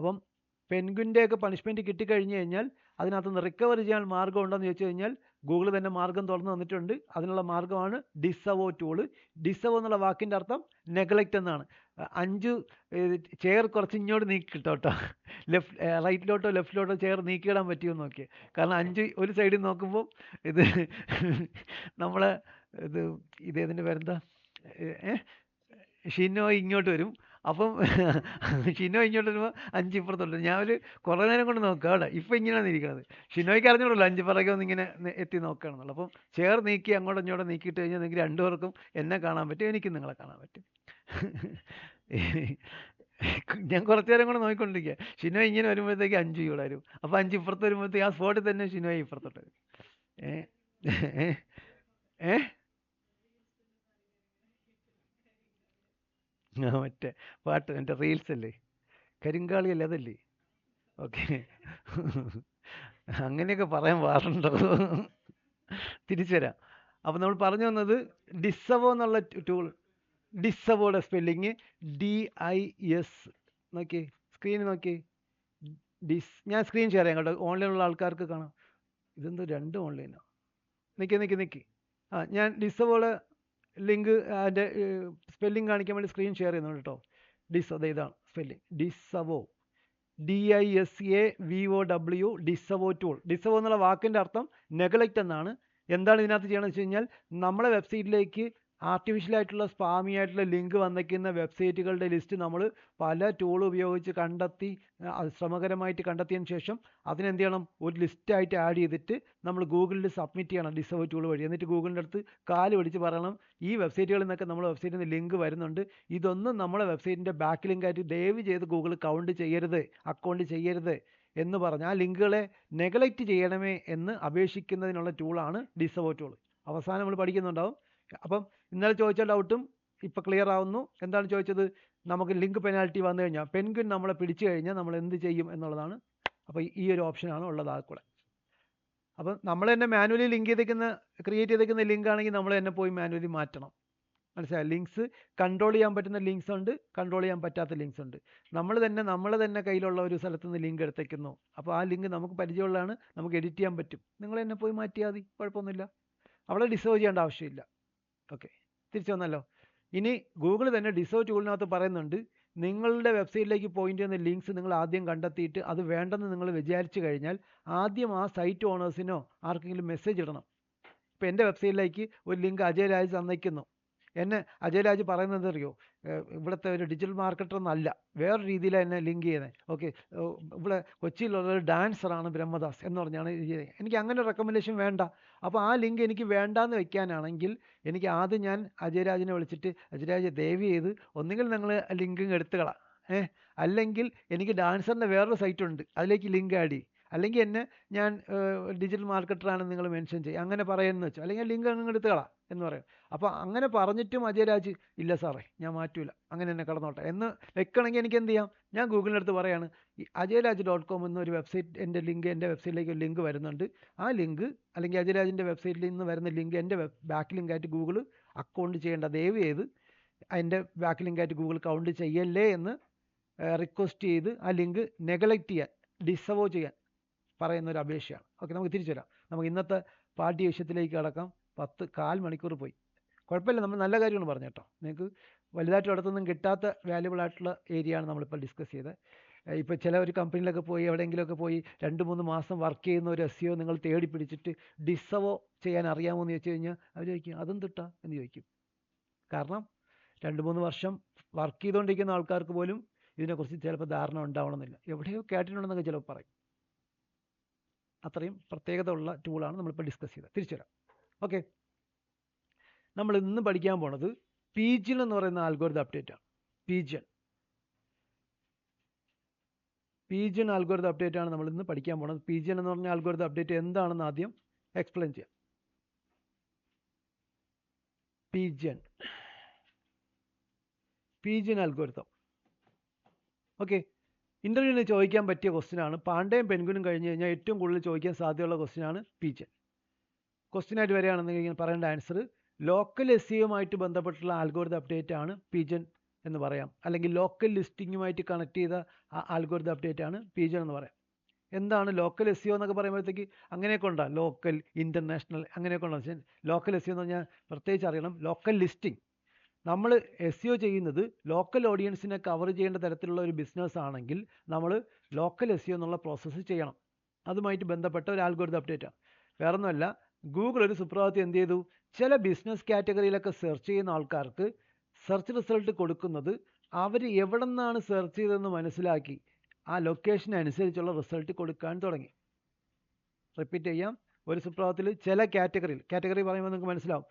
അപ്പം പെൻഗ്വിൻ്റെയൊക്കെ പണിഷ്മെൻറ്റ് കിട്ടിക്കഴിഞ്ഞ് കഴിഞ്ഞാൽ അതിനകത്തുനിന്ന് റിക്കവർ ചെയ്യാൻ മാർഗ്ഗം ഉണ്ടോയെന്ന് ചോദിച്ചു കഴിഞ്ഞാൽ ഗൂഗിൾ തന്നെ മാർഗ്ഗം തുറന്നു തന്നിട്ടുണ്ട്. അതിനുള്ള മാർഗ്ഗമാണ് ഡിസവോ ടൂള്. ഡിസവോ എന്നുള്ള വാക്കിൻ്റെ അർത്ഥം നെഗ്ലക്റ്റ് എന്നാണ്. 5 ചെയർ കുറച്ച് ഇങ്ങോട്ട് നീക്കി കേട്ടോ, റൈറ്റിലോട്ടോ ലെഫ്റ്റിലോട്ടോ ചെയർ നീക്കിയിടാൻ പറ്റുമോ എന്ന് നോക്കിയേ. കാരണം 5 ഒരു സൈഡിൽ നോക്കുമ്പോൾ ഇത് നമ്മളെ ഇതിൻ്റെ പേരെന്താ, ഷിനോ ഇങ്ങോട്ട് വരും. അപ്പം ഷിനോ ഇങ്ങോട്ട് വരുമ്പോൾ 5 ഇപ്പുറത്തുണ്ട്. ഞാൻ ഒരു കുറേ നേരം കൊണ്ട് നോക്കുക അവിടെ, ഇപ്പം ഇങ്ങനെയാണ് ഇരിക്കുന്നത്. ഷിനോയ്ക്ക് അറിഞ്ഞോളൂ 5 പിറകെ ഒന്ന് ഇങ്ങനെ എത്തി നോക്കുകയാണെന്നുള്ളൂ. അപ്പം ചെയർ നീക്കി അങ്ങോട്ടും ഇങ്ങോട്ടും നീക്കിയിട്ട് കഴിഞ്ഞാൽ നിങ്ങൾക്ക് രണ്ടുപേർക്കും എന്നെ കാണാൻ പറ്റും, എനിക്കും നിങ്ങളെ കാണാൻ പറ്റും. ഞാൻ കുറച്ച് നേരം കൂടെ നോക്കിക്കൊണ്ടിരിക്കുക. ഷിനോ ഇങ്ങനെ വരുമ്പോഴത്തേക്ക് 5 ഇവിടെ വരും. അപ്പോൾ 5 ഇപ്പുറത്ത് വരുമ്പോഴത്തേക്ക് ആ സ്പോട്ടിൽ തന്നെ ഷിനോയെ ഇപ്പുറത്തോട്ട് വരും. മറ്റേ പാട്ട്, മറ്റേ റീൽസ് അല്ലേ, കരിങ്കാളിയല്ലേ, അതല്ലേ? ഓക്കെ. അങ്ങനെയൊക്കെ പറയാൻ പാടുണ്ടോ? തിരിച്ചു വരാം. അപ്പം നമ്മൾ പറഞ്ഞു വന്നത് ഡിസവോ എന്നുള്ള ടൂൾ. ഡിസവോയുടെ സ്പെല്ലിങ് DIS. നോക്കി സ്ക്രീൻ നോക്കി. ഞാൻ സ്ക്രീൻ ഷെയർ ചെയ്യാം കേട്ടോ, ഓൺലൈനുള്ള ആൾക്കാർക്ക് കാണാം. ഇതെന്തോ 2 ഓൺലൈനോ? നിൽക്കി. ഞാൻ ഡിസവോയുടെ ലിങ്ക് അതിൻ്റെ സ്പെല്ലിംഗ് കാണിക്കാൻ വേണ്ടി സ്ക്രീൻ ഷെയർ ചെയ്യുന്നുണ്ട് കേട്ടോ. ഇതാണ് സ്പെല്ലിംഗ്, ഡിസവോ, DISAVOW, ഡിസവോ ടൂൾ. ഡിസവോ എന്നുള്ള വാക്കിൻ്റെ അർത്ഥം നെഗ്ലക്റ്റ് എന്നാണ്. എന്താണ് ഇതിനകത്ത് ചെയ്യണമെന്ന് വെച്ച് കഴിഞ്ഞാൽ, നമ്മളെ വെബ്സൈറ്റിലേക്ക് ആർട്ടിഫിഷ്യലായിട്ടുള്ള സ്പാമി ആയിട്ടുള്ള ലിങ്ക് വന്നിരിക്കുന്ന വെബ്സൈറ്റുകളുടെ ലിസ്റ്റ് നമ്മൾ പല ടൂൾ ഉപയോഗിച്ച് കണ്ടെത്തി, ശ്രമകരമായിട്ട് കണ്ടെത്തിയതിന് ശേഷം അതിനെന്ത് ചെയ്യണം, ഒരു ലിസ്റ്റായിട്ട് ആഡ് ചെയ്തിട്ട് നമ്മൾ ഗൂഗിളിൽ സബ്മിറ്റ് ചെയ്യണം ഡിസവോ ടൂൾ വഴി. എന്നിട്ട് ഗൂഗിളിൻ്റെ അടുത്ത് കാല് പിടിച്ച് പറയണം, ഈ വെബ്സൈറ്റുകളിൽ നിന്നൊക്കെ നമ്മുടെ വെബ്സൈറ്റിൽ നിന്ന് ലിങ്ക് വരുന്നുണ്ട്, ഇതൊന്നും നമ്മളെ വെബ്സൈറ്റിൻ്റെ ബാക്ക് ലിങ്കായിട്ട് ദയവ് ചെയ്ത് ഗൂഗിൾ അക്കൗണ്ട് ചെയ്യരുത് എന്ന് പറഞ്ഞ് ആ ലിങ്കുകളെ നെഗ്ലക്റ്റ് ചെയ്യണമേ എന്ന് അപേക്ഷിക്കുന്നതിനുള്ള ടൂളാണ് ഡിസവോ ടൂൾ. അവസാനം നമ്മൾ പഠിക്കുന്നുണ്ടാവും. അപ്പം ഇന്നലെ ചോദിച്ച ഡൗട്ടും ഇപ്പം ക്ലിയർ ആവുന്നു. എന്താണ് ചോദിച്ചത്? നമുക്ക് ലിങ്ക് പെനാൽറ്റി വന്നു കഴിഞ്ഞാൽ, പെൻഗ്വിൻ നമ്മളെ പിടിച്ചു കഴിഞ്ഞാൽ നമ്മൾ എന്ത് ചെയ്യും എന്നുള്ളതാണ്. അപ്പോൾ ഈ ഒരു ഓപ്ഷനാണ് ഉള്ളത് ആ കൂടെ. അപ്പം നമ്മൾ തന്നെ മാനുവലി ക്രിയേറ്റ് ചെയ്തേക്കുന്ന ലിങ്ക് ആണെങ്കിൽ നമ്മൾ തന്നെ പോയി മാനുവലി മാറ്റണം. മനസ്സിലായി? ലിങ്ക്സ് കൺട്രോൾ ചെയ്യാൻ പറ്റുന്ന ലിങ്ക്സ് ഉണ്ട്, കൺട്രോൾ ചെയ്യാൻ പറ്റാത്ത ലിങ്ക്സ് ഉണ്ട്. നമ്മളെ തന്നെ കയ്യിലുള്ള ഒരു സ്ഥലത്ത് നിന്ന് ലിങ്ക് എടുത്തേക്കുന്നു. അപ്പോൾ ആ ലിങ്ക് നമുക്ക് പരിചയമുള്ളതാണ്, നമുക്ക് എഡിറ്റ് ചെയ്യാൻ പറ്റും. നിങ്ങൾ തന്നെ പോയി മാറ്റിയാൽ മതി, കുഴപ്പമൊന്നുമില്ല. അവിടെ ഡിസേർവ് ചെയ്യേണ്ട ആവശ്യമില്ല. ഓക്കെ, തിരിച്ചു വന്നല്ലോ. ഇനി ഗൂഗിൾ തന്നെ ഡിസേർവ് ടൂളിനകത്ത് പറയുന്നുണ്ട്, നിങ്ങളുടെ വെബ്സൈറ്റിലേക്ക് പോയിന്റ് ചെയ്യുന്ന ലിങ്ക്സ് നിങ്ങൾ ആദ്യം കണ്ടെത്തിയിട്ട് അത് വേണ്ടെന്ന് നിങ്ങൾ വിചാരിച്ചു കഴിഞ്ഞാൽ ആദ്യം ആ സൈറ്റ് ഓണേഴ്സിനോ ആർക്കെങ്കിലും മെസ്സേജ് ഇടണം. ഇപ്പോൾ എൻ്റെ വെബ്സൈറ്റിലേക്ക് ഒരു ലിങ്ക് അജയ് രാജ് തന്നേക്കുന്നു. എന്നെ അജയ് രാജ് പറയുന്നത് അറിയോ, ഇവിടുത്തെ ഒരു ഡിജിറ്റൽ മാർക്കറ്റർ എന്നല്ല, വേറെ രീതിയിലാണ് എന്നെ ലിങ്ക് ചെയ്യുന്നത്. ഓക്കെ, ഇവിടെ കൊച്ചിയിലുള്ള ഒരു ഡാൻസറാണ് ബ്രഹ്മദാസ് എന്ന് പറഞ്ഞാണ് എനിക്ക് അങ്ങനെ റെക്കമെൻഡേഷൻ വേണ്ട. അപ്പോൾ ആ ലിങ്ക് എനിക്ക് വേണ്ടാന്ന് വെക്കാനാണെങ്കിൽ എനിക്ക് ആദ്യം ഞാൻ അജയ് രാജിനെ വിളിച്ചിട്ട്, അജയ് രാജ് ദയവ് ചെയ്ത് ഒന്നുകിൽ നിങ്ങൾ ലിങ്ക് എടുത്തുകളാം, അല്ലെങ്കിൽ എനിക്ക് ഡാൻസറിൻ്റെ വേറൊരു സൈറ്റ് ഉണ്ട് അതിലേക്ക് ലിങ്ക് ആഡ് ചെയ്യും, അല്ലെങ്കിൽ ഞാൻ ഡിജിറ്റൽ മാർക്കറ്ററാണെന്ന് നിങ്ങൾ മെൻഷൻ ചെയ്യും, അങ്ങനെ പറയുമെന്ന് വെച്ചു, അല്ലെങ്കിൽ ലിങ്ക് അങ്ങ് എടുത്തുകളാം എന്ന് പറയും. അപ്പോൾ അങ്ങനെ പറഞ്ഞിട്ടും അജയ് രാജ് ഇല്ല സാറേ ഞാൻ മാറ്റൂല, അങ്ങനെ തന്നെ കടന്നോട്ടെ എന്ന് വെക്കണമെങ്കിൽ എനിക്ക് എന്ത് ചെയ്യാം, ഞാൻ ഗൂഗിളിൻ്റെ അടുത്ത് പറയാണ്, ഈ ajayRaj.com എന്നൊരു വെബ്സൈറ്റ് എൻ്റെ വെബ്സൈറ്റിലേക്ക് ഒരു ലിങ്ക് വരുന്നുണ്ട്, ആ ലിങ്ക് അല്ലെങ്കിൽ അജയ് രാജിൻ്റെ വെബ്സൈറ്റിൽ നിന്ന് വരുന്ന ലിങ്ക് എൻ്റെ ബാക്ക് ലിങ്കായിട്ട് ഗൂഗിൾ അക്കൗണ്ട് ചെയ്യേണ്ട, ദയവ് ചെയ്ത് അതിൻ്റെ ബാക്ക് ലിങ്കായിട്ട് ഗൂഗിൾ കൗണ്ട് ചെയ്യല്ലേ എന്ന് റിക്വസ്റ്റ് ചെയ്ത് ആ ലിങ്ക് നെഗ്ലക്റ്റ് ചെയ്യാൻ, ഡിസവോ ചെയ്യാൻ പറയുന്നൊരു അപേക്ഷയാണ്. ഓക്കെ, നമുക്ക് തിരിച്ചു വരാം. നമുക്ക് ഇന്നത്തെ പാഠ്യ വിഷയത്തിലേക്ക് കടക്കാം. 4 മണിക്കൂർ പോയി, കുഴപ്പമില്ല, നമ്മൾ നല്ല കാര്യമാണ് പറഞ്ഞു കേട്ടോ. നിങ്ങൾക്ക് വലുതായിട്ട് അടുത്തൊന്നും കിട്ടാത്ത വാല്യുബിൾ ആയിട്ടുള്ള ഏരിയയാണ് നമ്മളിപ്പോൾ ഡിസ്കസ് ചെയ്തത്. ഇപ്പോൾ ചില ഒരു കമ്പനിയിലൊക്കെ പോയി എവിടെയെങ്കിലുമൊക്കെ പോയി 2-3 മാസം വർക്ക് ചെയ്യുന്ന ഒരു SEO നിങ്ങൾ തേടി പിടിച്ചിട്ട് ഡിസവോ ചെയ്യാൻ അറിയാമോ എന്ന് ചോദിച്ചു കഴിഞ്ഞാൽ അവർ ചോദിക്കും അതും തിട്ടാ എന്ന് ചോദിക്കും. കാരണം 2-3 വർഷം വർക്ക് ചെയ്തുകൊണ്ടിരിക്കുന്ന ആൾക്കാർക്ക് പോലും ഇതിനെക്കുറിച്ച് ചിലപ്പോൾ ധാരണ ഉണ്ടാവണമെന്നില്ല, എവിടെയോ കേട്ടിട്ടുണ്ടെന്നൊക്കെ ചിലപ്പോൾ പറയും. അത്രയും പ്രത്യേകത ഉള്ള ടൂളാണ് നമ്മളിപ്പോൾ ഡിസ്കസ് ചെയ്തത്. തിരിച്ചു വരാം. ഓക്കെ, നമ്മൾ ഇന്ന് പഠിക്കാൻ പോണത് പീജിയൻ എന്ന് പറയുന്ന ആൽഗോരിതം അപ്ഡേറ്റ് ആണ്. പീജിയൻ ആൽഗോരിതം അപ്ഡേറ്റ് ആണ് നമ്മൾ ഇന്ന് പഠിക്കാൻ പോണത്. പീജിയൻ എന്ന് പറഞ്ഞ ആൽഗോരിതം അപ്ഡേറ്റ് എന്താണെന്ന് ആദ്യം എക്സ്പ്ലെയിൻ ചെയ്യാം. Pigeon algorithm. ഓക്കെ, ഇന്റർവ്യൂവിന് ചോദിക്കാൻ പറ്റിയ ക്വസ്റ്റ്യൻ ആണ്. പാണ്ഡയും പെൻഗ്വിനും കഴിഞ്ഞ് കഴിഞ്ഞാൽ ഏറ്റവും കൂടുതൽ ചോദിക്കാൻ സാധ്യതയുള്ള ക്വസ്റ്റ്യൻ ആണ് പീജിയൻ. ക്വസ്റ്റ്യനായിട്ട് വരികയാണെന്നുണ്ടെങ്കിൽ പറയേണ്ട ആൻസർ ലോക്കൽ SEOയുമായിട്ട് ബന്ധപ്പെട്ടുള്ള ആൽഗോരിതം അപ്ഡേറ്റ് ആണ് പീജിയൻ എന്ന് പറയാം, അല്ലെങ്കിൽ ലോക്കൽ ലിസ്റ്റിങ്ങുമായിട്ട് കണക്ട് ചെയ്ത ആൽഗോരിതം അപ്ഡേറ്റ് ആണ് പീജൺ എന്ന് പറയാം. എന്താണ് ലോക്കൽ എസ് സിഒ എന്നൊക്കെ പറയുമ്പോഴത്തേക്ക് അങ്ങനെയൊക്കെ ഉണ്ടോ, ലോക്കൽ ഇൻ്റർനാഷണൽ അങ്ങനെയൊക്കെ ഉണ്ടോ? ലോക്കൽ എസ് സിഒ എന്ന് പറഞ്ഞാൽ പ്രത്യേകിച്ച് അറിയണം, ലോക്കൽ ലിസ്റ്റിംഗ്. നമ്മൾ എസ് സിഒ ചെയ്യുന്നത് ലോക്കൽ ഓഡിയൻസിനെ കവർ ചെയ്യേണ്ട തരത്തിലുള്ള ഒരു ബിസിനസ് ആണെങ്കിൽ നമ്മൾ ലോക്കൽ എസ് സിഒ എന്നുള്ള പ്രോസസ്സ് ചെയ്യണം. അതുമായിട്ട് ബന്ധപ്പെട്ട ഒരു ആൽഗോരിതം അപ്ഡേറ്റ് ആണ്. വേറൊന്നുമല്ല, ഗൂഗിൾ ഒരു സുപ്രഭാതത്തിൽ എന്ത് ചെയ്തു, ചില ബിസിനസ് കാറ്റഗറിയിലൊക്കെ സെർച്ച് ചെയ്യുന്ന ആൾക്കാർക്ക് സെർച്ച് റിസൾട്ട് കൊടുക്കുന്നത് അവർ എവിടെ നിന്നാണ് സെർച്ച് ചെയ്തതെന്ന് മനസ്സിലാക്കി ആ ലൊക്കേഷൻ അനുസരിച്ചുള്ള റിസൾട്ട് കൊടുക്കാൻ തുടങ്ങി. റിപ്പീറ്റ് ചെയ്യാം, ഒരു സുപ്രഭാതത്തിൽ ചില കാറ്റഗറി പറയുമ്പോൾ നിങ്ങൾക്ക് മനസ്സിലാവും,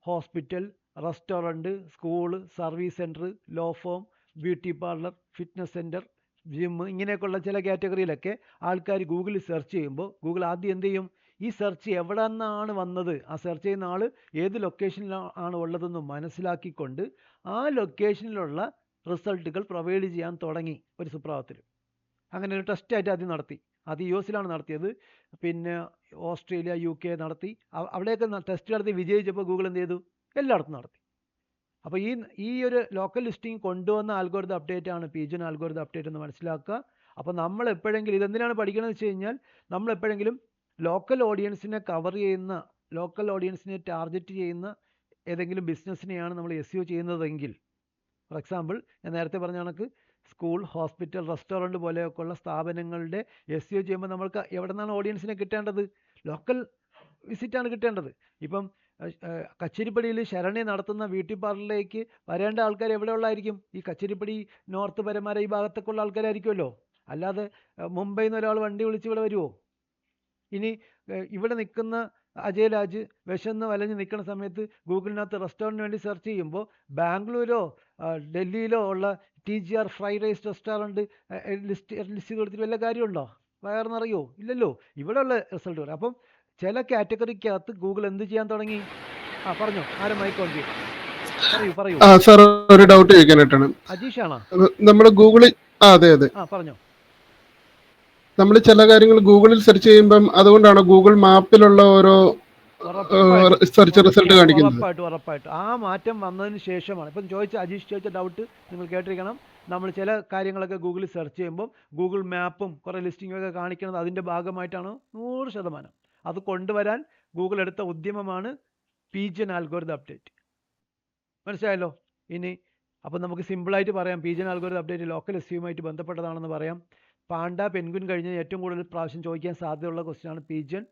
hospital, restaurant, school, service centre, law firm, beauty parlour, fitness centre, gym, ഇങ്ങനെയൊക്കെയുള്ള ചില കാറ്റഗറിയിലൊക്കെ ആൾക്കാർ ഗൂഗിളിൽ സെർച്ച് ചെയ്യുമ്പോൾ ഗൂഗിൾ ആദ്യം എന്ത് ചെയ്യും, ഈ സെർച്ച് എവിടെ നിന്നാണ് വന്നത്, ആ സെർച്ച് ചെയ്യുന്ന ആൾ ഏത് ലൊക്കേഷനിലാണ് ഉള്ളതെന്ന് മനസ്സിലാക്കിക്കൊണ്ട് ആ ലൊക്കേഷനിലുള്ള റിസൾട്ടുകൾ പ്രൊവൈഡ് ചെയ്യാൻ തുടങ്ങി ഒരു സുപ്രഭാതത്തിൽ. അങ്ങനെ ഒരു ടെസ്റ്റായിട്ട് ആദ്യം നടത്തി. അത് US-ലാണ് നടത്തിയത്, പിന്നെ ഓസ്ട്രേലിയ, UK നടത്തി. അവിടെയൊക്കെ ടെസ്റ്റ് നടത്തി വിജയിച്ചപ്പോൾ ഗൂഗിൾ എന്ത് ചെയ്തു, എല്ലായിടത്തും നടത്തി. അപ്പോൾ ഈ ഒരു ലോക്കൽ ലിസ്റ്റിംഗ് കൊണ്ടുവന്ന ആൽഗോരിതം അപ്ഡേറ്റ് ആണ് പീജൺ ആൽഗോരിതം അപ്ഡേറ്റ് എന്ന് മനസ്സിലാക്കുക. അപ്പോൾ നമ്മൾ എപ്പോഴെങ്കിലും ഇതെന്തിനാണ് പഠിക്കണമെന്ന് വെച്ച് കഴിഞ്ഞാൽ, നമ്മൾ എപ്പോഴെങ്കിലും ലോക്കൽ ഓഡിയൻസിനെ കവർ ചെയ്യുന്ന, ലോക്കൽ ഓഡിയൻസിനെ ടാർഗറ്റ് ചെയ്യുന്ന ഏതെങ്കിലും ബിസിനസ്സിനെയാണ് നമ്മൾ SEO ചെയ്യുന്നതെങ്കിൽ, ഫോർ എക്സാമ്പിൾ ഞാൻ നേരത്തെ പറഞ്ഞ കണക്ക് സ്കൂൾ, ഹോസ്പിറ്റൽ, റെസ്റ്റോറൻറ്റ് പോലെയൊക്കെയുള്ള സ്ഥാപനങ്ങളുടെ SEO ചെയ്യുമ്പോൾ നമ്മൾക്ക് എവിടെ നിന്നാണ് ഓഡിയൻസിനെ കിട്ടേണ്ടത്, ലോക്കൽ വിസിറ്റാണ് കിട്ടേണ്ടത്. ഇപ്പം കച്ചേരിപ്പടിയിൽ ശരണ്യ നടത്തുന്ന ബ്യൂട്ടി പാർലറിലേക്ക് വരേണ്ട ആൾക്കാർ എവിടെയുള്ളതായിരിക്കും, ഈ കച്ചേരിപ്പടി, നോർത്ത് പരമാര ഈ ഭാഗത്തൊക്കെ ഉള്ള ആൾക്കാരായിരിക്കുമല്ലോ. അല്ലാതെ മുംബൈയിൽ നിന്ന് ഒരാൾ വണ്ടി വിളിച്ച് ഇവിടെ വരുമോ? ഇനി ഇവിടെ നിൽക്കുന്ന അജയരാജ് വിശന്ന് വലഞ്ഞ് നിൽക്കുന്ന സമയത്ത് ഗൂഗിളിനകത്ത് റെസ്റ്റോറൻറ്റിന് വേണ്ടി സെർച്ച് ചെയ്യുമ്പോൾ ബാംഗ്ലൂരോ ഡൽഹിയിലോ ഉള്ള TGR fried rice restaurant list കൊടുത്തിട്ട് വല്ല കാര്യമുണ്ടോ? വയറിന്നറിയോ? ഇല്ലല്ലോ. ഇവിടെ ഉള്ള റിസൾട്ട് വരും. അപ്പം ചില കാറ്റഗറിക്കകത്ത് ഗൂഗിൾ എന്ത് ചെയ്യാൻ തുടങ്ങി? പറഞ്ഞോ, ആരും മൈക്ക് ഓൺ ചെയ്യും, പറയൂ. സാർ, ഒരു ഡൗട്ട് ചോദിക്കാനായിട്ടാണ്. അജീഷാണോ? നമ്മൾ ഗൂഗിളിൽ അതെ പറഞ്ഞോ. നമ്മൾ ചില കാര്യങ്ങൾ ഗൂഗിളിൽ സെർച്ച് ചെയ്യുമ്പം അതുകൊണ്ടാണ് ഗൂഗിൾ മാപ്പിലുള്ള ഓരോ സെർച്ച് റിസൾട്ട് കാണിക്കുന്നത്. ഉറപ്പായിട്ടും ആ മാറ്റം വന്നതിന് ശേഷമാണ്. ഇപ്പം അജീഷ് ചോദിച്ച ഡൗട്ട് നിങ്ങൾ കേട്ടിരിക്കണം. നമ്മൾ ചില കാര്യങ്ങളൊക്കെ ഗൂഗിളിൽ സെർച്ച് ചെയ്യുമ്പോൾ ഗൂഗിൾ മാപ്പും കുറേ ലിസ്റ്റിംഗും ഒക്കെ കാണിക്കുന്നത് അതിൻ്റെ ഭാഗമായിട്ടാണ്. 100%. അത് കൊണ്ടുവരാൻ ഗൂഗിൾ എടുത്ത ഉദ്യമമാണ് പീജൺ ആൽഗോരിതം അപ്ഡേറ്റ്. മനസ്സിലായല്ലോ? ഇനി അപ്പം നമുക്ക് സിമ്പിളായിട്ട് പറയാം, പീജൺ ആൽഗോരിതം അപ്ഡേറ്റ് ലോക്കൽ SEOയുമായിട്ട് ബന്ധപ്പെട്ടതാണെന്ന് പറയാം. പാണ്ട, പെൻഗ്വിൻ കഴിഞ്ഞ് ഏറ്റവും കൂടുതൽ പ്രാവശ്യം ചോദിക്കാൻ സാധ്യതയുള്ള ക്വസ്റ്റ്യനാണ് പീജൺ.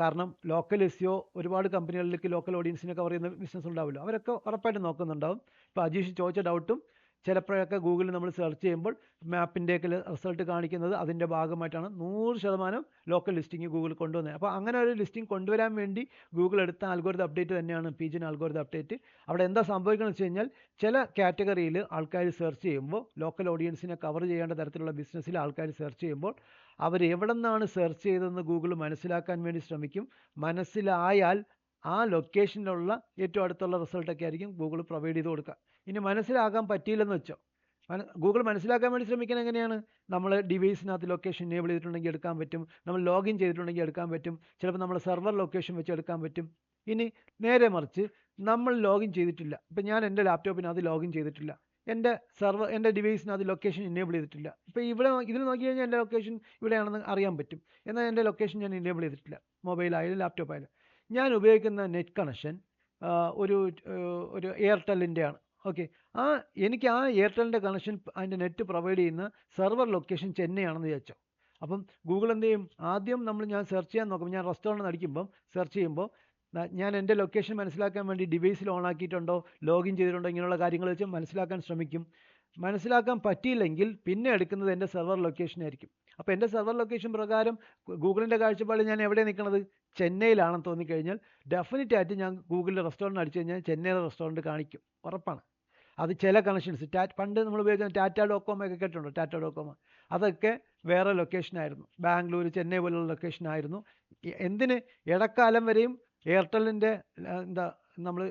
കാരണം ലോക്കൽ SEO ഒരുപാട് കമ്പനികളിലേക്ക് ലോക്കൽ ഓഡിയൻസിനെ കവർ ചെയ്യുന്ന ബിസിനസ് ഉണ്ടാവുമല്ലോ, അവരൊക്കെ ഉറപ്പായിട്ട് നോക്കുന്നുണ്ടാവും. ഇപ്പോൾ അജീഷ് ചോദിച്ച ഡൗട്ടും ചിലപ്പോഴൊക്കെ ഗൂഗിളിൽ നമ്മൾ സെർച്ച് ചെയ്യുമ്പോൾ മാപ്പിൻ്റെയൊക്കെ റിസൾട്ട് കാണിക്കുന്നത് അതിൻ്റെ ഭാഗമായിട്ടാണ്. 100% ലോക്കൽ ലിസ്റ്റിംഗ് ഗൂഗിൾ കൊണ്ടുവന്നത്. അപ്പോൾ അങ്ങനെ ഒരു ലിസ്റ്റിംഗ് കൊണ്ടുവരാൻ വേണ്ടി ഗൂഗിൾ എടുത്ത ആൽഗോരിതം അപ്ഡേറ്റ് തന്നെയാണ് പീജൺ ആൽഗോരിതം അപ്ഡേറ്റ്. അവിടെ എന്താ സംഭവിക്കുന്നത് വെച്ച് കഴിഞ്ഞാൽ, ചില കാറ്റഗറിയിൽ ആൾക്കാർ സെർച്ച് ചെയ്യുമ്പോൾ, ലോക്കൽ ഓഡിയൻസിനെ കവർ ചെയ്യേണ്ട തരത്തിലുള്ള ബിസിനസ്സിൽ ആൾക്കാർ സെർച്ച് ചെയ്യുമ്പോൾ അവർ എവിടെ നിന്നാണ് സെർച്ച് ചെയ്തതെന്ന് ഗൂഗിൾ മനസ്സിലാക്കാൻ വേണ്ടി ശ്രമിക്കും. മനസ്സിലായാൽ ആ ലൊക്കേഷനിലുള്ള ഏറ്റവും അടുത്തുള്ള റിസൾട്ടൊക്കെ ആയിരിക്കും ഗൂഗിൾ പ്രൊവൈഡ് ചെയ്ത് കൊടുക്കുക. ഇനി മനസ്സിലാക്കാൻ പറ്റിയില്ലെന്ന് വെച്ചോ, ഗൂഗിൾ മനസ്സിലാക്കാൻ വേണ്ടി ശ്രമിക്കുന്നത് എങ്ങനെയാണ്? നമ്മൾ ഡിവൈസിനകത്ത് ലൊക്കേഷൻ എനേബിൾ ചെയ്തിട്ടുണ്ടെങ്കിൽ എടുക്കാൻ പറ്റും, നമ്മൾ ലോഗിൻ ചെയ്തിട്ടുണ്ടെങ്കിൽ എടുക്കാൻ പറ്റും, ചിലപ്പോൾ നമ്മൾ സെർവർ ലൊക്കേഷൻ വെച്ച് എടുക്കാൻ പറ്റും. ഇനി നേരെ മറിച്ച് നമ്മൾ ലോഗിൻ ചെയ്തിട്ടില്ല, ഇപ്പം ഞാൻ എൻ്റെ ലാപ്ടോപ്പിനകത്ത് ലോഗിൻ ചെയ്തിട്ടില്ല, എൻ്റെ ഡിവൈസിനകത്ത് ലൊക്കേഷൻ എനേബിൾ ചെയ്തിട്ടില്ല. ഇപ്പോൾ ഇതിൽ നോക്കി കഴിഞ്ഞാൽ എൻ്റെ ലൊക്കേഷൻ ഇവിടെയാണെന്ന് അറിയാൻ പറ്റും. എന്നാൽ എൻ്റെ ലൊക്കേഷൻ ഞാൻ എനേബിൾ ചെയ്തിട്ടില്ല, മൊബൈലായാലും ലാപ്ടോപ്പ് ആയാലും. ഞാൻ ഉപയോഗിക്കുന്ന നെറ്റ് കണക്ഷൻ ഒരു എയർടെല്ലിൻ്റെ ആണ്. ഓക്കെ, എനിക്ക് ആ എയർടെല്ലിൻ്റെ കണക്ഷൻ, അതിൻ്റെ നെറ്റ് പ്രൊവൈഡ് ചെയ്യുന്ന സെർവർ ലൊക്കേഷൻ ചെന്നൈ ആണെന്ന് വിചാരിച്ചോ. അപ്പം ഗൂഗിൾ എന്ത് ചെയ്യും, ആദ്യം ഞാൻ സെർച്ച് ചെയ്യാൻ നോക്കുമ്പോൾ, ഞാൻ റെസ്റ്റോറൻറ്റ് അടിക്കുമ്പം സെർച്ച് ചെയ്യുമ്പോൾ ഞാൻ എൻ്റെ ലൊക്കേഷൻ മനസ്സിലാക്കാൻ വേണ്ടി ഡിവൈസിൽ ഓൺ ആക്കിയിട്ടുണ്ടോ, ലോഗിൻ ചെയ്തിട്ടുണ്ടോ, ഇങ്ങനെയുള്ള കാര്യങ്ങൾ വെച്ച് മനസ്സിലാക്കാൻ ശ്രമിക്കും. മനസ്സിലാക്കാൻ പറ്റിയില്ലെങ്കിൽ പിന്നെ എടുക്കുന്നത് എൻ്റെ സെർവർ ലൊക്കേഷൻ ആയിരിക്കും. അപ്പോൾ എൻ്റെ സെർവർ ലൊക്കേഷൻ പ്രകാരം ഗൂഗിളിൻ്റെ കാഴ്ചപ്പാടിൽ ഞാൻ എവിടെ നിൽക്കുന്നത്, ചെന്നൈയിലാണെന്ന് തോന്നിക്കഴിഞ്ഞാൽ ഡെഫിനറ്റ് ആയിട്ട് ഞാൻ ഗൂഗിളിൽ റെസ്റ്റോറൻറ്റ് അടിച്ചു കഴിഞ്ഞാൽ ചെന്നൈയിലെ റെസ്റ്റോറൻറ്റ് കാണിക്കും, ഉറപ്പാണ്. അത് ചില കണക്ഷൻസ്, പണ്ട് നമ്മൾ ഉപയോഗിക്കുന്ന ടാറ്റ.com ഒക്കെ കേട്ടിട്ടുണ്ടോ? ടാറ്റ.com അതൊക്കെ വേറെ ലൊക്കേഷനായിരുന്നു, ബാംഗ്ലൂർ, ചെന്നൈ പോലുള്ള ലൊക്കേഷനായിരുന്നു. എന്തിന്, ഇടക്കാലം വരെയും എയർടെല്ലിൻ്റെ നമ്മൾ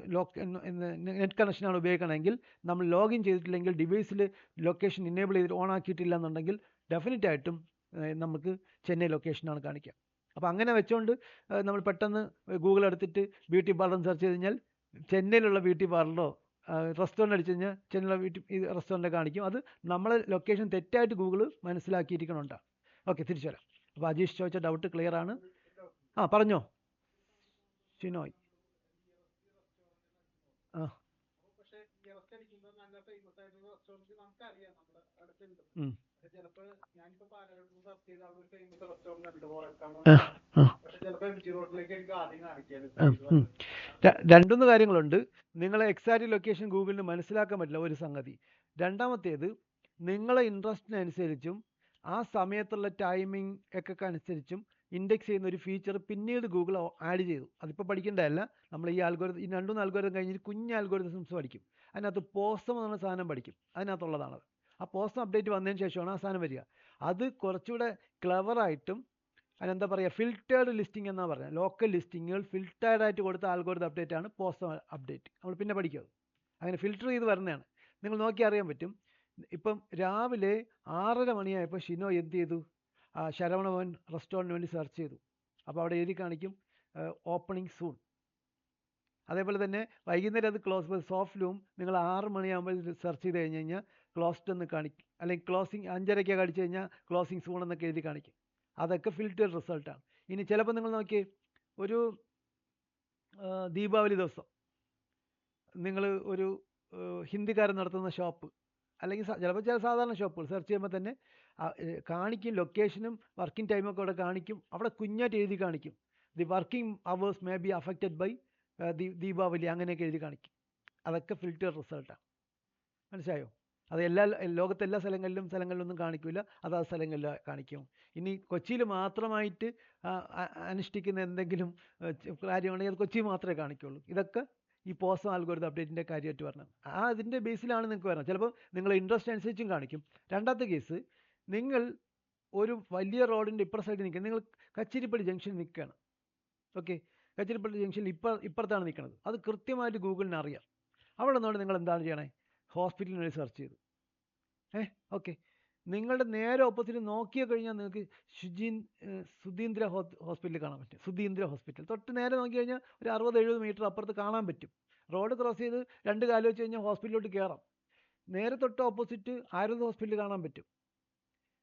നെറ്റ് കണക്ഷനാണ് ഉപയോഗിക്കണമെങ്കിൽ, നമ്മൾ ലോഗിൻ ചെയ്തിട്ടില്ലെങ്കിൽ, ഡിവൈസിൽ ലൊക്കേഷൻ ഇനേബിൾ ചെയ്തിട്ട് ഓൺ ആക്കിയിട്ടില്ല എന്നുണ്ടെങ്കിൽ ഡെഫിനറ്റ് ആയിട്ടും നമുക്ക് ചെന്നൈ ലൊക്കേഷനാണ് കാണിക്കുക. അപ്പോൾ അങ്ങനെ വെച്ചുകൊണ്ട് നമ്മൾ പെട്ടെന്ന് ഗൂഗിൾ എടുത്തിട്ട് ബ്യൂട്ടി പാർലർ സെർച്ച് ചെയ്ത് കഴിഞ്ഞാൽ ചെന്നൈയിലുള്ള ബ്യൂട്ടി പാർലറോ റെസ്റ്റോറൻറ്റ് അടിച്ചു കഴിഞ്ഞാൽ ചെന്നുള്ള വീട്ടിൽ ഈ റെസ്റ്റോറൻറ്റ് കാണിക്കും. അത് നമ്മളെ ലൊക്കേഷൻ തെറ്റായിട്ട് ഗൂഗിൾ മനസ്സിലാക്കിയിരിക്കണുണ്ടാണ്. ഓക്കെ, തിരിച്ചു വരാം. അപ്പോൾ അജീഷ് ചോദിച്ച ഡൗട്ട് ക്ലിയർ ആണ്. പറഞ്ഞോ ഷിനോയ്. ആ രണ്ടൊന്ന് കാര്യങ്ങളുണ്ട്. നിങ്ങളെ എക്സാക്റ്റ് ലൊക്കേഷൻ ഗൂഗിളിന് മനസ്സിലാക്കാൻ പറ്റില്ല ഒരു സംഗതി. രണ്ടാമത്തേത്, നിങ്ങളെ ഇൻട്രസ്റ്റിനനുസരിച്ചും ആ സമയത്തുള്ള ടൈമിംഗ് ഒക്കെ അനുസരിച്ചും ഇൻഡെക്സ് ചെയ്യുന്ന ഒരു ഫീച്ചർ പിന്നീട് ഗൂഗിൾ ആഡ് ചെയ്തു. അതിപ്പോൾ പഠിക്കേണ്ടതല്ല. നമ്മൾ ഈ ആൽഗോരിതം, ഈ 2-3 ആൽഗോരിതം കഴിഞ്ഞിട്ട് കുഞ്ഞ് ആൽഗോരിതംസ് പഠിക്കും. അതിനകത്ത് പോസം എന്ന് പറഞ്ഞ സാധനം പഠിക്കും. അതിനകത്തുള്ളതാണത്. ആ പോസം അപ്ഡേറ്റ് വന്നതിന് ശേഷമാണ് ആ സാധനം വരിക. അത് കുറച്ചുകൂടെ ക്ലെവറായിട്ടും അതിനെന്താ പറയുക, ഫിൽറ്റേർഡ് ലിസ്റ്റിംഗ് എന്നാണ് പറഞ്ഞത്. ലോക്കൽ ലിസ്റ്റിങ്ങുകൾ ഫിൽറ്റേർഡ് ആയിട്ട് കൊടുത്ത ആൽഗോരിതം അപ്ഡേറ്റ് ആണ് പോസം അപ്ഡേറ്റ്. നമ്മൾ പിന്നെ പഠിക്കും. അങ്ങനെ ഫിൽറ്റർ ചെയ്ത് വരുന്നതാണ്. നിങ്ങൾ നോക്കി അറിയാൻ പറ്റും. ഇപ്പം രാവിലെ 6:30 മണിയായപ്പോൾ ഷിനോ എന്ത് ചെയ്തു, ശരവണഭവൻ റെസ്റ്റോറൻറ്റിന് വേണ്ടി സെർച്ച് ചെയ്തു. അപ്പോൾ അവിടെ എഴുതി കാണിക്കും ഓപ്പണിംഗ് സൂൺ. അതേപോലെ തന്നെ വൈകുന്നേരം അത് ക്ലോസ്, സോഫ്റ്റ് ലൂം നിങ്ങൾ 6 മണിയാകുമ്പോൾ സെർച്ച് ചെയ്ത് കഴിഞ്ഞ് കഴിഞ്ഞാൽ ക്ലോസ്ഡ് എന്ന് കാണിക്കും. അല്ലെങ്കിൽ ക്ലോസിങ് 5:30 അടിച്ചു കഴിഞ്ഞാൽ ക്ലോസിങ് സൂൺ എന്നൊക്കെ എഴുതി കാണിക്കും. അതൊക്കെ ഫിൽറ്റേർഡ് റിസൾട്ടാണ്. ഇനി ചിലപ്പോൾ നിങ്ങൾ നോക്കി ഒരു ദീപാവലി ദിവസം നിങ്ങൾ ഒരു ഹിന്ദിക്കാരൻ നടത്തുന്ന ഷോപ്പ്, അല്ലെങ്കിൽ ചിലപ്പോൾ ചില സാധാരണ ഷോപ്പുകൾ സെർച്ച് ചെയ്യുമ്പോൾ തന്നെ കാണിക്കും, ലൊക്കേഷനും വർക്കിംഗ് ടൈമൊക്കെ അവിടെ കാണിക്കും. അവിടെ കുഞ്ഞായിട്ട് എഴുതി കാണിക്കും the working hours may be affected by Deepavali, അങ്ങനെയൊക്കെ എഴുതി കാണിക്കും. അതൊക്കെ ഫിൽറ്റേർഡ് റിസൾട്ടാണ്. മനസ്സിലായോ? അത് ലോകത്തെ എല്ലാ സ്ഥലങ്ങളിലൊന്നും കാണിക്കില്ല. അത് ആ സ്ഥലങ്ങളിൽ കാണിക്കും. ഇനി കൊച്ചിയിൽ മാത്രമായിട്ട് അനുഷ്ഠിക്കുന്ന എന്തെങ്കിലും കാര്യമാണെങ്കിൽ അത് കൊച്ചി മാത്രമേ കാണിക്കുള്ളൂ. ഇതൊക്കെ ഈ പോസം ആൽഗോരിതം അപ്ഡേറ്റിൻ്റെ കാര്യമായിട്ട് പറഞ്ഞത്. അതിൻ്റെ ബേസിലാണ് നിങ്ങൾക്ക് വരുന്നത്. ചിലപ്പോൾ നിങ്ങളുടെ ഇൻട്രസ്റ്റ് അനുസരിച്ചും കാണിക്കും. രണ്ടാമത്തെ കേസ്, നിങ്ങൾ ഒരു വലിയ റോഡിൻ്റെ ഇപ്പുറ സൈഡിൽ നിൽക്കുക. നിങ്ങൾ കച്ചിരിപ്പള്ളി ജംഗ്ഷനിൽ നിൽക്കുകയാണ്. ഓക്കെ, കച്ചിരിപ്പള്ളി ജംഗ്ഷനിൽ ഇപ്പുറത്താണ് നിൽക്കുന്നത്. അത് കൃത്യമായിട്ട് ഗൂഗിളിന് അറിയാം. അവിടെ നിന്നുകൊണ്ട് നിങ്ങൾ എന്താണ് ചെയ്യണേ, ഹോസ്പിറ്റലിന് വേണ്ടി സെർച്ച് ചെയ്തു. ഓക്കെ, നിങ്ങളുടെ നേരെ ഓപ്പോസിറ്റ് നോക്കിയ കഴിഞ്ഞാൽ നിങ്ങൾക്ക് സുധീന്ദ്ര ഹോസ്പിറ്റൽ കാണാൻ പറ്റും. സുധീന്ദ്ര ഹോസ്പിറ്റൽ തൊട്ട് നേരെ നോക്കി കഴിഞ്ഞാൽ ഒരു 60-70 മീറ്റർ അപ്പുറത്ത് കാണാൻ പറ്റും. റോഡ് ക്രോസ് ചെയ്ത് 2 കാല് വെച്ച് കഴിഞ്ഞാൽ ഹോസ്പിറ്റലിലോട്ട് കയറാം. നേരെ തൊട്ട് ഓപ്പോസിറ്റ് ആയുർവേദ ഹോസ്പിറ്റൽ കാണാൻ പറ്റും.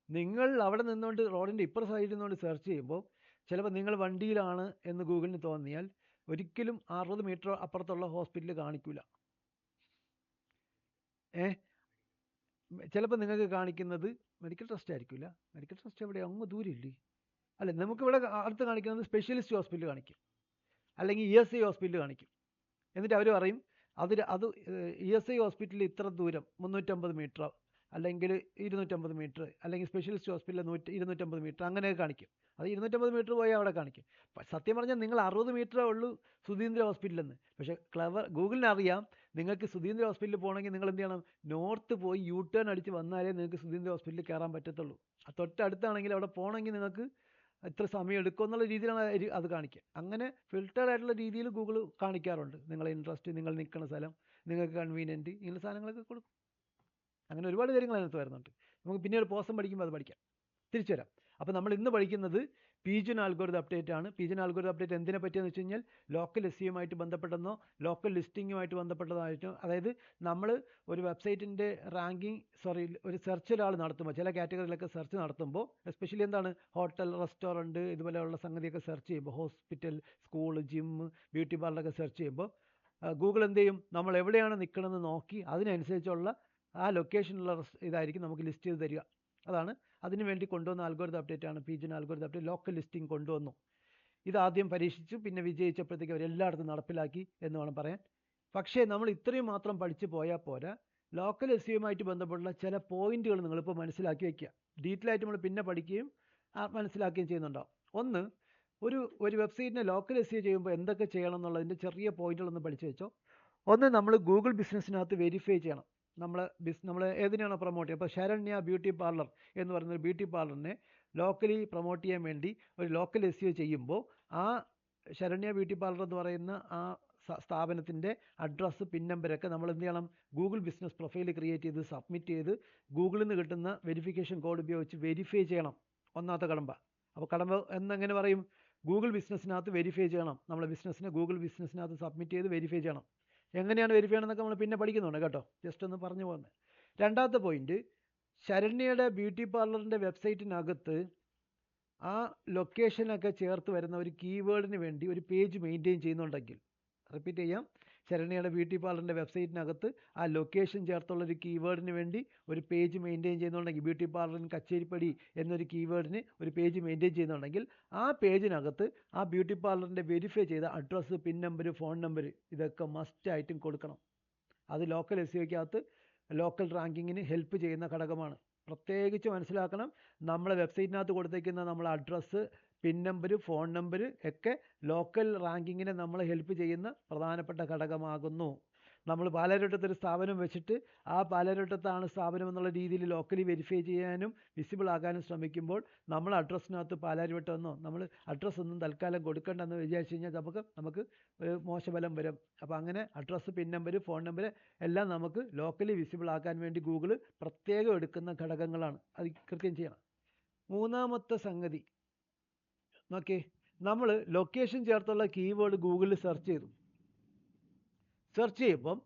നിങ്ങൾ അവിടെ നിന്നുകൊണ്ട് റോഡിൻ്റെ ഇപ്പുറ സൈഡിൽ നിന്നുകൊണ്ട് സെർച്ച് ചെയ്യുമ്പോൾ ചിലപ്പോൾ നിങ്ങൾ വണ്ടിയിലാണ് എന്ന് ഗൂഗിളിന് തോന്നിയാൽ ഒരിക്കലും 60 മീറ്റർ അപ്പുറത്തുള്ള ഹോസ്പിറ്റൽ കാണിക്കില്ല. ചിലപ്പോൾ നിങ്ങൾക്ക് കാണിക്കുന്നത് മെഡിക്കൽ ട്രസ്റ്റ് ആയിരിക്കില്ല. മെഡിക്കൽ ട്രസ്റ്റ് എവിടെ, അങ്ങ് ദൂരമില്ലേ? അല്ല, നമുക്കിവിടെ അടുത്ത് കാണിക്കുന്നത് സ്പെഷ്യലിസ്റ്റ് ഹോസ്പിറ്റൽ കാണിക്കും, അല്ലെങ്കിൽ ESI ഹോസ്പിറ്റൽ കാണിക്കും. എന്നിട്ട് അവർ പറയും അത് ESI ഹോസ്പിറ്റലിൽ ഇത്ര ദൂരം 350 മീറ്റർ, അല്ലെങ്കിൽ 250 മീറ്റർ, അല്ലെങ്കിൽ സ്പെഷ്യലിസ്റ്റ് ഹോസ്പിറ്റലിൽ 250 മീറ്റർ, അങ്ങനെയൊക്കെ കാണിക്കും. അത് 250 മീറ്റർ പോയാൽ അവിടെ കാണിക്കും. സത്യം പറഞ്ഞാൽ നിങ്ങൾ 60 മീറ്ററേ ഉള്ളൂ സുധീന്ദ്ര ഹോസ്പിറ്റലെന്ന്. പക്ഷേ ഗൂഗിളിന് അറിയാം നിങ്ങൾക്ക് സുധീന്ദ്ര ഹോസ്പിറ്റലിൽ പോകണമെങ്കിൽ നിങ്ങൾ എന്ത് ചെയ്യണം, നോർത്ത് പോയി U-turn അടിച്ച് വന്നാലേ നിങ്ങൾക്ക് സുധീന്ദ്ര ഹോസ്പിറ്റലിൽ കയറാൻ പറ്റത്തുള്ളൂ. തൊട്ടടുത്താണെങ്കിൽ അവിടെ പോകണമെങ്കിൽ നിങ്ങൾക്ക് ഇത്ര സമയം എടുക്കും എന്നുള്ള രീതിയിലാണ് അത് കാണിക്കുക. അങ്ങനെ ഫിൽറ്റർ ആയിട്ടുള്ള രീതിയിൽ ഗൂഗിൾ കാണിക്കാറുണ്ട്. നിങ്ങളെ ഇൻട്രസ്റ്റ്, നിങ്ങൾ നിൽക്കുന്ന സ്ഥലം, നിങ്ങൾക്ക് കൺവീനിയൻറ്റ്, ഇങ്ങനെ സാധനങ്ങളൊക്കെ കൊടുക്കും. അങ്ങനെ ഒരുപാട് കാര്യങ്ങൾ അതിനകത്ത് വരുന്നുണ്ട്. നമുക്ക് പിന്നീട് പോസം പഠിക്കുമ്പോൾ അത് പഠിക്കാം. തിരിച്ചു വരാം. അപ്പോൾ നമ്മൾ ഇന്ന് പഠിക്കുന്നത് പീജൻ ആൽഗോരിതം അപ്ഡേറ്റ് ആണ്. പീജൻ ആൽഗോരിതം അപ്ഡേറ്റ് എന്തിനെ പറ്റിയെന്ന് വെച്ച് കഴിഞ്ഞാൽ ലോക്കൽ SEOയുമായിട്ട് ബന്ധപ്പെട്ടെന്നോ ലോക്കൽ ലിസ്റ്റിങ്ങുമായിട്ട് ബന്ധപ്പെട്ടതായിട്ടോ, അതായത് നമ്മൾ ഒരു വെബ്സൈറ്റിൻ്റെ ഒരു സെർച്ച് ഒരാൾ നടത്തുമ്പോൾ, ചില കാറ്റഗറിയിലൊക്കെ സെർച്ച് നടത്തുമ്പോൾ, എസ്പെഷ്യലി എന്താണ് ഹോട്ടൽ, റെസ്റ്റോറൻറ്റ്, ഇതുപോലെയുള്ള സംഗതിയൊക്കെ സെർച്ച് ചെയ്യുമ്പോൾ, ഹോസ്പിറ്റൽ, സ്കൂൾ, ജിം, ബ്യൂട്ടി പാർലറൊക്കെ സെർച്ച് ചെയ്യുമ്പോൾ ഗൂഗിൾ എന്ത് ചെയ്യും, നമ്മൾ എവിടെയാണ് നിൽക്കണമെന്ന് നോക്കി അതിനനുസരിച്ചുള്ള ആ ലൊക്കേഷനുള്ള ഇതായിരിക്കും നമുക്ക് ലിസ്റ്റ് ചെയ്ത് തരിക. അതാണ് അതിന് വേണ്ടി കൊണ്ടുവന്ന ആൽഗോരിതം അപ്ഡേറ്റ് ആണ് pigeon algorithm update. Local listing കൊണ്ടുവന്നു. ഇതാദ്യം പരീക്ഷിച്ചു, പിന്നെ വിജയിച്ചപ്പോഴത്തേക്ക് അവരെല്ലായിടത്തും നടപ്പിലാക്കി എന്ന് വേണം പറയാൻ. പക്ഷേ നമ്മൾ ഇത്രയും മാത്രം പഠിച്ചു പോയാൽ പോരാ. ലോക്കൽ SEOയുമായിട്ട് ബന്ധപ്പെട്ടുള്ള ചില പോയിന്റുകൾ നിങ്ങളിപ്പോൾ മനസ്സിലാക്കി വയ്ക്കുക. ഡീറ്റെയിൽ ആയിട്ട് നമ്മൾ പിന്നെ പഠിക്കുകയും മനസ്സിലാക്കുകയും ചെയ്യുന്നുണ്ടാവും. ഒന്ന്, ഒരു വെബ്സൈറ്റിനെ ലോക്കൽ SEO ചെയ്യുമ്പോൾ എന്തൊക്കെ ചെയ്യണം എന്നുള്ളതിൻ്റെ ചെറിയ പോയിന്റുകളൊന്ന് പഠിച്ചു വെച്ചോ. ഒന്ന്, നമ്മൾ ഗൂഗിൾ ബിസിനസ്സിനകത്ത് വെരിഫൈ ചെയ്യണം. നമ്മൾ ഏതിനാണോ പ്രൊമോട്ട് ചെയ്യുക. ഇപ്പോൾ ശരണ്യ ബ്യൂട്ടി പാർലർ എന്ന് പറയുന്ന ഒരു ബ്യൂട്ടി പാർലറിനെ ലോക്കലി പ്രൊമോട്ട് ചെയ്യാൻ വേണ്ടി ഒരു ലോക്കൽ SEO ചെയ്യുമ്പോൾ ആ ശരണ്യ ബ്യൂട്ടി പാർലർ എന്ന് പറയുന്ന ആ സ്ഥാപനത്തിൻ്റെ അഡ്രസ്സ്, പിൻ നമ്പരൊക്കെ നമ്മൾ എന്ത് ചെയ്യണം, ഗൂഗിൾ ബിസിനസ് പ്രൊഫൈൽ ക്രിയേറ്റ് ചെയ്ത് സബ്മിറ്റ് ചെയ്ത് ഗൂഗിളിൽ നിന്ന് കിട്ടുന്ന വെരിഫിക്കേഷൻ കോഡ് ഉപയോഗിച്ച് വെരിഫൈ ചെയ്യണം. ഒന്നാമത്തെ കടമ്പ. അപ്പോൾ കടമ്പ എന്നെങ്ങനെ പറയും, ഗൂഗിൾ ബിസിനസ്സിനകത്ത് വെരിഫൈ ചെയ്യണം. നമ്മളെ ബിസിനസ്സിനെ ഗൂഗിൾ ബിസിനസ്സിനകത്ത് സബ്മിറ്റ് ചെയ്ത് വെരിഫൈ ചെയ്യണം. എങ്ങനെയാണ് വെരിഫൈ ചെയ്യണമെന്നൊക്കെ നമ്മൾ പിന്നെ പഠിക്കുന്നുണ്ട് കേട്ടോ, ജസ്റ്റ് ഒന്ന് പറഞ്ഞു പോകുന്നത്. രണ്ടാമത്തെ പോയിന്റ്, ശരണ്യയുടെ ബ്യൂട്ടി പാർലറിൻ്റെ വെബ്സൈറ്റിനകത്ത് ആ ലൊക്കേഷനൊക്കെ ചേർത്ത് വരുന്ന ഒരു കീവേഡിന് വേണ്ടി ഒരു പേജ് മെയിൻറ്റെയിൻ ചെയ്യുന്നുണ്ടെങ്കിൽ, റിപ്പീറ്റ് ചെയ്യാം, ശരണ്യയുടെ ബ്യൂട്ടി പാർലറിൻ്റെ വെബ്സൈറ്റിനകത്ത് ആ ലൊക്കേഷൻ ചേർത്തുള്ള ഒരു കീവേഡിന് വേണ്ടി ഒരു പേജ് മെയിൻറ്റെയിൻ ചെയ്യുന്നുണ്ടെങ്കിൽ, ബ്യൂട്ടി പാർലറിൻ കച്ചേരിപ്പടി എന്നൊരു കീവേഡിന് ഒരു പേജ് മെയിൻറ്റെയിൻ ചെയ്യുന്നുണ്ടെങ്കിൽ, ആ പേജിനകത്ത് ആ ബ്യൂട്ടി പാർലറിൻ്റെ വെരിഫൈ ചെയ്ത address, pin number, phone number ഇതൊക്കെ മസ്റ്റായിട്ടും കൊടുക്കണം. അത് ലോക്കൽ SEOയ്ക്കകത്ത് ലോക്കൽ റാങ്കിങ്ങിന് ഹെൽപ്പ് ചെയ്യുന്ന ഘടകമാണ്. പ്രത്യേകിച്ച് മനസ്സിലാക്കണം, നമ്മളെ വെബ്സൈറ്റിനകത്ത് കൊടുത്തേക്കുന്ന നമ്മളെ address, pin number, phone number ഒക്കെ ലോക്കൽ റാങ്കിങ്ങിനെ നമ്മളെ ഹെൽപ്പ് ചെയ്യുന്ന പ്രധാനപ്പെട്ട ഘടകമാകുന്നു. നമ്മൾ പാലാരിവട്ടത്ത് ഒരു സ്ഥാപനം വെച്ചിട്ട് ആ പാലാരിവട്ടത്താണ് സ്ഥാപനം എന്നുള്ള രീതിയിൽ ലോക്കലി വെരിഫൈ ചെയ്യാനും വിസിബിൾ ആകാനും ശ്രമിക്കുമ്പോൾ നമ്മൾ അഡ്രസ്സിനകത്ത് പാലാരിവട്ടമെന്നോ നമ്മൾ അഡ്രസ്സ് ഒന്നും തൽക്കാലം കൊടുക്കേണ്ടെന്ന് വിചാരിച്ചു കഴിഞ്ഞാൽ നമുക്ക് ഒരു മോശഫലം വരും. അപ്പോൾ അങ്ങനെ address, pin number, phone number എല്ലാം നമുക്ക് ലോക്കലി വിസിബിൾ ആക്കാൻ വേണ്ടി ഗൂഗിൾ പ്രത്യേകം എടുക്കുന്ന ഘടകങ്ങളാണ്. അത് കൃത്യം ചെയ്യണം. മൂന്നാമത്തെ സംഗതി നോക്കിയേ, നമ്മൾ ലൊക്കേഷൻ ചേർത്തുള്ള കീവേഡ് ഗൂഗിളിൽ സെർച്ച് ചെയ്തു. സെർച്ച് ചെയ്യുമ്പം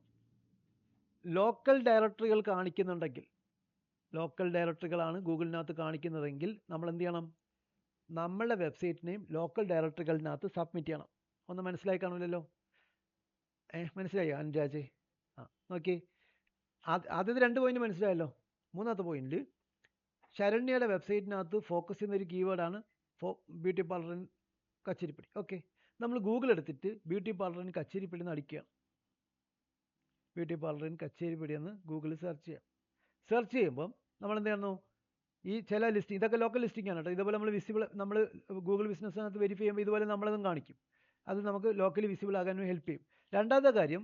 ലോക്കൽ ഡയറക്ടറികൾ കാണിക്കുന്നുണ്ടെങ്കിൽ, ലോക്കൽ ഡയറക്ടറികളാണ് ഗൂഗിളിനകത്ത് കാണിക്കുന്നതെങ്കിൽ നമ്മൾ എന്ത് ചെയ്യണം? നമ്മളുടെ വെബ്സൈറ്റിനെയും ലോക്കൽ ഡയറക്ടറികളിനകത്ത് സബ്മിറ്റ് ചെയ്യണം. ഒന്ന് മനസ്സിലായി കാണില്ലല്ലോ? മനസ്സിലായോ അനുരാജ്? നോക്കി, ആദ്യത്തെ 2 പോയിന്റ് മനസ്സിലായല്ലോ. മൂന്നാമത്തെ പോയിന്റ്, ശരണ്യയുടെ വെബ്സൈറ്റിനകത്ത് ഫോക്കസ് ചെയ്യുന്ന ഒരു കീവേഡാണ് ബ്യൂട്ടി പാർലറിൻ കച്ചേരിപ്പടി. ഓക്കെ, നമ്മൾ ഗൂഗിൾ എടുത്തിട്ട് ബ്യൂട്ടി പാർലറിൻ കച്ചേരിപ്പടി എന്ന് അടിക്കുകയാണ്. ബ്യൂട്ടി പാർലറിൻ കച്ചേരിപ്പടി എന്ന് ഗൂഗിളിൽ സെർച്ച് ചെയ്യാം. സെർച്ച് ചെയ്യുമ്പം നമ്മൾ എന്ത് ചെയ്യുന്നു? ഈ ചില ലിസ്റ്റിംഗ്, ഇതൊക്കെ ലോക്കൽ ലിസ്റ്റിംഗ് ആണ് കേട്ടോ. ഇതുപോലെ നമ്മൾ ഗൂഗിൾ ബിസിനസ്സിനകത്ത് വെരിഫൈ ചെയ്യുമ്പോൾ ഇതുപോലെ നമ്മളതും കാണിക്കും. അത് നമുക്ക് ലോക്കലി വിസിബിൾ ആകാനും ഹെൽപ്പ് ചെയ്യും. രണ്ടാമത്തെ കാര്യം,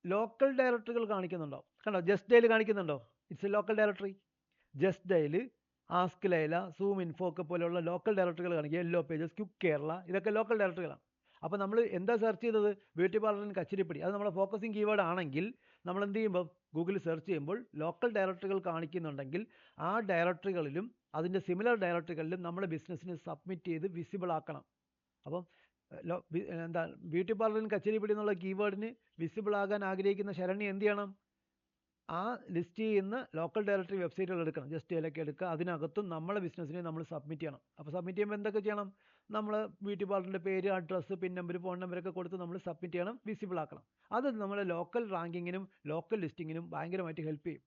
ലോക്കൽ ഡയറക്ടറികൾ കാണിക്കുന്നുണ്ടോ? കണ്ടോ, ജസ്റ്റ് ഡയൽ കാണിക്കുന്നുണ്ടോ? It's a local directory. Just Dial, Ask Laila, Zoom Info ഒക്കെ പോലെയുള്ള ലോക്കൽ ഡയറക്ടറികൾ കാണിക്കും. യെല്ലോ പേജസ്, ക്വിക്ക് കേരള, ഇതൊക്കെ ലോക്കൽ ഡയറക്ടറികളാണ്. അപ്പോൾ നമ്മൾ എന്താ സെർച്ച് ചെയ്തത്? ബ്യൂട്ടി പാർലറിന് കച്ചേരിപ്പടി. അത് നമ്മുടെ ഫോക്കസിങ് കീവേഡ് ആണെങ്കിൽ നമ്മൾ എന്ത് ചെയ്യുമ്പോൾ ഗൂഗിളിൽ സെർച്ച് ചെയ്യുമ്പോൾ ലോക്കൽ ഡയറക്ടറികൾ കാണിക്കുന്നുണ്ടെങ്കിൽ ആ ഡയറക്ടറികളിലും അതിൻ്റെ സിമിലർ ഡയറക്ടറികളിലും നമ്മുടെ ബിസിനസ്സിന് സബ്മിറ്റ് ചെയ്ത് വിസിബിൾ ആക്കണം. അപ്പം ബ്യൂട്ടി പാർലറിന് കച്ചേരിപ്പടി എന്നുള്ള കീവേഡിന് വിസിബിൾ ആകാൻ ആഗ്രഹിക്കുന്ന ശരണ്യ എന്ത് ചെയ്യണം? ആ ലിസ്റ്റ് ചെയ്യുന്ന ലോക്കൽ ഡയറക്ടറി വെബ്സൈറ്റുകൾ എടുക്കണം. ജസ്റ്റ് ഇതിലൊക്കെ എടുക്കുക. അതിനകത്തും നമ്മളെ ബിസിനസ്സിനെ നമ്മൾ സബ്മിറ്റ് ചെയ്യണം. അപ്പോൾ സബ്മിറ്റ് ചെയ്യുമ്പോൾ എന്തൊക്കെ ചെയ്യണം? നമ്മൾ ബ്യൂട്ടി പാർലറിൻ്റെ പേര്, അഡ്രസ്സ്, പിൻ നമ്പർ, ഫോൺ നമ്പറൊക്കെ കൊടുത്ത് നമ്മൾ സബ്മിറ്റ് ചെയ്യണം, വിസിബിൾ ആക്കണം. അത് നമ്മളെ ലോക്കൽ റാങ്കിങ്ങിനും ലോക്കൽ ലിസ്റ്റിങ്ങിനും ഭയങ്കരമായിട്ട് ഹെൽപ്പ് ചെയ്യും.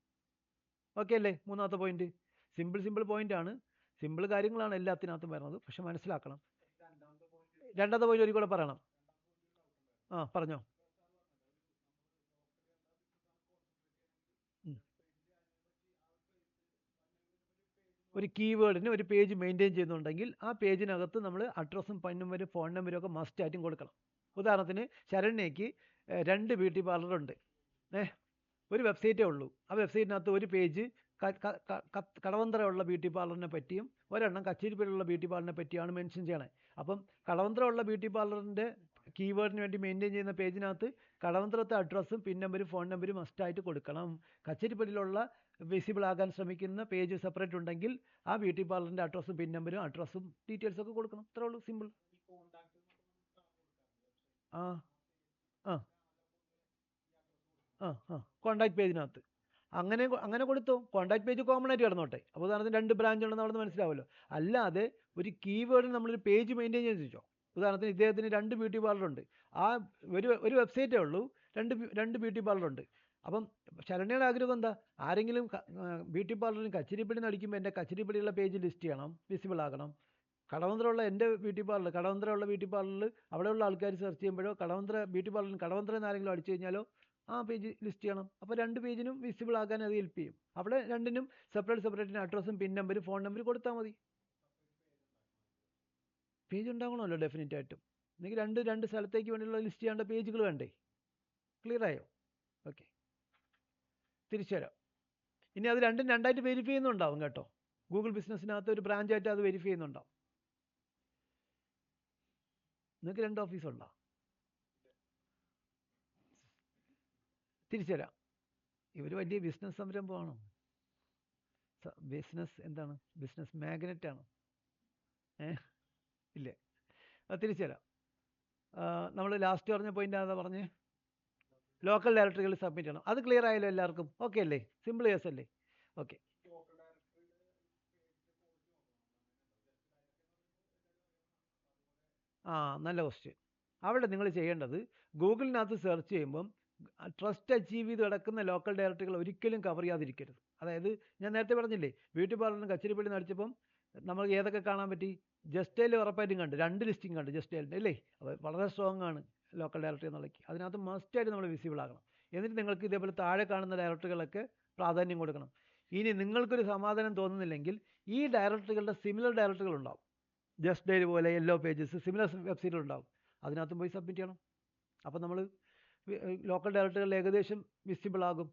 ഓക്കെ അല്ലേ? മൂന്നാമത്തെ പോയിന്റ് സിമ്പിൾ പോയിന്റ് ആണ്. സിമ്പിൾ കാര്യങ്ങളാണ് എല്ലാത്തിനകത്തും വരുന്നത്, പക്ഷെ മനസ്സിലാക്കണം. രണ്ടാമത്തെ പോയിന്റ് ഒരിക്കൽ കൂടെ പറയണം. പറഞ്ഞോ. ഒരു കീവേഡിന് ഒരു പേജ് മെയിൻറ്റെയിൻ ചെയ്യുന്നുണ്ടെങ്കിൽ ആ പേജിനകത്ത് നമ്മൾ അഡ്രസ്സും, പിൻ നമ്പരും, ഫോൺ നമ്പരും ഒക്കെ മസ്റ്റ് ആയിട്ടും കൊടുക്കണം. ഉദാഹരണത്തിന് ശരണ്യയ്ക്ക് 2 ബ്യൂട്ടി പാർലറുണ്ട്. ഒരു വെബ്സൈറ്റേ ഉള്ളൂ. ആ വെബ്സൈറ്റിനകത്ത് ഒരു പേജ് കടവന്ത്രയുള്ള ബ്യൂട്ടി പാർലറിനെ പറ്റിയും ഒരെണ്ണം കച്ചേരിപ്പടിയുള്ള ബ്യൂട്ടി പാർലറിനെ പറ്റിയാണ് മെൻഷൻ ചെയ്യണേ. അപ്പം കടവന്ത്രയുള്ള ബ്യൂട്ടി പാർലറിൻ്റെ കീവേഡിന് വേണ്ടി മെയിൻറ്റെയിൻ ചെയ്യുന്ന പേജിനകത്ത് കടവന്ത്രത്തെ അഡ്രസ്സും, പിൻ നമ്പരും, ഫോൺ നമ്പരും മസ്റ്റായിട്ട് കൊടുക്കണം. കച്ചേരിപ്പടിയിലുള്ള വിസിബിൾ ആകാൻ ശ്രമിക്കുന്ന പേജ് സെപ്പറേറ്റ് ഉണ്ടെങ്കിൽ ആ ബ്യൂട്ടി പാർലറിൻ്റെ അഡ്രസ്സും, പിൻ നമ്പരും, അഡ്രസ്സും ഡീറ്റെയിൽസ് ഒക്കെ കൊടുക്കണം. അത്രേ ഉള്ളൂ, സിമ്പിൾ. കോൺടാക്ട് പേജിനകത്ത് അങ്ങനെ കൊടുത്തോ. കോൺടാക്ട് പേജ് കോമൺ ആയിട്ട് കിടന്നോട്ടെ. അപ്പോൾ ഉദാഹരണത്തിന് 2 ബ്രാഞ്ച് ഉണ്ടെന്ന് അവിടെ നിന്ന് മനസ്സിലാവുമല്ലോ. അല്ലാതെ ഒരു കീവേഡിന് നമ്മളൊരു പേജ് മെയിൻറ്റെയിൻ ചെയ്ത് വെച്ചോ. ഉദാഹരണത്തിന് ഇദ്ദേഹത്തിന് 2 ബ്യൂട്ടി പാർലറുണ്ട്. ആ ഒരു വെബ്സൈറ്റേ ഉള്ളൂ, 2 ബ്യൂട്ടി പാർലറുണ്ട്. അപ്പം ശരണ്യയുടെ ആഗ്രഹം എന്താ? ആരെങ്കിലും ബ്യൂട്ടി പാർലറിന് കച്ചേരിപ്പടി നടിക്കുമ്പോൾ എൻ്റെ കച്ചേരിപ്പടിയുള്ള പേജ് ലിസ്റ്റ് ചെയ്യണം, വിസിബിൾ ആകണം. കടവന്ത്രയുള്ള എൻ്റെ ബ്യൂട്ടി പാർലർ, കടവന്ത്രയുള്ള ബ്യൂട്ടി പാർലറിൽ അവിടെയുള്ള ആൾക്കാർ സെർച്ച് ചെയ്യുമ്പോഴോ കടവന്ത്ര ബ്യൂട്ടി പാർലറിന് കടവന്ത്ര എന്ന് അടിച്ചു കഴിഞ്ഞാലോ ആ പേജ് ലിസ്റ്റ് ചെയ്യണം. അപ്പോൾ 2 പേജിനും വിസിബിൾ ആകാൻ അത് ഹെൽപ്പ് ചെയ്യും. അവിടെ 2നും സെപ്പറേറ്റിന് അഡ്രസ്സും, പിൻ നമ്പരും, ഫോൺ നമ്പരും കൊടുത്താൽ മതി. പേജ് ഉണ്ടാകണമല്ലോ ഡെഫിനറ്റ് ആയിട്ടും. എനിക്ക് രണ്ട് സ്ഥലത്തേക്ക് വേണ്ടിയുള്ള ലിസ്റ്റ് ചെയ്യേണ്ട പേജുകൾ വേണ്ടേ? ക്ലിയർ ആയോ? ഓക്കെ, തിരിച്ചു വരാം. ഇനി അത് 2 രണ്ടായിട്ട് വെരിഫൈ ചെയ്യുന്നുണ്ടാവും കേട്ടോ. ഗൂഗിൾ ബിസിനസ്സിനകത്ത് ഒരു ബ്രാഞ്ചായിട്ട് അത് വെരിഫൈ ചെയ്യുന്നുണ്ടാവും. നിങ്ങൾക്ക് 2 ഓഫീസുണ്ടോ? തിരിച്ചു വരാം. ഇവർ വലിയ ബിസിനസ് സംരംഭമാണോ? ബിസിനസ് എന്താണ്? ബിസിനസ് മാഗ്നറ്റ് ആണോ? ഇല്ലേ. തിരിച്ചു വരാം. നമ്മൾ ലാസ്റ്റ് പറഞ്ഞ പോയിന്റ് ആതാ പറഞ്ഞേ? ലോക്കൽ ഡയറക്ടറികൾ സബ്മിറ്റ് ചെയ്യണം. അത് ക്ലിയർ ആയല്ലോ എല്ലാവർക്കും? ഓക്കെ അല്ലേ? സിമ്പിൾ കേസ് അല്ലേ? ഓക്കെ. നല്ല ക്വസ്റ്റ്യൻ. അവിടെ നിങ്ങൾ ചെയ്യേണ്ടത് ഗൂഗിളിനകത്ത് സെർച്ച് ചെയ്യുമ്പം ട്രസ്റ്റ് അച്ചീവ് ചെയ്ത് കിടക്കുന്ന ലോക്കൽ ഡയറക്ടറികൾ ഒരിക്കലും കവർ ചെയ്യാതിരിക്കരുത്. അതായത് ഞാൻ നേരത്തെ പറഞ്ഞില്ലേ, ബ്യൂട്ടി പാർലറിന് കച്ചേരിപ്പള്ളി നടിച്ചപ്പം നമുക്ക് ഏതൊക്കെ കാണാൻ പറ്റി? ജസ്റ്റേൽ ഉറപ്പായിട്ടും കണ്ട്, 2 ലിസ്റ്റിംഗ് കണ്ട് ജസ്റ്റേലിൻ്റെ അല്ലേ? അപ്പോൾ വളരെ സ്ട്രോങ് ആണ് ലോക്കൽ ഡയറക്ടറി എന്നുള്ളത്. അതിനകത്ത് മസ്റ്റായിട്ട് നമ്മൾ വിസിബിൾ ആകണം. എന്നിട്ട് നിങ്ങൾക്ക് ഇതേപോലെ താഴെ കാണുന്ന ഡയറക്ടറികളൊക്കെ പ്രാധാന്യം കൊടുക്കണം. ഇനി നിങ്ങൾക്കൊരു സമാധാനം തോന്നുന്നില്ലെങ്കിൽ ഈ ഡയറക്ടറികളുടെ സിമിലർ ഡയറക്ടറികൾ ഉണ്ടാവും. ജസ്റ്റ് ഡെയിൽ പോലെ യെല്ലോ പേജസ് സിമിലർ വെബ്സൈറ്റുകൾ ഉണ്ടാവും. അതിനകത്തും പോയി സബ്മിറ്റ് ചെയ്യണം. അപ്പോൾ നമ്മൾ ലോക്കൽ ഡയറക്ടറികൾ ഏകദേശം വിസിബിൾ ആകും.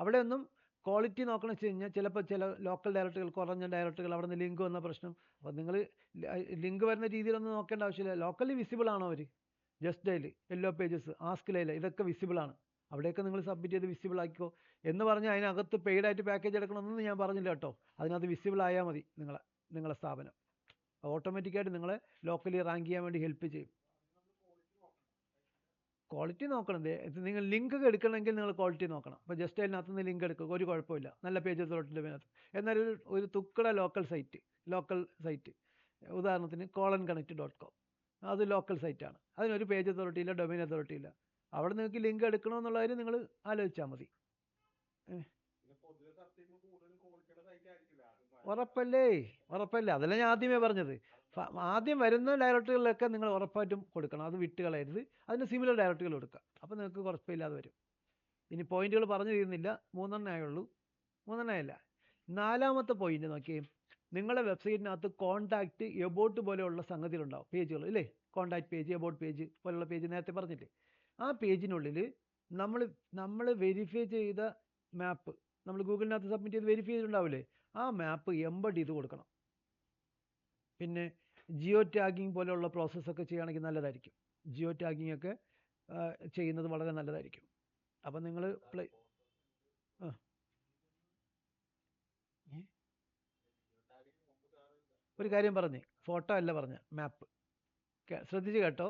അവിടെ ഒന്നും ക്വാളിറ്റി നോക്കണം വെച്ച് കഴിഞ്ഞാൽ ചിലപ്പോൾ ചില ലോക്കൽ ഡയറക്ടറികൾ, കുറഞ്ഞ ഡയറക്ടറികൾ അവിടെ നിന്ന് ലിങ്ക് വന്ന പ്രശ്നം. അപ്പോൾ നിങ്ങൾ ലിങ്ക് വരുന്ന രീതിയിലൊന്നും നോക്കേണ്ട ആവശ്യമില്ല. ലോക്കലി വിസിബിൾ ആണോ അവർ? Just Dial, Yellow Pages, Ask Laila, ഇതൊക്കെ വിസിബിൾ ആണ്. അവിടെയൊക്കെ നിങ്ങൾ സബ്മിറ്റ് ചെയ്ത് വിസിബിൾ ആക്കിക്കോ. എന്ന് പറഞ്ഞാൽ അതിനകത്ത് പെയ്ഡായിട്ട് പാക്കേജ് എടുക്കണമെന്ന് ഞാൻ പറഞ്ഞില്ല കേട്ടോ. അതിനകത്ത് വിസിബിൾ ആയാൽ മതി നിങ്ങളെ സ്ഥാപനം. ഓട്ടോമാറ്റിക്കായിട്ട് നിങ്ങളെ ലോക്കലി റാങ്ക് ചെയ്യാൻ വേണ്ടി ഹെൽപ്പ് ചെയ്യും. ക്വാളിറ്റി നോക്കണം. നിങ്ങൾ ലിങ്ക് ഒക്കെ എടുക്കണമെങ്കിൽ നിങ്ങൾ ക്വാളിറ്റി നോക്കണം. അപ്പോൾ ജസ്റ്റ് അതിനകത്ത് നിന്ന് ലിങ്ക് എടുക്കുക, ഒരു കുഴപ്പമില്ല. നല്ല പേജസ് തൊട്ടിട്ട് എന്നാൽ ഒരു തുക്കട ലോക്കൽ സൈറ്റ് ഉദാഹരണത്തിന് colonConnect.com, അത് ലോക്കൽ സൈറ്റാണ്. അതിനൊരു പേജ് അതോറിറ്റി ഇല്ല, ഡൊമൈൻ അതോറിറ്റി ഇല്ല. അവിടെ നിങ്ങൾക്ക് ലിങ്ക് എടുക്കണമെന്നുള്ള കാര്യം നിങ്ങൾ ആലോചിച്ചാൽ മതി. ഉറപ്പല്ലേ, അതല്ല ഞാൻ ആദ്യമേ പറഞ്ഞത്. ആദ്യം വരുന്ന ഡയറക്ടറികളിലൊക്കെ നിങ്ങൾ ഉറപ്പായിട്ടും കൊടുക്കണം. അത് വിട്ട് കളയരുത്. അതിന് സിമിലർ ഡയറക്ടറികൾ കൊടുക്കുക. അപ്പോൾ നിങ്ങൾക്ക് കുഴപ്പമില്ലാതെ വരും. ഇനി പോയിന്റുകൾ പറഞ്ഞു തീരുന്നില്ല, 3 ആയുള്ളൂ. 3 ആയല്ല. 4ാമത്തെ പോയിന്റ് നോക്കിയേ. നിങ്ങളുടെ വെബ്സൈറ്റിനകത്ത് കോൺടാക്റ്റ്, എബോട്ട് പോലെയുള്ള സംഗതികളുണ്ടാവും, പേജുകൾ ഇല്ലേ? കോൺടാക്ട് പേജ്, എബോട്ട് പേജ് പോലുള്ള പേജ് നേരത്തെ പറഞ്ഞില്ലേ? ആ പേജിനുള്ളിൽ നമ്മൾ വെരിഫൈ ചെയ്ത മാപ്പ്, നമ്മൾ ഗൂഗിളിനകത്ത് സബ്മിറ്റ് ചെയ്ത് വെരിഫൈ ചെയ്തിട്ടുണ്ടാവില്ലേ? ആ മാപ്പ് എംബഡ് ചെയ്ത് കൊടുക്കണം. പിന്നെ ജിയോ ടാഗിങ് പോലെയുള്ള പ്രോസസ്സൊക്കെ ചെയ്യുകയാണെങ്കിൽ നല്ലതായിരിക്കും. ജിയോ ടാഗിങ് ഒക്കെ ചെയ്യുന്നത് വളരെ നല്ലതായിരിക്കും. അപ്പം നിങ്ങൾ ഒരു കാര്യം പറഞ്ഞേ, ഫോട്ടോ അല്ല പറഞ്ഞ മാപ്പ്. ശ്രദ്ധിച്ച് കേട്ടോ.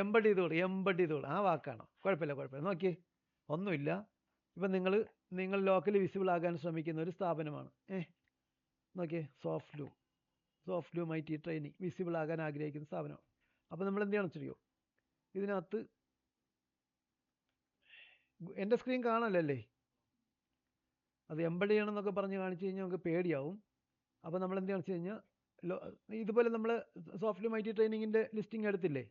എംബഡ് ചെയ്ത് കൊടു, ആ വാക്കാണോ? കുഴപ്പമില്ല. നോക്കിയേ, ഒന്നുമില്ല. ഇപ്പം നിങ്ങൾ ലോക്കലി വിസിബിൾ ആകാൻ ശ്രമിക്കുന്ന ഒരു സ്ഥാപനമാണ്. നോക്കിയേ, സോഫ്റ്റ് ലൂ മൈറ്റി ട്രെയിനിങ് വിസിബിൾ ആകാൻ ആഗ്രഹിക്കുന്ന സ്ഥാപനമാണ്. അപ്പോൾ നമ്മൾ എന്ത് ചെയ്യണം ചെയ്യോ? ഇതിനകത്ത് എൻ്റെ സ്ക്രീൻ കാണാനല്ലേ? അത് എംബഡ് ചെയ്യണം എന്നൊക്കെ പറഞ്ഞ് കാണിച്ചു കഴിഞ്ഞാൽ നമുക്ക് പേടിയാവും. അപ്പോൾ നമ്മൾ എന്ത് ചെയ്യണം വെച്ച് കഴിഞ്ഞാൽ, ഇതുപോലെ നമ്മൾ സോഫ്റ്റ് ലൂ മൈറ്റി ട്രെയിനിങ്ങിൻ്റെ ലിസ്റ്റിംഗ് എടുത്തില്ലേ?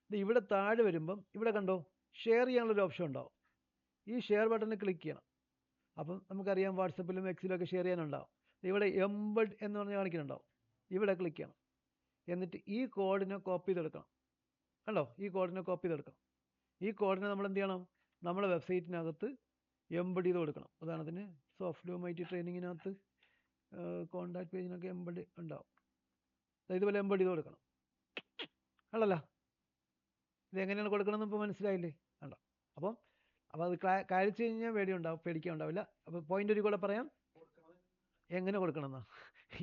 ഇത് ഇവിടെ താഴെ വരുമ്പം ഇവിടെ കണ്ടോ, ഷെയർ ചെയ്യാനുള്ളൊരു ഓപ്ഷൻ ഉണ്ടാവും. ഈ ഷെയർ ബട്ടണിൽ ക്ലിക്ക് ചെയ്യണം. അപ്പം നമുക്കറിയാം വാട്സപ്പിലും എക്സിലും ഒക്കെ ഷെയർ ചെയ്യാനുണ്ടാവും. ഇവിടെ എംബഡ് എന്ന് പറഞ്ഞ് കാണിക്കുന്നുണ്ടാവും. ഇവിടെ ക്ലിക്ക് ചെയ്യണം. എന്നിട്ട് ഈ കോഡിനെ കോപ്പി ചെയ്തെടുക്കണം. കണ്ടോ, ഈ കോഡിനെ കോപ്പി ചെയ്തെടുക്കണം. ഈ കോഡിനെ നമ്മൾ എന്ത് ചെയ്യണം? നമ്മുടെ വെബ്സൈറ്റിനകത്ത് എംബഡ് ചെയ്ത് കൊടുക്കണം. ഉദാഹരണത്തിന് സോഫ്റ്റ് ലൂ മൈറ്റി ട്രെയിനിങ്ങിനകത്ത് കോൺടാക്ട് പേജിനൊക്കെ എംബഡ് ഉണ്ടാവും. ഇതുപോലെ എംബഡ് ചെയ്ത് കൊടുക്കണം. ആണല്ലോ? ഇതെങ്ങനെയാണ് കൊടുക്കണമെന്ന് ഇപ്പോൾ മനസ്സിലായില്ലേ? കണ്ടോ? അപ്പോൾ അത് കഴിച്ചു കഴിഞ്ഞാൽ പേടിക്കാൻ ഉണ്ടാവില്ല. അപ്പോൾ പോയിന്റ് ഒരു കൂടെ പറയാം, എങ്ങനെ കൊടുക്കണമെന്നാ.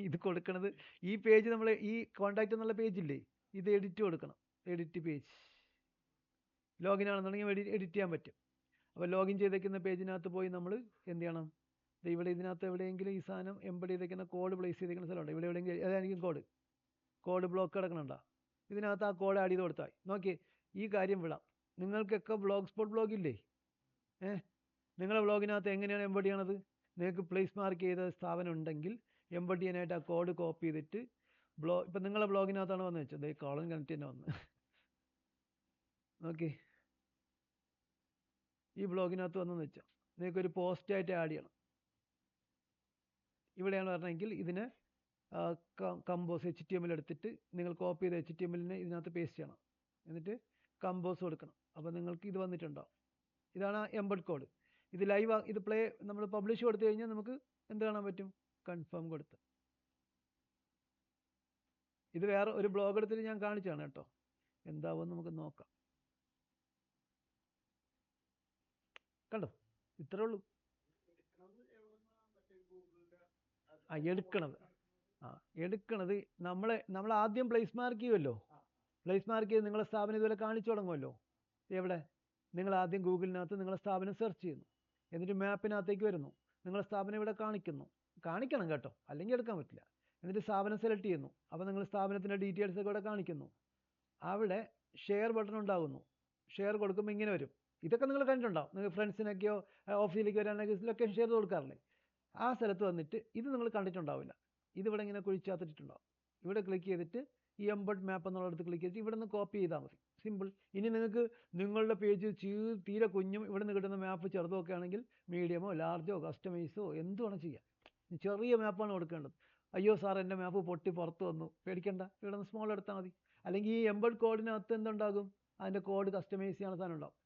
ഇത് കൊടുക്കണത് ഈ പേജ്, നമ്മൾ ഈ കോൺടാക്റ്റ് എന്നുള്ള പേജില്ലേ, ഇത് എഡിറ്റ് കൊടുക്കണം. എഡിറ്റ് പേജ്, ലോഗിൻ ആണെന്നുണ്ടെങ്കിൽ എഡിറ്റ് ചെയ്യാൻ പറ്റും. അപ്പോൾ ലോഗിൻ ചെയ്തേക്കുന്ന പേജിനകത്ത് പോയി നമ്മൾ എന്ത് ചെയ്യണം? ഇവിടെ ഇതിനകത്ത് എവിടെയെങ്കിലും ഈ സാധനം എംബഡ് ചെയ്തേക്കുന്ന കോഡ് പ്ലേസ് ചെയ്തേക്കുന്ന സ്ഥലമുണ്ട്. ഇവിടെ എവിടെയെങ്കിലും ഏതായിരിക്കും കോഡ് ബ്ലോക്ക് കിടക്കണുണ്ടോ? ഇതിനകത്ത് ആ കോഡ് ആഡ് ചെയ്ത് കൊടുത്താൽ നോക്കിയേ, ഈ കാര്യം വിടാം. നിങ്ങൾക്കൊക്കെ ബ്ലോഗ് സ്പോട്ട് ബ്ലോഗില്ലേ? നിങ്ങളുടെ ബ്ലോഗിനകത്ത് എങ്ങനെയാണ് എംബഡ് ചെയ്യണത്? നിങ്ങൾക്ക് പ്ലേസ് മാർക്ക് ചെയ്ത സ്ഥാപനം ഉണ്ടെങ്കിൽ എംബഡ് ചെയ്യാനായിട്ട് ആ കോഡ് കോപ്പി ചെയ്തിട്ട് ഇപ്പം നിങ്ങളുടെ ബ്ലോഗിനകത്താണ് വന്ന് വെച്ചത്, colonConnect തന്നെ വന്ന്. ഓക്കെ, ഈ ബ്ലോഗിനകത്ത് വന്നെന്ന് വെച്ചാൽ നിങ്ങൾക്കൊരു പോസ്റ്റായിട്ട് ആഡ് ചെയ്യണം. ഇവിടെയാണ് പറഞ്ഞെങ്കിൽ ഇതിനെ കമ്പോസ് HTML എടുത്തിട്ട് നിങ്ങൾ കോപ്പി ചെയ്ത HTML-നെ ഇതിനകത്ത് പേസ്റ്റ് ചെയ്യണം. എന്നിട്ട് കമ്പോസ് കൊടുക്കണം. അപ്പോൾ നിങ്ങൾക്ക് ഇത് വന്നിട്ടുണ്ടാവും. ഇതാണ് എംബഡ് കോഡ്. ഇത് ലൈവ്, ഇത് നമ്മൾ പബ്ലിഷ് കൊടുത്തു കഴിഞ്ഞാൽ നമുക്ക് എന്ത് കാണാൻ പറ്റും? കൺഫേം കൊടുത്ത്. ഇത് വേറെ ഒരു ബ്ലോഗ് എടുത്തിട്ട് ഞാൻ കാണിച്ചാണ് കേട്ടോ. എന്താവുമെന്ന് നമുക്ക് നോക്കാം. കണ്ടോ, ഇത്രേ ഉള്ളൂ. എടുക്കണത് നമ്മൾ ആദ്യം പ്ലേസ് മാർക്ക് ചെയ്യുമല്ലോ. പ്ലേസ് മാർക്ക് ചെയ്ത് നിങ്ങളെ സ്ഥാപനം ഇതുപോലെ കാണിച്ചു തുടങ്ങുമല്ലോ. എവിടെ നിങ്ങൾ ആദ്യം ഗൂഗിളിനകത്ത് നിങ്ങളുടെ സ്ഥാപനം സെർച്ച് ചെയ്യുന്നു, എന്നിട്ട് മാപ്പിനകത്തേക്ക് വരുന്നു, നിങ്ങളുടെ സ്ഥാപനം ഇവിടെ കാണിക്കണം കേട്ടോ, അല്ലെങ്കിൽ എടുക്കാൻ പറ്റില്ല. എന്നിട്ട് സ്ഥാപനം സെലക്ട് ചെയ്യുന്നു, അപ്പോൾ നിങ്ങൾ സ്ഥാപനത്തിൻ്റെ ഡീറ്റെയിൽസ് ഒക്കെ ഇവിടെ കാണിക്കുന്നു. അവിടെ ഷെയർ ബട്ടൺ ഉണ്ടാകുന്നു, ഷെയർ കൊടുക്കുമ്പോൾ ഇങ്ങനെ വരും. ഇതൊക്കെ നിങ്ങൾ കണ്ടിട്ടുണ്ടാവും, നിങ്ങൾ ഫ്രണ്ട്സിനൊക്കെയോ ഓഫീസിലേക്ക് വരാണെങ്കിൽ ലൊക്കേഷൻ ഷെയർ കൊടുക്കാറില്ലേ? ആ സ്ഥലത്ത് വന്നിട്ട് ഇത് നിങ്ങൾ കണ്ടിട്ടുണ്ടാവില്ല, ഇതിവിടെ ഇങ്ങനെ കുഴിച്ചാത്തിട്ടുണ്ടാവും. ഇവിടെ ക്ലിക്ക് ചെയ്തിട്ട് ഈ എംബഡ് മാപ്പ് എന്നുള്ളടത്ത് ക്ലിക്ക് ചെയ്തിട്ട് ഇവിടെ നിന്ന് കോപ്പി ചെയ്താൽ മതി, സിമ്പിൾ. ഇനി നിങ്ങൾക്ക് നിങ്ങളുടെ പേജ് തീരെ കുഞ്ഞും ഇവിടെ നിന്ന് കിട്ടുന്ന മാപ്പ് ചെറുതൊക്കെ ആണെങ്കിൽ മീഡിയമോ ലാർജോ കസ്റ്റമൈസോ എന്ത് വേണം ചെയ്യാം. ചെറിയ മാപ്പാണ് കൊടുക്കേണ്ടത്. അയ്യോ സാർ എൻ്റെ മാപ്പ് പൊട്ടി പുറത്ത് വന്നു, പേടിക്കണ്ട, ഇവിടെ നിന്ന് സ്മോൾ എടുത്താൽ മതി. അല്ലെങ്കിൽ ഈ എംബഡ് കോഡിനകത്ത് എന്തുണ്ടാകും, അതിൻ്റെ കോഡ് കസ്റ്റമൈസ് ചെയ്യാനുള്ള സാധനം ഉണ്ടാവും,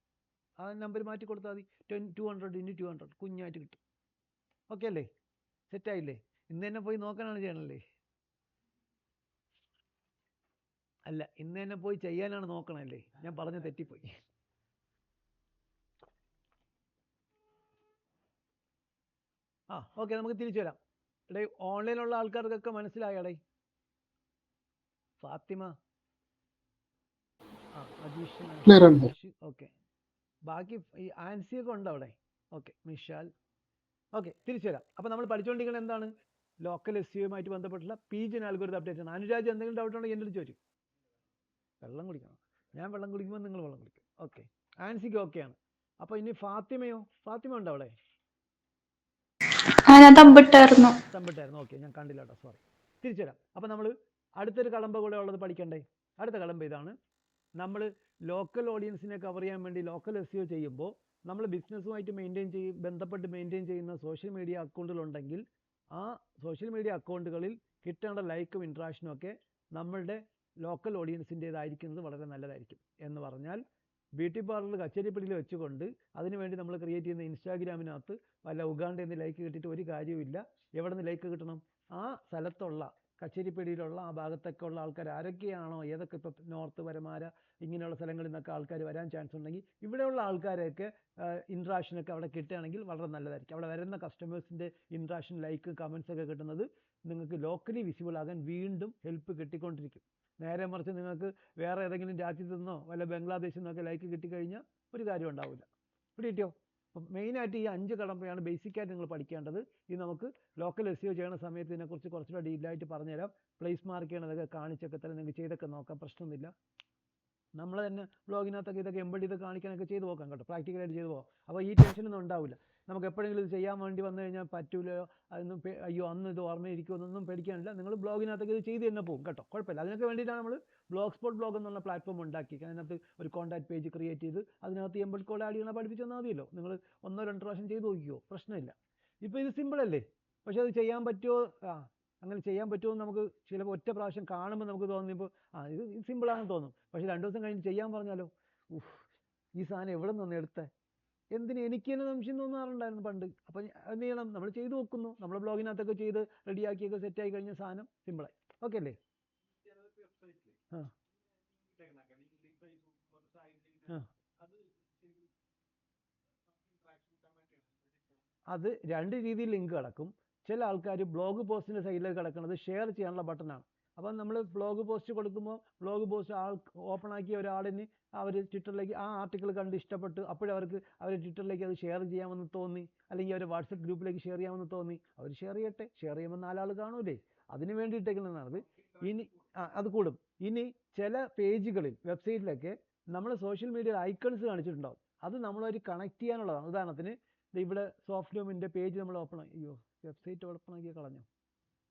ആ നമ്പർ മാറ്റി കൊടുത്താൽ മതി. 200x200 കുഞ്ഞായിട്ട് കിട്ടും. ഓക്കെ അല്ലേ? സെറ്റായില്ലേ? ഇന്ന് തന്നെ പോയി നോക്കാനാണ് ചെയ്യണല്ലേ? അല്ല, ഇന്ന് തന്നെ പോയി ചെയ്യാനാണ് നോക്കണല്ലേ? ഞാൻ പറഞ്ഞ തെറ്റിപ്പോയി. ഓക്കെ, നമുക്ക് തിരിച്ചു വരാം. എടേ, ഓൺലൈനിലുള്ള ആൾക്കാർക്കൊക്കെ മനസ്സിലായടേ? ഫാത്തിമ, ഓക്കെ. ബാക്കി ഈ ആൻസിയൊക്കെ ഉണ്ടോ അവിടെ? ഓക്കെ, മിഷാൽ. ഓക്കെ, തിരിച്ചു വരാം. അപ്പോൾ നമ്മൾ പഠിച്ചുകൊണ്ടിരിക്കുന്നത് എന്താണ്? ലോക്കൽ SEOയുമായിട്ട് ബന്ധപ്പെട്ടുള്ള പീജിൻ അൽഗോരിതം അപ്ഡേറ്റ് ആണ്. അനുരാജ് എന്തെങ്കിലും ഡൗട്ട് ഉണ്ടെങ്കിൽ എൻ്റെ അടുത്ത് ചോദിക്കും. വെള്ളം കുടിക്കണം. ഞാൻ വെള്ളം കുടിക്കുമ്പോൾ നിങ്ങൾ വെള്ളം കുടിക്കും. ഓക്കെ, ആൻസിക്ക് ഓക്കെയാണ്. അപ്പോൾ ഇനി ഫാത്തിമയോ? ഫാത്തിമ ഉണ്ടോ അവിടെ? തമ്പിട്ടായിരുന്നു. ഓക്കെ, ഞാൻ കണ്ടില്ല കേട്ടോ, സോറി. തിരിച്ചു വരാം. അപ്പോൾ നമ്മൾ അടുത്തൊരു കടമ്പ കൂടെ ഉള്ളത് പഠിക്കണ്ടേ? അടുത്ത കടമ്പ ഇതാണ്. നമ്മൾ ലോക്കൽ ഓഡിയൻസിനെ കവർ ചെയ്യാൻ വേണ്ടി ലോക്കൽ SEO ചെയ്യുമ്പോൾ നമ്മൾ ബിസിനസ്സുമായിട്ട് ബന്ധപ്പെട്ട് മെയിൻറ്റെയിൻ ചെയ്യുന്ന സോഷ്യൽ മീഡിയ അക്കൗണ്ടുകളുണ്ടെങ്കിൽ ആ സോഷ്യൽ മീഡിയ അക്കൗണ്ടുകളിൽ കിട്ടേണ്ട ലൈക്കും ഇൻട്രാക്ഷനും ഒക്കെ നമ്മളുടെ ലോക്കൽ ഓഡിയൻസിൻ്റേതായിരിക്കുന്നത് വളരെ നല്ലതായിരിക്കും. എന്ന് പറഞ്ഞാൽ ബ്യൂട്ടി പാർലർ കച്ചേരിപ്പടിയിൽ വെച്ചുകൊണ്ട് അതിനുവേണ്ടി നമ്മൾ ക്രിയേറ്റ് ചെയ്യുന്ന ഇൻസ്റ്റാഗ്രാമിനകത്ത് വല്ല ഉഗാണ്ടയിൽ നിന്ന് ലൈക്ക് കിട്ടിയിട്ട് ഒരു കാര്യവുമില്ല. എവിടെ നിന്ന് ലൈക്ക് കിട്ടണം? ആ സ്ഥലത്തുള്ള കച്ചേരിപ്പടിയിലുള്ള ആ ഭാഗത്തൊക്കെ ഉള്ള ആൾക്കാർ ആരൊക്കെയാണോ, ഏതൊക്കെ ഇപ്പോൾ നോർത്ത് വരമാര ഇങ്ങനെയുള്ള സ്ഥലങ്ങളിൽ നിന്നൊക്കെ ആൾക്കാർ വരാൻ ചാൻസ് ഉണ്ടെങ്കിൽ ഇവിടെയുള്ള ആൾക്കാരെയൊക്കെ ഇൻട്രാക്ഷനൊക്കെ അവിടെ കിട്ടുകയാണെങ്കിൽ വളരെ നല്ലതായിരിക്കും. അവിടെ വരുന്ന കസ്റ്റമേഴ്സിൻ്റെ ഇൻട്രാക്ഷൻ, ലൈക്ക്, കമൻസ് ഒക്കെ കിട്ടുന്നത് നിങ്ങൾക്ക് ലോക്കലി വിസിബിൾ ആകാൻ വീണ്ടും ഹെൽപ്പ് കിട്ടിക്കൊണ്ടിരിക്കും. നേരെ മറിച്ച് നിങ്ങൾക്ക് വേറെ ഏതെങ്കിലും രാജ്യത്തു നിന്നോ വല്ല ബംഗ്ലാദേശിൽ നിന്നൊക്കെ ലൈക്ക് കിട്ടിക്കഴിഞ്ഞാൽ ഒരു കാര്യം ഉണ്ടാവില്ല. പിടിയോ? അപ്പം മെയിനായിട്ട് ഈ 5 കടമ്പയാണ് ബേസിക്കായിട്ട് നിങ്ങൾ പഠിക്കേണ്ടത്. ഇത് നമുക്ക് ലോക്കൽ SEO ചെയ്യുന്ന സമയത്ത് ഇതിനെക്കുറിച്ച് കുറച്ചുകൂടെ ഡീറ്റെയിലായിട്ട് പറഞ്ഞുതരാം. പ്ലേസ് മാർക്ക് ചെയ്യണതൊക്കെ കാണിച്ചൊക്കെ തന്നെ നിങ്ങൾക്ക് ചെയ്തൊക്കെ നോക്കാം, പ്രശ്നമൊന്നുമില്ല. നമ്മൾ തന്നെ ബ്ലോഗിനകത്തൊക്കെ ഇതൊക്കെ എംബഡ് ചെയ്ത് കാണിക്കാനൊക്കെ ചെയ്ത് നോക്കാം കേട്ടോ, പ്രാക്ടിക്കലായിട്ട് ചെയ്ത് പോകാം. അപ്പോൾ ഈ ടെൻഷനൊന്നും ഉണ്ടാവില്ല. നമുക്ക് എപ്പോഴെങ്കിലും ഇത് ചെയ്യാൻ വേണ്ടി വന്നു കഴിഞ്ഞാൽ പറ്റൂലോ, അതൊന്നും അയ്യോ അന്ന് ഇത് ഓർമ്മയിരിക്കുമെന്നൊന്നും പേടിക്കാനില്ല. നിങ്ങൾ ബ്ലോഗിനകത്തൊക്കെ ഇത് ചെയ്ത് തന്നെ പോകും കേട്ടോ, കുഴപ്പമില്ല. അതിനൊക്കെ വേണ്ടിയിട്ടാണ് നമ്മൾ ബ്ലോഗ് സ്പോട്ട് ബ്ലോഗ് എന്നുള്ള പ്ലാറ്റ്ഫോം ഉണ്ടാക്കി അതിനകത്ത് ഒരു കോൺടാക്ട് പേജ് ക്രിയേറ്റ് ചെയ്ത് അതിനകത്ത് എംബഡ് കോഡ് ആഡ് ചെയ്യണം, പഠിപ്പിച്ച് തന്നാൽ മതിയല്ലോ. നിങ്ങൾ 1-2 പ്രാവശ്യം ചെയ്ത് നോക്കിയോ, പ്രശ്നമില്ല. ഇപ്പോൾ ഇത് സിമ്പിളല്ലേ? പക്ഷേ അത് ചെയ്യാൻ പറ്റുമോ? അങ്ങനെ ചെയ്യാൻ പറ്റുമോ എന്ന് നമുക്ക് ചിലപ്പോൾ ഒറ്റ പ്രാവശ്യം കാണുമ്പോൾ നമുക്ക് തോന്നിയപ്പോൾ ഇത് സിമ്പിളാണെന്ന് തോന്നും. പക്ഷേ 2 ദിവസം കഴിഞ്ഞ് ചെയ്യാൻ പറഞ്ഞാലോ, ഈ സാധനം എവിടെ നിന്ന് എടുത്തേ, എന്തിന് എനിക്ക് തന്നെ സംശയം തോന്നാറുണ്ടായിരുന്നു പണ്ട്. അപ്പം എന്ത് ചെയ്യണം? നമ്മൾ ചെയ്ത് നോക്കുന്നു. നമ്മൾ ബ്ലോഗിനകത്തൊക്കെ ചെയ്ത് റെഡിയാക്കിയൊക്കെ സെറ്റായി കഴിഞ്ഞ സാധനം സിമ്പിളായി. ഓക്കെ അല്ലേ? അത് 2 രീതിയിൽ ലിങ്ക് കിടക്കും. ചില ആൾക്കാർ ബ്ലോഗ് പോസ്റ്റിൻ്റെ സൈഡിലേക്ക് കിടക്കുന്നത് ഷെയർ ചെയ്യാനുള്ള ബട്ടണാണ്. അപ്പം നമ്മൾ ബ്ലോഗ് പോസ്റ്റ് കൊടുക്കുമ്പോൾ ബ്ലോഗ് പോസ്റ്റ് ഓപ്പൺ ആക്കിയ ഒരാളിന് അവർ ട്വിറ്ററിലേക്ക് ആ ആർട്ടിക്കിൾ കണ്ട് ഇഷ്ടപ്പെട്ടു, അപ്പോഴവർക്ക് അവർ ട്വിറ്ററിലേക്ക് അത് ഷെയർ ചെയ്യാമെന്ന് തോന്നി, അല്ലെങ്കിൽ അവർ വാട്സപ്പ് ഗ്രൂപ്പിലേക്ക് ഷെയർ ചെയ്യാമെന്ന് തോന്നി, അവർ ഷെയർ ചെയ്യട്ടെ. ഷെയർ ചെയ്യുമ്പോൾ 4 ആൾ കാണൂലേ, അതിന് വേണ്ടിയിട്ടേക്കുന്നതാണത്. ഇനി അത് കൂടും. ഇനി ചില പേജുകളിൽ വെബ്സൈറ്റിലൊക്കെ നമ്മൾ സോഷ്യൽ മീഡിയ ഐക്കൺസ് കാണിച്ചിട്ടുണ്ടാവും, അത് നമ്മളൊരു കണക്ട് ചെയ്യാനുള്ളതാണ്. ഉദാഹരണത്തിന് ഇവിടെ സോഫ്റ്റ് ലൂമിൻ്റെ പേജ് നമ്മൾ ഓപ്പൺ ആക്കി, വെബ്സൈറ്റ് ഓപ്പൺ ആക്കി കളഞ്ഞു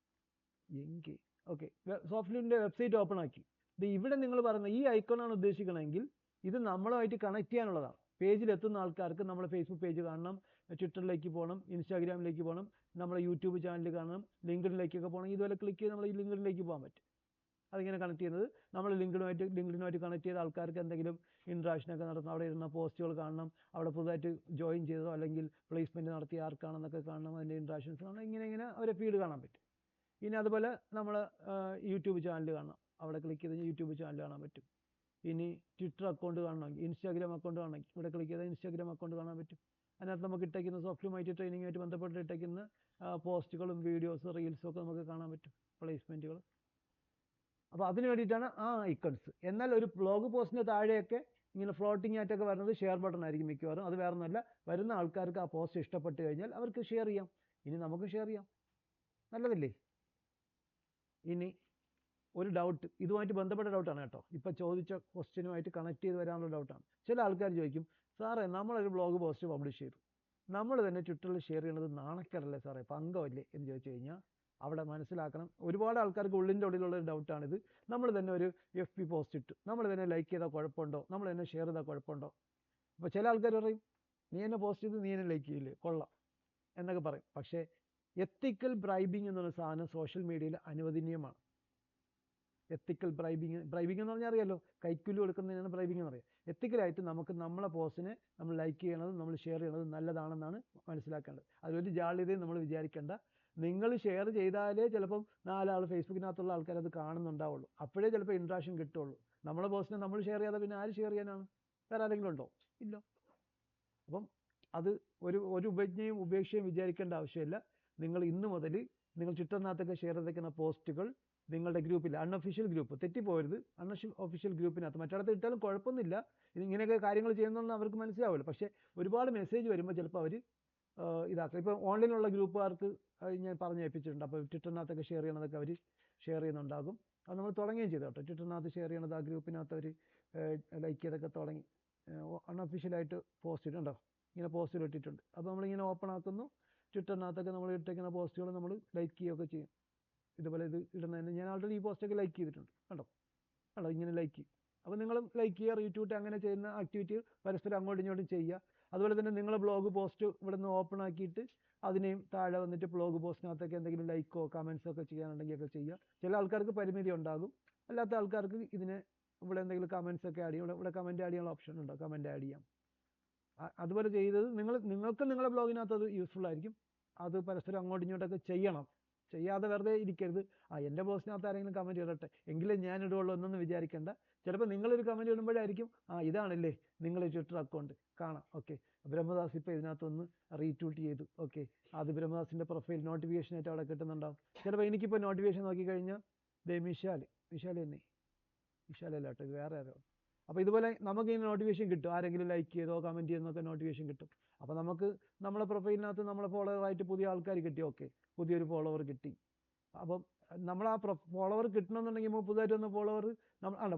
എങ്കിൽ ഓക്കെ, സോഫ്റ്റ് ലൂമിൻ്റെ വെബ്സൈറ്റ് ഓപ്പൺ ആക്കി. ഇവിടെ നിങ്ങൾ പറയുന്ന ഈ ഐക്കണാണ് ഉദ്ദേശിക്കണമെങ്കിൽ ഇത് നമ്മളുമായിട്ട് കണക്ട് ചെയ്യാനുള്ളതാണ്. പേജിൽ എത്തുന്ന ആൾക്കാർക്ക് നമ്മൾ ഫേസ്ബുക്ക് പേജ് കാണണം, ട്വിറ്ററിലേക്ക് പോകണം, ഇൻസ്റ്റാഗ്രാമിലേക്ക് പോകണം, നമ്മുടെ യൂട്യൂബ് ചാനൽ കാണണം, ലിങ്ക്ഡിനിലേക്കൊക്കെ പോകണം. ഇതുപോലെ ക്ലിക്ക് ചെയ്ത് നമ്മൾ ഈ ലിങ്ക്ഡിനിലേക്ക് പോകാൻ പറ്റും. അതിങ്ങനെ കണക്ട് ചെയ്യുന്നത് നമ്മൾ ലിങ്ക്ഡിനുമായിട്ട് കണക്ട് ചെയ്ത ആൾക്കാർക്ക് എന്തെങ്കിലും ഇൻട്രാക്ഷനൊക്കെ നടത്തണം, അവിടെ ഇരുന്ന പോസ്റ്റുകൾ കാണണം, അവിടെ പുതുതായിട്ട് ജോയിൻ ചെയ്തോ അല്ലെങ്കിൽ പ്ലേസ്മെൻറ്റ് നടത്തിയ ആർക്കാണെന്നൊക്കെ കാണണം, അതിൻ്റെ ഇൻട്രാക്ഷൻസ് കാണണം, ഇങ്ങനെ അവരെ ഫീഡ് കാണാൻ പറ്റും. ഇനി അതുപോലെ നമ്മൾ യൂട്യൂബ് ചാനൽ കാണണം, അവിടെ ക്ലിക്ക് ചെയ്ത് യൂട്യൂബ് ചാനൽ കാണാൻ പറ്റും. ഇനി ട്വിറ്റർ അക്കൗണ്ട് കാണണമെങ്കിൽ, ഇൻസ്റ്റാഗ്രാം അക്കൗണ്ട് കാണണമെങ്കിൽ ഇവിടെ ക്ലിക്ക് ചെയ്താൽ ഇൻസ്റ്റാഗ്രാം അക്കൗണ്ട് കാണാൻ പറ്റും. അതിനകത്ത് നമുക്ക് ഇട്ടേക്കുന്ന സോഫ്റ്റ്വെയറുമായിട്ട് ട്രെയിനിങ്ങുമായിട്ട് ബന്ധപ്പെട്ട് ഇട്ടേക്കുന്ന പോസ്റ്റുകളും വീഡിയോസ് റീൽസും ഒക്കെ നമുക്ക് കാണാൻ പറ്റും, പ്ലേസ്മെൻറ്റുകൾ. അപ്പോൾ അതിന് വേണ്ടിയിട്ടാണ് ആ ഐക്കൺസ്. എന്നാൽ ഒരു ബ്ലോഗ് പോസ്റ്റിൻ്റെ താഴെയൊക്കെ ഇങ്ങനെ ഫ്ലോട്ടിംഗ് ആയിട്ടൊക്കെ വരുന്നത് ഷെയർ ബട്ടൺ ആയിരിക്കും മിക്കവാറും. അത് വേറെ ഒന്നുമല്ല, വരുന്ന ആൾക്കാർക്ക് ആ പോസ്റ്റ് ഇഷ്ടപ്പെട്ട് കഴിഞ്ഞാൽ അവർക്ക് ഷെയർ ചെയ്യാം. ഇനി നമുക്ക് ഷെയർ ചെയ്യാം, നല്ലതല്ലേ? ഇനി ഒരു ഡൗട്ട്, ഇതുമായിട്ട് ബന്ധപ്പെട്ട ഡൗട്ടാണ് കേട്ടോ, ഇപ്പോൾ ചോദിച്ച ക്വസ്റ്റ്യനുമായിട്ട് കണക്ട് ചെയ്ത് വരാനുള്ള ഡൗട്ടാണ്. ചില ആൾക്കാർ ചോദിക്കും, സാറേ നമ്മളൊരു ബ്ലോഗ് പോസ്റ്റ് പബ്ലിഷ് ചെയ്തു, നമ്മൾ തന്നെ ട്വിറ്ററിൽ ഷെയർ ചെയ്യുന്നത് നാണക്കേടല്ലേ സാറേ, പങ്കമല്ലേ എന്ന് ചോദിച്ചു കഴിഞ്ഞാൽ അവിടെ മനസ്സിലാക്കണം, ഒരുപാട് ആൾക്കാർക്ക് ഉള്ളിൻ്റെ ഉള്ളിലുള്ള ഒരു ഡൗട്ടാണിത്. നമ്മൾ തന്നെ ഒരു FB പോസ്റ്റ് ഇട്ടു, നമ്മൾ തന്നെ ലൈക്ക് ചെയ്താൽ കുഴപ്പമുണ്ടോ, നമ്മൾ തന്നെ ഷെയർ ചെയ്താൽ കുഴപ്പമുണ്ടോ? അപ്പോൾ ചില ആൾക്കാർ പറയും, നീ എന്നെ പോസ്റ്റ് ചെയ്ത് നീ എന്നെ ലൈക്ക് ചെയ്യില്ലേ, കൊള്ളാം എന്നൊക്കെ പറയും. പക്ഷേ എത്തിക്കൽ ബ്രൈബിങ് എന്നുള്ള സാധനം സോഷ്യൽ മീഡിയയിൽ അനുവദനീയമാണ്. എത്തിക്കൽ ബ്രൈബിങ് എന്ന് പറഞ്ഞാൽ അറിയാലോ, കൈക്കൂലി കൊടുക്കുന്നതിനാണ് ബ്രൈബിങ് എന്ന് പറയുക. എത്തിക്കലായിട്ട് നമുക്ക് നമ്മളെ പോസ്റ്റിനെ നമ്മൾ ലൈക്ക് ചെയ്യണത്, നമ്മൾ ഷെയർ ചെയ്യണത് നല്ലതാണെന്നാണ് മനസ്സിലാക്കേണ്ടത്. അതിലൊരു ജാള്യതയും നമ്മൾ വിചാരിക്കേണ്ട. നിങ്ങൾ ഷെയർ ചെയ്താലേ ചിലപ്പം 4 ആൾ ഫേസ്ബുക്കിനകത്തുള്ള ആൾക്കാർ അത് കാണുന്നുണ്ടാവുള്ളൂ, അപ്പോഴേ ചിലപ്പോൾ ഇൻട്രാക്ഷൻ കിട്ടുള്ളൂ. നമ്മളെ പോസ്റ്റിനെ നമ്മൾ ഷെയർ ചെയ്യാതെ പിന്നെ ആര് ഷെയർ ചെയ്യാനാണ്? വേറെ ആരെങ്കിലും ഉണ്ടോ? ഇല്ല. അപ്പം അത് ഒരു ഉപജ്ഞയും ഉപേക്ഷയും വിചാരിക്കേണ്ട ആവശ്യമില്ല. നിങ്ങൾ ഇന്ന് മുതൽ നിങ്ങൾ ട്വിറ്ററിനകത്തൊക്കെ ഷെയർ ചെയ്തേക്കുന്ന പോസ്റ്റുകൾ നിങ്ങളുടെ ഗ്രൂപ്പിൽ, അൺഒഫീഷ്യൽ ഗ്രൂപ്പ്, തെറ്റിപ്പോരുത്, അൺഒഫീഷ്യൽ ഗ്രൂപ്പിനകത്ത്, മറ്റിടത്ത് ഇട്ടാലും കുഴപ്പമൊന്നുമില്ല. ഇങ്ങനെയൊക്കെ കാര്യങ്ങൾ ചെയ്യുന്നതെന്ന് അവർക്ക് മനസ്സിലാവില്ല. പക്ഷേ ഒരുപാട് മെസ്സേജ് വരുമ്പോൾ ചിലപ്പോൾ അവർ ഇതാക്കുക. ഇപ്പോൾ ഓൺലൈനിലുള്ള ഗ്രൂപ്പുകാർക്ക് ഞാൻ പറഞ്ഞ് ഏൽപ്പിച്ചിട്ടുണ്ട്. അപ്പോൾ ട്വിറ്ററിനകത്തൊക്കെ ഷെയർ ചെയ്യണതൊക്കെ അവർ ഷെയർ ചെയ്യുന്നുണ്ടാകും. അത് നമ്മൾ തുടങ്ങുകയും ചെയ്തു കേട്ടോ. ട്വിറ്ററിനകത്ത് ഷെയർ ചെയ്യണത് ആ ഗ്രൂപ്പിനകത്ത് അവർ ലൈക്ക് ചെയ്തൊക്കെ തുടങ്ങി. അൺഒഫീഷ്യലായിട്ട് പോസ്റ്റ് ഇട്ടുണ്ടോ, ഇങ്ങനെ പോസ്റ്റുകൾ ഇട്ടിട്ടുണ്ട്. അപ്പോൾ നമ്മളിങ്ങനെ ഓപ്പൺ ആക്കുന്നു, ട്വിറ്ററിനകത്തൊക്കെ നമ്മൾ ഇട്ടേക്കുന്ന പോസ്റ്റുകൾ നമ്മൾ ലൈക്ക് ചെയ്യുകയൊക്കെ ചെയ്യും. ഇതുപോലെ ഇത് ഇടുന്നതിന് ഞാൻ ആൾറെഡി ഈ പോസ്റ്റൊക്കെ ലൈക്ക് ചെയ്തിട്ടുണ്ട് കണ്ടോ, ഇങ്ങനെ ലൈക്ക് ചെയ്യും. അപ്പോൾ നിങ്ങളും ലൈക്ക് ചെയ്യുക, റീട്വീറ്റ്, അങ്ങനെ ചെയ്യുന്ന ആക്ടിവിറ്റി പരസ്പരം അങ്ങോട്ടും ഇങ്ങോട്ടും ചെയ്യുക. അതുപോലെ തന്നെ നിങ്ങൾ ബ്ലോഗ് പോസ്റ്റ് ഇവിടെ നിന്ന് ഓപ്പൺ ആക്കിയിട്ട് അതിനെയും താഴെ വന്നിട്ട് ബ്ലോഗ് പോസ്റ്റിനകത്തൊക്കെ എന്തെങ്കിലും ലൈക്കോ കമൻസോ ഒക്കെ ചെയ്യാനുണ്ടെങ്കിൽ ഒക്കെ ചെയ്യുക. ചില ആൾക്കാർക്ക് പരിമിതി ഉണ്ടാകും, അല്ലാത്ത ആൾക്കാർക്ക് ഇതിനെ ഇവിടെ എന്തെങ്കിലും കമൻസ് ഒക്കെ ആഡ് ചെയ്യും. ഇവിടെ കമൻറ്റ് ആഡ് ചെയ്യാനുള്ള ഓപ്ഷൻ ഉണ്ടോ, കമൻറ്റ് ആഡ് ചെയ്യാം. അതുപോലെ ചെയ്തത് നിങ്ങൾക്ക് നിങ്ങളുടെ ബ്ലോഗിനകത്ത് അത് യൂസ്ഫുൾ ആയിരിക്കും. അത് പരസ്പരം അങ്ങോട്ടും ഇങ്ങോട്ടൊക്കെ ചെയ്യണം, ചെയ്യാതെ വെറുതെ ഇരിക്കരുത്. എൻ്റെ പോസ്റ്റിനകത്ത് ആരെങ്കിലും കമൻറ്റ് ഇടട്ടെ എങ്കിലും ഞാൻ ഇടുകയുള്ളൂ എന്നൊന്നും വിചാരിക്കേണ്ട. ചിലപ്പോൾ നിങ്ങളൊരു കമൻറ്റ് ഇടുമ്പോഴായിരിക്കും ഇതാണല്ലേ നിങ്ങളുടെ ട്വിറ്റർ അക്കൗണ്ട് കാണാം. ഓക്കെ, ബ്രഹ്മദാസ് ഇപ്പോൾ ഇതിനകത്തൊന്ന് റീട്വീറ്റ് ചെയ്തു. ഓക്കെ, അത് ബ്രഹ്മദാസിൻ്റെ പ്രൊഫൈൽ നോട്ടിഫിക്കേഷനായിട്ട് അവിടെ കിട്ടുന്നുണ്ടാവും. ചിലപ്പോൾ എനിക്കിപ്പോൾ നോട്ടിഫിക്കേഷൻ നോക്കിക്കഴിഞ്ഞാൽ വിശാലല്ല കേട്ടോ, ഇത് വേറെ ആരോ. അപ്പോൾ ഇതുപോലെ നമുക്ക് ഇങ്ങനെ നോട്ടിഫിക്കേഷൻ കിട്ടും, ആരെങ്കിലും ലൈക്ക് ചെയ്തോ കമൻറ്റ് ചെയ്തെന്നൊക്കെ നോട്ടിഫിക്കേഷൻ കിട്ടും. അപ്പോൾ നമുക്ക് നമ്മളെ പ്രൊഫൈലിനകത്ത് നമ്മളെ ഫോളോവറായിട്ട് പുതിയ ആൾക്കാർ കിട്ടി. ഓക്കെ, പുതിയൊരു ഫോളോവർ കിട്ടി. അപ്പം നമ്മൾ ആ ഫോളോവർ കിട്ടണമെന്നുണ്ടെങ്കിൽ പുതുതായിട്ട് വന്ന ഫോളോവർ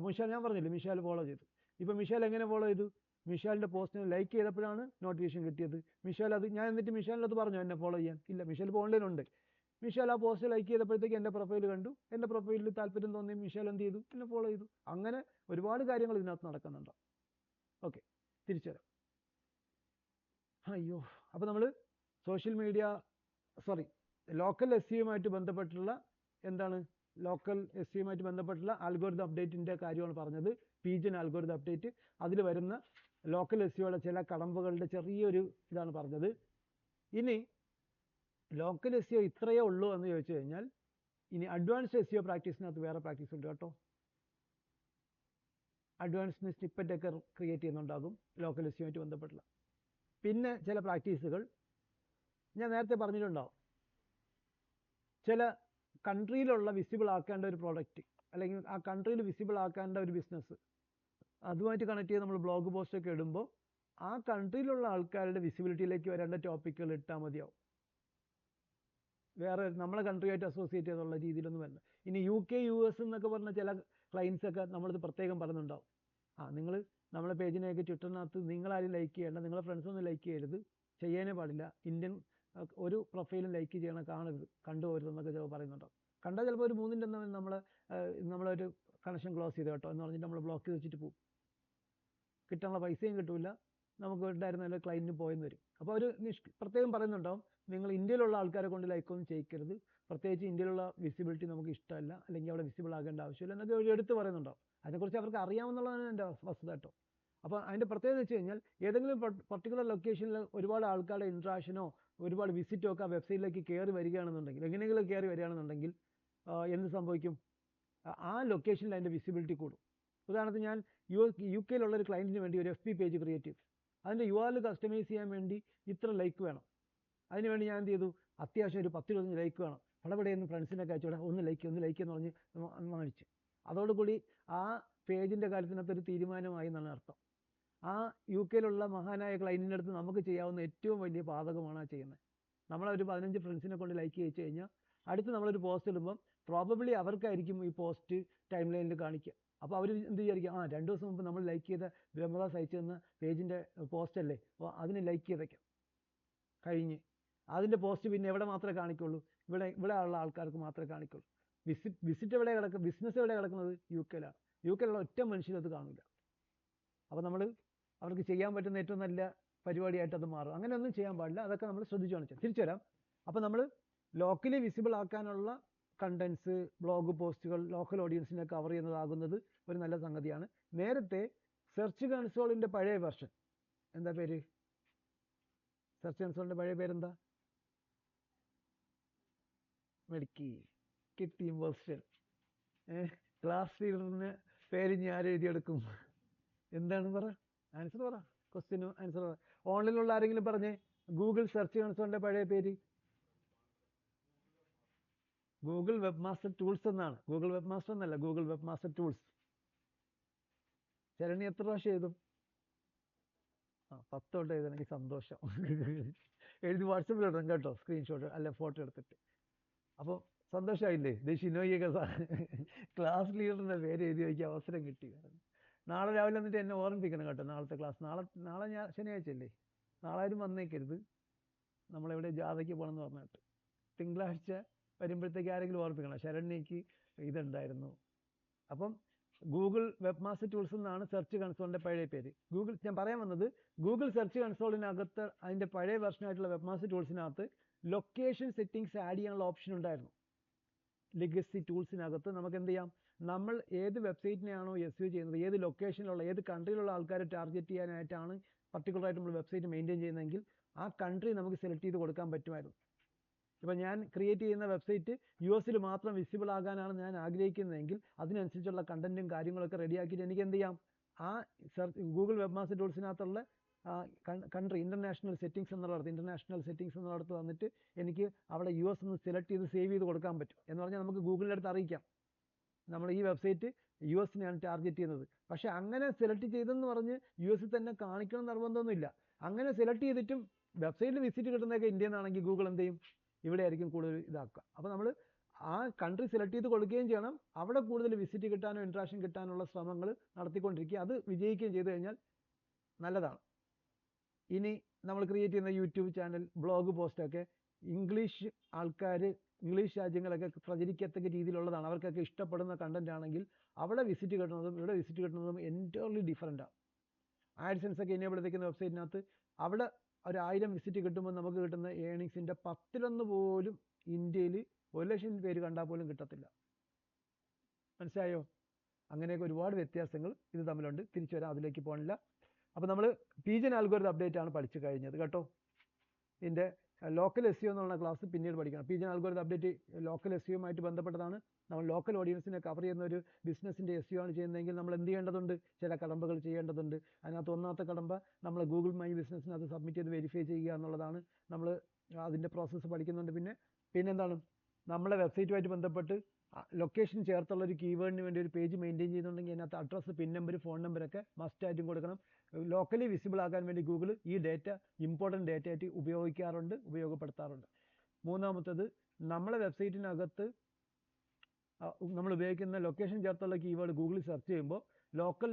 മിഷാൽ, ഞാൻ പറഞ്ഞില്ലേ മിഷാൽ ഫോളോ ചെയ്തു. ഇപ്പോൾ മിഷാൽ എങ്ങനെ ഫോളോ ചെയ്തു? മിഷാലിൻ്റെ പോസ്റ്റിന് ലൈക്ക് ചെയ്തപ്പോഴാണ് നോട്ടിഫിക്കേഷൻ കിട്ടിയത്. മിഷാൽ അത് ഞാൻ എന്നിട്ട് മിഷാലിനത് പറഞ്ഞു എന്നെ ഫോളോ ചെയ്യാൻ. ഇല്ല, മിഷാൽ ഇപ്പോൾ ഓൺലൈനുണ്ട്. മിഷാൽ ആ പോസ്റ്റ് ലൈക്ക് ചെയ്തപ്പോഴത്തേക്ക് എൻ്റെ പ്രൊഫൈൽ കണ്ടു, എൻ്റെ പ്രൊഫൈലിൽ താല്പര്യം തോന്നി, മിഷാൽ എന്ത് ചെയ്തു, എന്നെ ഫോളോ ചെയ്തു. അങ്ങനെ ഒരുപാട് കാര്യങ്ങൾ ഇതിനകത്ത് നടക്കുന്നുണ്ട്. ഓക്കെ, തിരിച്ചു വരാം. അയ്യോ, അപ്പോൾ നമ്മൾ സോഷ്യൽ മീഡിയ ലോക്കൽ SEOയുമായിട്ട് ബന്ധപ്പെട്ടുള്ള ലോക്കൽ SEOയുമായിട്ട് ബന്ധപ്പെട്ടുള്ള ആൽഗോരിതം അപ്ഡേറ്റിൻ്റെ കാര്യമാണ് പറഞ്ഞത്. പീജൻ ആൽഗോരിതം അപ്ഡേറ്റ്, അതിൽ വരുന്ന ലോക്കൽ SEOയുടെ ചില കടമ്പകളുടെ ചെറിയൊരു ഇതാണ് പറഞ്ഞത്. ഇനി ലോക്കൽ SEO ഇത്രയേ ഉള്ളൂ എന്ന് ചോദിച്ചു കഴിഞ്ഞാൽ ഇനി അഡ്വാൻസ്ഡ് SEO പ്രാക്ടീസിനകത്ത് വേറെ പ്രാക്ടീസ് ഉണ്ട് കേട്ടോ. അഡ്വാൻസ്ഡ് സ്നിപ്പറ്റൊക്കെ ക്രിയേറ്റ് ചെയ്യുന്നുണ്ടാകും ലോക്കൽ SEOയുമായിട്ട് ബന്ധപ്പെട്ടുള്ള. പിന്നെ ചില പ്രാക്ടീസുകൾ ഞാൻ നേരത്തെ പറഞ്ഞിട്ടുണ്ടാവും. ചില കൺട്രിയിലുള്ള വിസിബിൾ ആക്കേണ്ട ഒരു പ്രോഡക്റ്റ്, അല്ലെങ്കിൽ ആ കൺട്രിയിൽ വിസിബിൾ ആക്കേണ്ട ഒരു ബിസിനസ്, അതുമായിട്ട് കണക്ട് ചെയ്ത് നമ്മൾ ബ്ലോഗ് പോസ്റ്റൊക്കെ ഇടുമ്പോൾ ആ കൺട്രിയിലുള്ള ആൾക്കാരുടെ വിസിബിലിറ്റിയിലേക്ക് വരേണ്ട ടോപ്പിക്കുകൾ ഇട്ടാൽ മതിയാവും. വേറെ നമ്മളെ കൺട്രിയായിട്ട് അസോസിയേറ്റ് ചെയ്തുള്ള രീതിയിലൊന്നും വരില്ല. ഇനി UK US എന്നൊക്കെ പറഞ്ഞ ചില ക്ലയൻസൊക്കെ നമ്മളിത് പ്രത്യേകം പറയുന്നുണ്ടാവും. നിങ്ങൾ നമ്മളെ പേജിനെയൊക്കെ ട്വിറ്ററിനകത്ത് നിങ്ങളാരും ലൈക്ക് ചെയ്യേണ്ട, നിങ്ങളെ ഫ്രണ്ട്സൊന്നും ലൈക്ക് ചെയ്യരുത്, ചെയ്യാനേ പാടില്ല, ഇന്ത്യൻ ഒരു പ്രൊഫൈലും ലൈക്ക് ചെയ്യണം, കണ്ടുപോരുതെന്നൊക്കെ ചിലപ്പോൾ പറയുന്നുണ്ടാവും. കണ്ടാൽ ചിലപ്പോൾ ഒരു 3-ൻ്റെ നമ്മളൊരു കണക്ഷൻ ക്ലോസ് ചെയ്ത് കേട്ടോ എന്ന് പറഞ്ഞിട്ട് നമ്മൾ ബ്ലോക്ക് ചെയ്ത് വെച്ചിട്ട് പോകും. കിട്ടാനുള്ള പൈസയും കിട്ടില്ല, നമുക്ക് ഉണ്ടായിരുന്ന ക്ലയൻറ്റിന് പോയെന്ന് വരും. അപ്പോൾ ഒരു പ്രത്യേകം പറയുന്നുണ്ടാവും, നിങ്ങൾ ഇന്ത്യയിലുള്ള ആൾക്കാരെ കൊണ്ട് ലൈക്കൊന്നും ചെയ്യിക്കരുത്, പ്രത്യേകിച്ച് ഇന്ത്യയിലുള്ള വിസിബിലിറ്റി നമുക്ക് ഇഷ്ടമല്ല, അല്ലെങ്കിൽ അവിടെ വിസിബിൾ ആകേണ്ട ആവശ്യമില്ല എന്നൊക്കെ ഒരു എടുത്ത് പറയുന്നുണ്ടാവും. അതിനെക്കുറിച്ച് അവർക്ക് അറിയാമെന്നുള്ളതാണ് എൻ്റെ വസ്തുത കേട്ടോ. അപ്പോൾ അതിൻ്റെ പ്രത്യേകത വെച്ച് കഴിഞ്ഞാൽ ഏതെങ്കിലും പർട്ടിക്കുലർ ലൊക്കേഷനിൽ ഒരുപാട് ആൾക്കാരുടെ ഇൻട്രാക്ഷനോ ഒരുപാട് വിസിറ്റോ ഒക്കെ ആ വെബ്സൈറ്റിലേക്ക് കയറി വരികയാണെന്നുണ്ടെങ്കിൽ, എങ്ങനെയെങ്കിലും കയറി വരികയാണെന്നുണ്ടെങ്കിൽ എന്ത് സംഭവിക്കും? ആ ലൊക്കേഷനിൽ അതിൻ്റെ വിസിബിലിറ്റി കൂടും. ഉദാഹരണത്തിന് ഞാൻ UK ഒരു ക്ലയൻറ്റിന് വേണ്ടി ഒരു FB പേജ് ക്രിയേറ്റ് ചെയ്തു. അതിൻ്റെ URL കസ്റ്റമൈസ് ചെയ്യാൻ വേണ്ടി ഇത്ര ലൈക്ക് വേണം. അതിനുവേണ്ടി ഞാൻ എന്ത് ചെയ്തു, അത്യാവശ്യം ഒരു 10-15 ലൈക്ക് വേണം. പടപടെയൊന്ന് ഫ്രണ്ട്സിനൊക്കെ അയച്ചോടെ ഒന്ന് ലൈക്ക് എന്ന് പറഞ്ഞ് വാങ്ങിച്ച്, അതോടുകൂടി ആ പേജിൻ്റെ കാര്യത്തിനകത്തൊരു തീരുമാനമായി എന്നാണ് അർത്ഥം. ആ UK-യിലുള്ള മഹാനായ ക്ലൈൻറ്റിൻ്റെ അടുത്ത് നമുക്ക് ചെയ്യാവുന്ന ഏറ്റവും വലിയ പാതകമാണ് ആ ചെയ്യുന്നത്. നമ്മളൊരു 15 ഫ്രണ്ട്സിനെ കൊണ്ട് ലൈക്ക് ചെയ്യിച്ചു കഴിഞ്ഞാൽ അടുത്ത് നമ്മളൊരു പോസ്റ്റ് ഇടുമ്പം പ്രോബബ്ലി അവർക്കായിരിക്കും ഈ പോസ്റ്റ് ടൈം ലൈനിൽ കാണിക്കുക. അപ്പോൾ അവർ എന്ത് വിചാരിക്കും, 2 ദിവസം മുമ്പ് നമ്മൾ ലൈക്ക് ചെയ്ത ബ്രഹ്മദാസ് അയച്ചു തന്ന പേജിൻ്റെ പോസ്റ്റ് അല്ലേ, അപ്പോൾ അതിന് ലൈക്ക് ചെയ്തേക്കാം. കഴിഞ്ഞ് അതിൻ്റെ പോസ്റ്റ് പിന്നെ എവിടെ മാത്രമേ കാണിക്കുള്ളൂ? ഇവിടെ ഉള്ള ആൾക്കാർക്ക് മാത്രമേ കാണിക്കുള്ളൂ. വിസിറ്റ് എവിടെ കിടക്കും, ബിസിനസ് എവിടെ കിടക്കുന്നത്? UK-യിലാണ്. UK-യിലുള്ള ഒറ്റ മനുഷ്യരും അത് കാണില്ല. അപ്പോൾ നമ്മൾ അവർക്ക് ചെയ്യാൻ പറ്റുന്ന ഏറ്റവും നല്ല പരിപാടിയായിട്ട് അത് മാറും. അങ്ങനെയൊന്നും ചെയ്യാൻ പാടില്ല. അതൊക്കെ നമ്മൾ ശ്രദ്ധിച്ചു കാണിച്ചാൽ തിരിച്ചു വരാം. അപ്പോൾ നമ്മൾ ലോക്കലി വിസിബിൾ ആക്കാനുള്ള കണ്ടൻസ്, ബ്ലോഗ് പോസ്റ്റുകൾ ലോക്കൽ ഓഡിയൻസിനെ കവർ ചെയ്യുന്നതാകുന്നത് ഒരു നല്ല സംഗതിയാണ്. നേരത്തെ സെർച്ച് കൺസോളിൻ്റെ പഴയ വെർഷൻ, എന്താ പേര്? സെർച്ച് കൺസോളിൻ്റെ പഴയ പേരെന്താ? മെടുക്കി കിട്ടി വെർഷൻ. ക്ലാസ് ലീഡറിന് പേര് ഞാൻ ആരും എഴുതിയെടുക്കും. എന്താണ് പറ, ആൻസർ പറ, ക്വസ്റ്റ്യനും ആൻസർ പറ. ഓൺലൈനിലുള്ള ആരെങ്കിലും പറഞ്ഞേ ഗൂഗിൾ സെർച്ച് കൺസോളിൻ്റെ പഴയ പേര്? ഗൂഗിൾ വെബ് മാസ്റ്റർ ടൂൾസ് എന്നാണ്. ഗൂഗിൾ വെബ് മാസ്റ്റർ എന്നല്ല, Google web master tools. Sharani എത്ര പ്രാവശ്യം എഴുതും? 10 തൊട്ട് എഴുതണമെങ്കിൽ സന്തോഷം. എഴുതി വാട്സപ്പിൽ ഇടണം കേട്ടോ, സ്ക്രീൻഷോട്ട് അല്ല ഫോട്ടോ എടുത്തിട്ട്. അപ്പോൾ സന്തോഷമായില്ലേ? ഷിനോയൊക്കെ ക്ലാസ് ലീഡറിൻ്റെ പേര് എഴുതി വയ്ക്കാൻ അവസരം കിട്ടി. നാളെ രാവിലെ എന്നിട്ട് എന്നെ ഓർമ്മിപ്പിക്കണം കേട്ടോ, നാളത്തെ ക്ലാസ്. നാളെ ഞാൻ ശനിയാഴ്ചയല്ലേ, നാളെ ആരും വന്നേക്കരുത്, നമ്മളെവിടെ ജാഥയ്ക്ക് പോകണമെന്ന് പറഞ്ഞിട്ട്. തിങ്കളാഴ്ച വരുമ്പോഴത്തേക്ക് ആരെങ്കിലും ഓർമ്മിപ്പിക്കണം, ശരണ്യക്ക് ഇതുണ്ടായിരുന്നു. അപ്പം ഗൂഗിൾ വെബ് മാസ്റ്റർ ടൂൾസ് എന്നാണ് സെർച്ച് കൺസോളിൻ്റെ പഴയ പേര്. ഞാൻ പറയാൻ വന്നത്, ഗൂഗിൾ സെർച്ച് കൺസോളിനകത്ത് അതിൻ്റെ പഴയ വെർഷനായിട്ടുള്ള വെബ് മാസ്റ്റർ ടൂൾസിനകത്ത് ലൊക്കേഷൻ സെറ്റിങ്സ് ആഡ് ചെയ്യാനുള്ള ഓപ്ഷൻ ഉണ്ടായിരുന്നു. ലെഗസി ടൂൾസിനകത്ത് നമുക്ക് എന്ത് ചെയ്യാം, നമ്മൾ ഏത് വെബ്സൈറ്റിനെയാണോ SEO ചെയ്യുന്നത്, ഏത് ലൊക്കേഷനിലുള്ള ഏത് കൺട്രിയിലുള്ള ആൾക്കാരെ ടാർഗറ്റ് ചെയ്യാനായിട്ടാണ് പർട്ടിക്കുലറായിട്ട് നമ്മൾ വെബ്സൈറ്റ് മെയിൻറ്റെയിൻ ചെയ്യുന്നതെങ്കിൽ ആ കൺട്രി നമുക്ക് സെലക്ട് ചെയ്ത് കൊടുക്കാൻ പറ്റുമായിരുന്നു. ഇപ്പോൾ ഞാൻ ക്രിയേറ്റ് ചെയ്യുന്ന വെബ്സൈറ്റ് US-ൽ മാത്രം വിസിബിൾ ആകാനാണ് ഞാൻ ആഗ്രഹിക്കുന്നതെങ്കിൽ അതിനനുസരിച്ചുള്ള കണ്ടൻറ്റും കാര്യങ്ങളൊക്കെ റെഡിയാക്കിയിട്ട് എനിക്ക് എന്ത് ചെയ്യാം, ആ ഗൂഗിൾ വെബ് മാസ്റ്റർ ടൂൾസിനകത്തുള്ള കൺട്രി ഇൻ്റർനാഷണൽ സെറ്റിങ്സ് എന്നുള്ളടത്ത് വന്നിട്ട് എനിക്ക് അവിടെ US ഒന്ന് സെലക്ട് ചെയ്ത് സേവ് ചെയ്ത് കൊടുക്കാൻ പറ്റും. എന്ന് പറഞ്ഞാൽ നമുക്ക് ഗൂഗിളിൻ്റെ അടുത്ത് അറിയിക്കാം നമ്മൾ ഈ വെബ്സൈറ്റ് US-നെയാണ് ടാർഗറ്റ് ചെയ്യുന്നത്. പക്ഷേ അങ്ങനെ സെലക്ട് ചെയ്തെന്ന് പറഞ്ഞ് US-ൽ തന്നെ കാണിക്കണം നിർബന്ധമൊന്നുമില്ല. അങ്ങനെ സെലക്ട് ചെയ്തിട്ടും വെബ്സൈറ്റിൽ വിസിറ്റ് കിട്ടുന്നതൊക്കെ ഇന്ത്യയിൽ നിന്നാണെങ്കിൽ ഗൂഗിൾ എന്ത് ചെയ്യും, ഇവിടെ ആയിരിക്കും കൂടുതൽ ഇതാക്കുക. അപ്പോൾ നമ്മൾ ആ കൺട്രി സെലക്ട് ചെയ്ത് കൊടുക്കുകയും ചെയ്യണം, അവിടെ കൂടുതൽ വിസിറ്റ് കിട്ടാനോ ഇൻട്രാക്ഷൻ കിട്ടാനുള്ള ശ്രമങ്ങൾ നടത്തിക്കൊണ്ടിരിക്കുക. അത് വിജയിക്കുകയും ചെയ്തു കഴിഞ്ഞാൽ നല്ലതാണ്. ഇനി നമ്മൾ ക്രിയേറ്റ് ചെയ്യുന്ന യൂട്യൂബ് ചാനൽ, ബ്ലോഗ് പോസ്റ്റൊക്കെ ഇംഗ്ലീഷ് രാജ്യങ്ങളൊക്കെ പ്രചരിക്കത്തക്ക രീതിയിലുള്ളതാണ്, അവർക്കൊക്കെ ഇഷ്ടപ്പെടുന്ന കണ്ടന്റ് ആണെങ്കിൽ അവിടെ വിസിറ്റ് കിട്ടുന്നതും ഇവിടെ വിസിറ്റ് കിട്ടുന്നതും എൻറ്റയർലി ഡിഫറൻ്റാണ്. AdSense ഒക്കെ എനേബിൾ ചെയ്തിരിക്കുന്ന വെബ്സൈറ്റിനകത്ത് അവിടെ 1000 വിസിറ്റ് കിട്ടുമ്പോൾ നമുക്ക് കിട്ടുന്ന ഏണിങ്സിൻ്റെ 10-1 പോലും ഇന്ത്യയിൽ 1,00,000 പേര് കണ്ടാൽ പോലും കിട്ടത്തില്ല. മനസ്സിലായോ? അങ്ങനെയൊക്കെ ഒരുപാട് വ്യത്യാസങ്ങൾ ഇത് തമ്മിലുണ്ട്. തിരിച്ചു വരാം, അതിലേക്ക് പോകണില്ല. അപ്പോൾ നമ്മൾ പീജൻ ആൽഗോരിതം അപ്ഡേറ്റ് ആണ് പഠിച്ചു കഴിഞ്ഞത് കേട്ടോ. ഇതിൻ്റെ ലോക്കൽ SEO എന്നുള്ള ക്ലാസ് പിന്നീട് പഠിക്കണം. പീജൻ ആൽഗോരിതം അപ്ഡേറ്റ് ലോക്കൽ SEOയുമായിട്ട് ബന്ധപ്പെട്ടതാണ്. നമ്മൾ ലോക്കൽ ഓഡിയൻസിനെ കവർ ചെയ്യുന്ന ഒരു ബിസിനസ്സിൻ്റെ SEO ആണ് ചെയ്യുന്നതെങ്കിൽ നമ്മൾ എന്ത് ചെയ്യേണ്ടതുണ്ട്, ചില കടമ്പകൾ ചെയ്യേണ്ടതുണ്ട്. അതിനകത്ത് ഒന്നാമത്തെ കടമ്പ നമ്മൾ ഗൂഗിൾ മൈ ബിസിനസ്സിനകത്ത് സബ്മിറ്റ് ചെയ്ത് വെരിഫൈ ചെയ്യുക എന്നുള്ളതാണ്. നമ്മൾ അതിൻ്റെ പ്രോസസ്സ് പഠിക്കുന്നുണ്ട്. പിന്നെന്താണ്, നമ്മളെ വെബ്സൈറ്റുമായിട്ട് ബന്ധപ്പെട്ട് ലൊക്കേഷൻ ചേർത്തുള്ള ഒരു കീവേഡിന് വേണ്ടി ഒരു പേജ് മെയിൻറ്റെയിൻ ചെയ്യുന്നുണ്ടെങ്കിൽ അതിനകത്ത് അഡ്രസ്സ്, പിൻ നമ്പർ, ഫോൺ നമ്പറൊക്കെ മസ്റ്റായിട്ടും കൊടുക്കണം. ലോക്കലി വിസിബിൾ ആക്കാൻ വേണ്ടി ഗൂഗിൾ ഈ ഡേറ്റ ഇമ്പോർട്ടൻറ്റ് ഡേറ്റ ആയിട്ട് ഉപയോഗപ്പെടുത്താറുണ്ട്. മൂന്നാമത്തത്, നമ്മളെ വെബ്സൈറ്റിനകത്ത് നമ്മൾ ഉപയോഗിക്കുന്ന ലൊക്കേഷൻ ചേർത്തുള്ള കീവേഡ് ഗൂഗിളിൽ സെർച്ച് ചെയ്യുമ്പോൾ ലോക്കൽ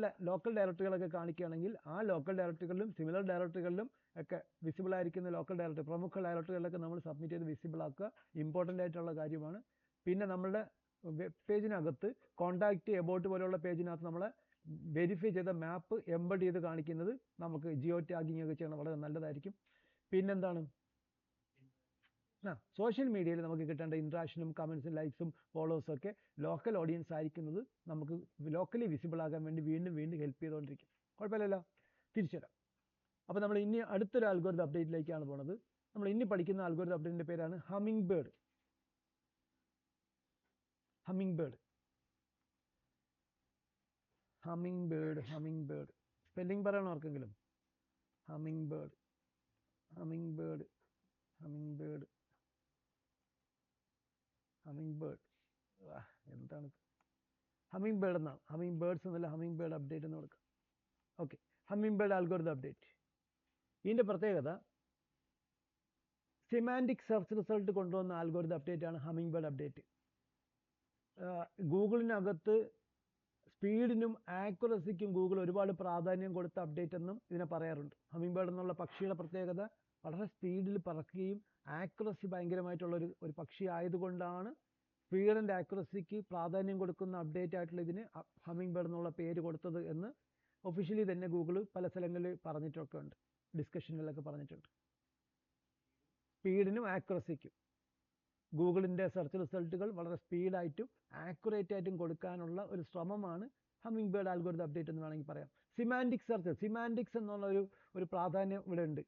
ഡയറക്ടറികളൊക്കെ കാണിക്കുകയാണെങ്കിൽ ആ ലോക്കൽ ഡയറക്ടറികളിലും സിമിലർ ഡയറക്ടറികളിലും ഒക്കെ വിസിബിൾ ആയിരിക്കുന്ന പ്രമുഖ ഡയറക്ടറികളൊക്കെ നമ്മൾ സബ്മിറ്റ് ചെയ്ത് വിസിബിൾ ആക്കുക ഇമ്പോർട്ടൻ്റ് ആയിട്ടുള്ള കാര്യമാണ്. പിന്നെ നമ്മളുടെ വെബ് പേജിനകത്ത് കോൺടാക്റ്റ്, എബൌട്ട് പോലെയുള്ള പേജിനകത്ത് നമ്മളെ വെരിഫൈ ചെയ്ത മാപ്പ് എംബഡ് ചെയ്ത് കാണിക്കുന്നത് നമുക്ക് ജിയോ ടാഗിങ് ഒക്കെ ചെയ്യണം, വളരെ നല്ലതായിരിക്കും. പിന്നെന്താണ്, സോഷ്യൽ മീഡിയയിൽ നമുക്ക് കിട്ടേണ്ട ഇൻട്രാക്ഷനും കമൻസും ലൈക്സും ഫോളോവേഴ്സും ഒക്കെ ലോക്കൽ ഓഡിയൻസ് ആയിരിക്കുന്നത് നമുക്ക് ലോക്കലി വിസിബിൾ ആകാൻ വേണ്ടി വീണ്ടും ഹെൽപ്പ് ചെയ്തുകൊണ്ടിരിക്കും. കുഴപ്പമില്ലല്ലോ, തിരിച്ചു വരാം. അപ്പോൾ നമ്മൾ ഇനി അടുത്തൊരു ആൽഗോരിതം അപ്ഡേറ്റിലേക്കാണ് പോകുന്നത്. നമ്മൾ ഇനി പഠിക്കുന്ന ആൽഗോരിതം അപ്ഡേറ്റിൻ്റെ പേരാണ് ഹമ്മിങ് ബേർഡ്. സ്പെല്ലിംഗ് പറയണോ ആർക്കെങ്കിലും? ഹമ്മിങ് ബേർഡ് എന്താണ്? ഹമ്മിങ് ബേർഡ് എന്നാണ്, ഹമ്മിങ് ബേർഡ്സ് എന്നല്ല, ഹമ്മിങ് ബേർഡ് അപ്ഡേറ്റ് എന്ന് കൊടുക്കുക. Okay, humming bird algorithm update. ഇതിൻ്റെ പ്രത്യേകത സിമാൻറ്റിക് സെർച്ച് റിസൾട്ട് കൊണ്ടുവന്ന ആൽഗോരിതം അപ്ഡേറ്റ് ആണ് ഹമ്മിങ് ബേർഡ് അപ്ഡേറ്റ്. ഗൂഗിളിനകത്ത് സ്പീഡിനും ആക്യുറസിക്കും ഗൂഗിൾ ഒരുപാട് പ്രാധാന്യം കൊടുത്ത അപ്ഡേറ്റ് എന്നും ഇതിനെ പറയാറുണ്ട്. ഹമ്മിങ് ബേർഡ് എന്നുള്ള പക്ഷിയുടെ പ്രത്യേകത വളരെ സ്പീഡിൽ പറക്കുകയും ആക്യുറസി ഭയങ്കരമായിട്ടുള്ളൊരു പക്ഷി ആയതുകൊണ്ടാണ് സ്പീഡ് ആൻഡ് ആക്യുറസിക്ക് പ്രാധാന്യം കൊടുക്കുന്ന അപ്ഡേറ്റ് ആയിട്ടുള്ള ഇതിന് ഹമ്മിങ് ബേർഡ് എന്നുള്ള പേര് കൊടുത്തത് എന്ന് ഒഫീഷ്യലി തന്നെ ഗൂഗിൾ പല സ്ഥലങ്ങളിൽ പറഞ്ഞിട്ടൊക്കെ ഉണ്ട്, ഡിസ്കഷനിലൊക്കെ പറഞ്ഞിട്ടുണ്ട്. സ്പീഡിനും ആക്യുറസിക്കും ഗൂഗിളിൻ്റെ സെർച്ച് റിസൾട്ടുകൾ വളരെ സ്പീഡായിട്ടും ആക്യുറേറ്റ് ആയിട്ടും കൊടുക്കാനുള്ള ഒരു ശ്രമമാണ് ഹമ്മിങ് ബേർഡ് ആൽഗോരിതം അപ്ഡേറ്റ് എന്ന് വേണമെങ്കിൽ പറയാം. സിമാൻറ്റിക് സെർച്ച്, സിമാൻറ്റിക്സ് എന്നുള്ള ഒരു പ്രാധാന്യം ഇവിടെ ഉണ്ട്.